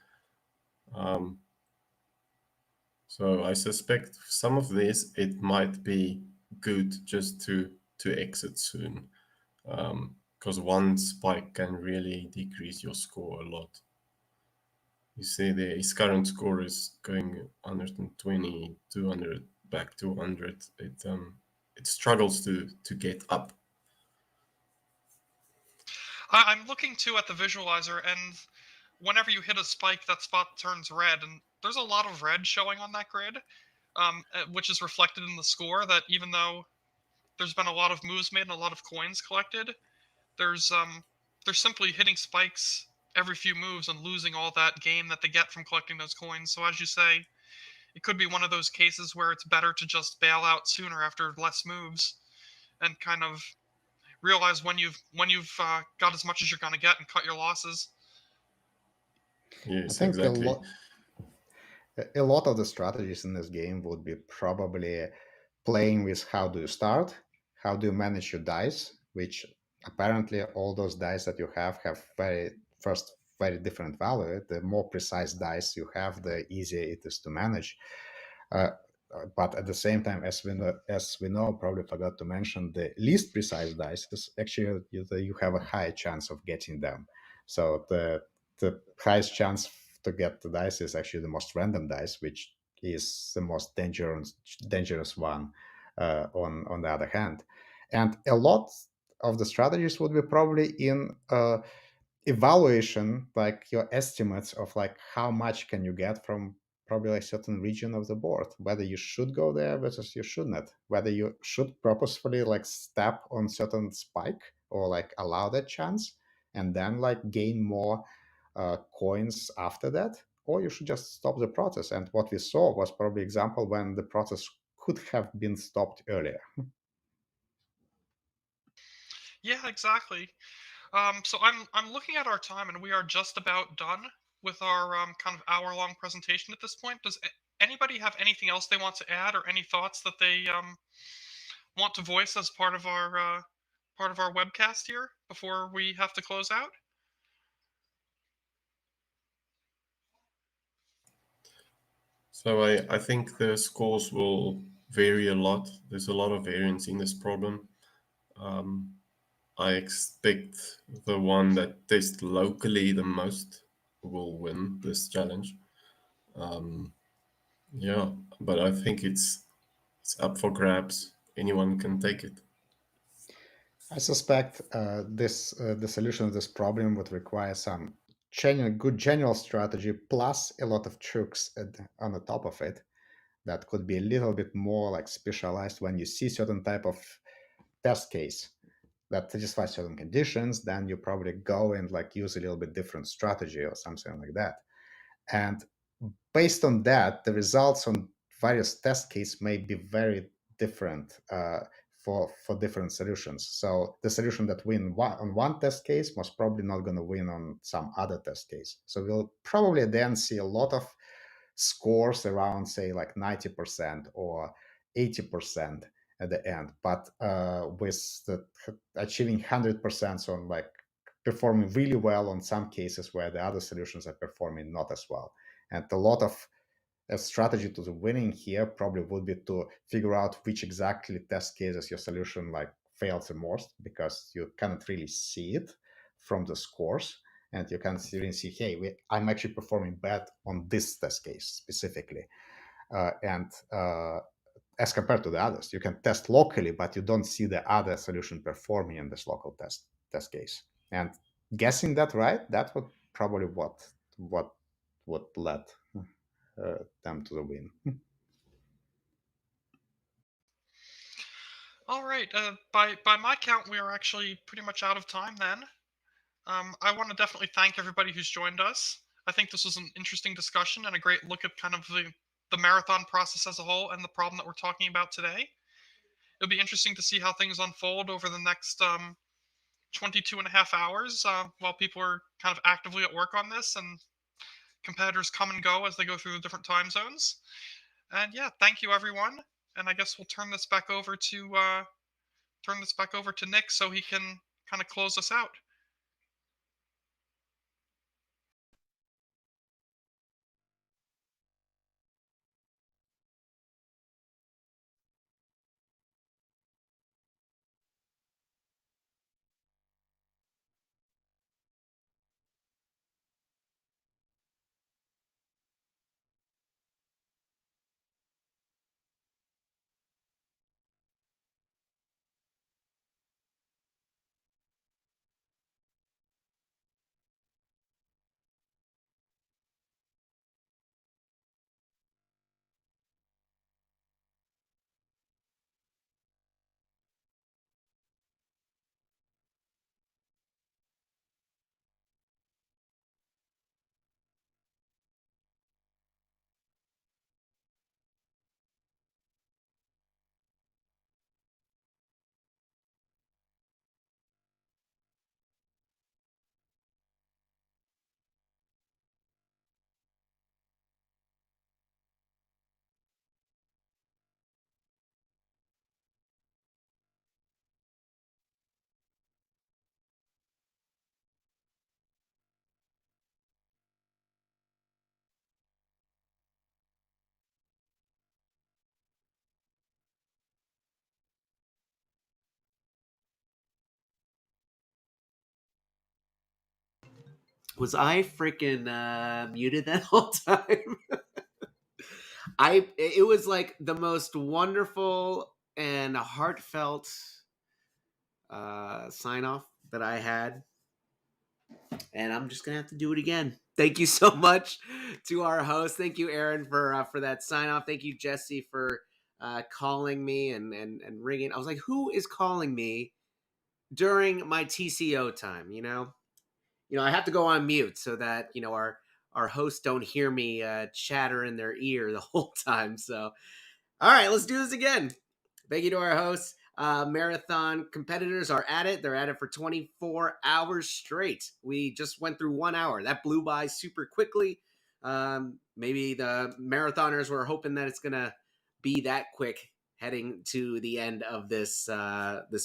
So I suspect some of this, it might be good just to exit soon, because one spike can really decrease your score a lot. You see his current score is going 120, 200, back to 100. It struggles to get up. I'm looking too at the visualizer, and whenever you hit a spike, that spot turns red, and there's a lot of red showing on that grid, which is reflected in the score. That even though there's been a lot of moves made and a lot of coins collected, there's simply hitting spikes every few moves and losing all that gain that they get from collecting those coins. So as you say, it could be one of those cases where it's better to just bail out sooner after less moves, and kind of realize when you've got as much as you're going to get and cut your losses. Yes, I think exactly. a lot of the strategies in this game would be probably playing with how do you start, how do you manage your dice, which apparently all those dice that you have very different value. The more precise dice you have, the easier it is to manage. But at the same time, as we know, probably forgot to mention, the least precise dice is actually you have a higher chance of getting them. So the highest chance to get the dice is actually the most random dice, which is the most dangerous one on the other hand. And a lot of the strategies would be probably in evaluation, like your estimates of like how much can you get from probably a certain region of the board, whether you should go there versus you should not, whether you should purposefully like step on certain spike or like allow that chance and then like gain more coins after that, or you should just stop the process. And what we saw was probably example when the process could have been stopped earlier. Yeah, exactly. So I'm looking at our time, and we are just about done with our kind of hour-long presentation at this point. Does anybody have anything else they want to add, or any thoughts that they want to voice as part of our webcast here before we have to close out? So I think the scores will vary a lot. There's a lot of variance in this problem. I expect the one that tests locally the most will win this challenge. Yeah, but I think it's up for grabs. Anyone can take it. I suspect the solution of this problem would require some good general strategy plus a lot of tricks on the top of it that could be a little bit more like specialized. When you see certain type of test case that satisfies certain conditions, then you probably go and like use a little bit different strategy or something like that. And based on that, the results on various test cases may be very different for different solutions. So the solution that win on one test case most probably not going to win on some other test case. So we'll probably then see a lot of scores around, say, like 90% or 80% at the end, but with achieving 100% on like performing really well on some cases where the other solutions are performing not as well. And a lot of a strategy to the winning here probably would be to figure out which exactly test cases your solution like fails the most, because you cannot really see it from the scores, and you can really see, hey, I'm actually performing bad on this test case specifically. And as compared to the others, you can test locally, but you don't see the other solution performing in this local test case. And guessing that right, that would probably what would lead them to the win. All right. By my count, we are actually pretty much out of time then. I want to definitely thank everybody who's joined us. I think this was an interesting discussion and a great look at kind of the marathon process as a whole and the problem that we're talking about today. It'll be interesting to see how things unfold over the next 22 and a half hours while people are kind of actively at work on this and competitors come and go as they go through the different time zones. And yeah, thank you everyone. And I guess we'll turn this back over to Nick so he can kind of close us out. Was I freaking muted that whole time? It was like the most wonderful and heartfelt sign off that I had, and I'm just gonna have to do it again. Thank you so much to our host. Thank you, Aaron, for that sign off. Thank you, Jesse, for calling me and ringing. I was like, who is calling me during my TCO time? You know, I have to go on mute so that our hosts don't hear me chatter in their ear the whole time. So, all right, let's do this again. Thank you to our hosts. Marathon competitors are at it. They're at it for 24 hours straight. We just went through 1 hour. That blew by super quickly. Maybe the marathoners were hoping that it's going to be that quick heading to the end of this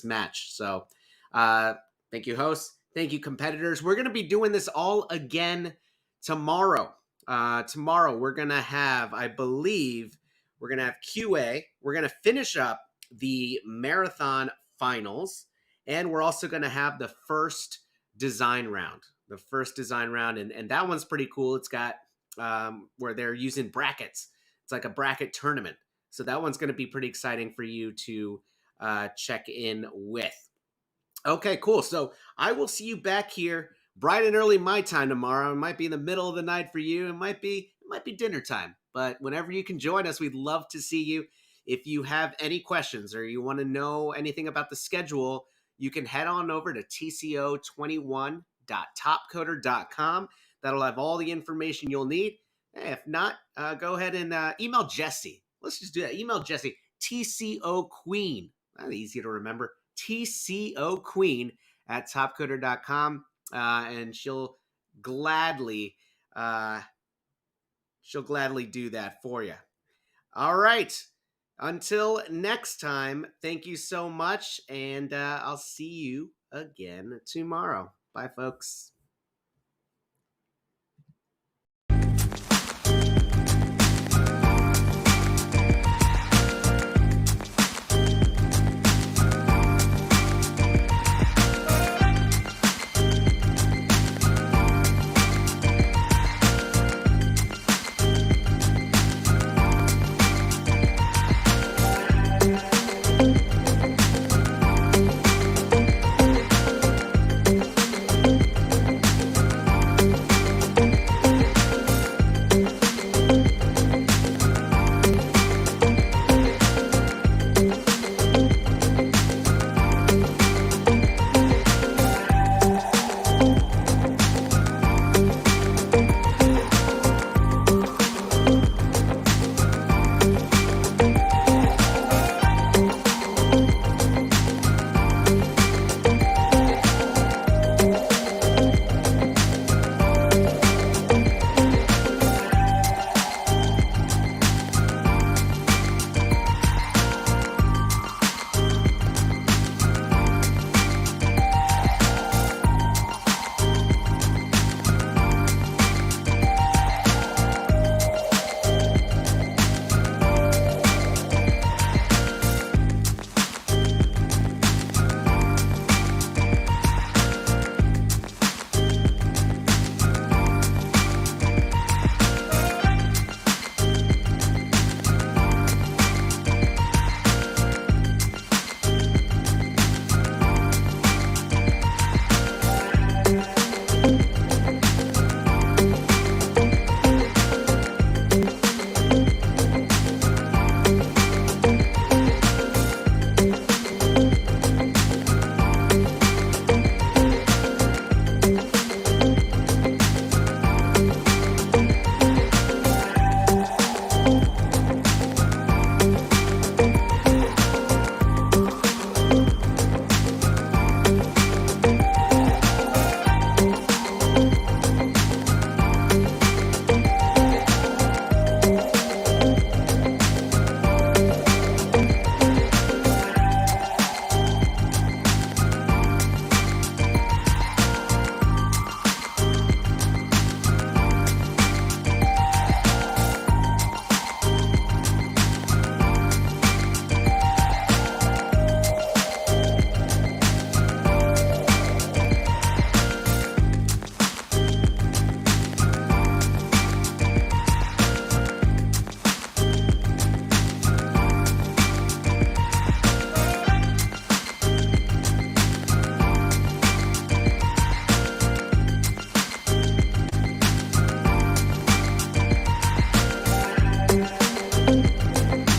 match. So thank you, hosts. Thank you, competitors. We're going to be doing this all again tomorrow. Tomorrow we're going to have, I believe, we're going to have QA. We're going to finish up the marathon finals, and we're also going to have the first design round. And that one's pretty cool. It's got where they're using brackets. It's like a bracket tournament. So that one's going to be pretty exciting for you to check in with. Okay, cool. So I will see you back here bright and early my time tomorrow. It might be in the middle of the night for you. It might be dinner time. But whenever you can join us, we'd love to see you. If you have any questions or you want to know anything about the schedule, you can head on over to TCO21.topcoder.com. That'll have all the information you'll need. If not, go ahead and email Jesse. Let's just do that. Email Jesse, TCOQueen. Not easy to remember. TCOQueen@topcoder.com. And she'll gladly do that for you. All right. Until next time, thank you so much, and I'll see you again tomorrow. Bye, folks.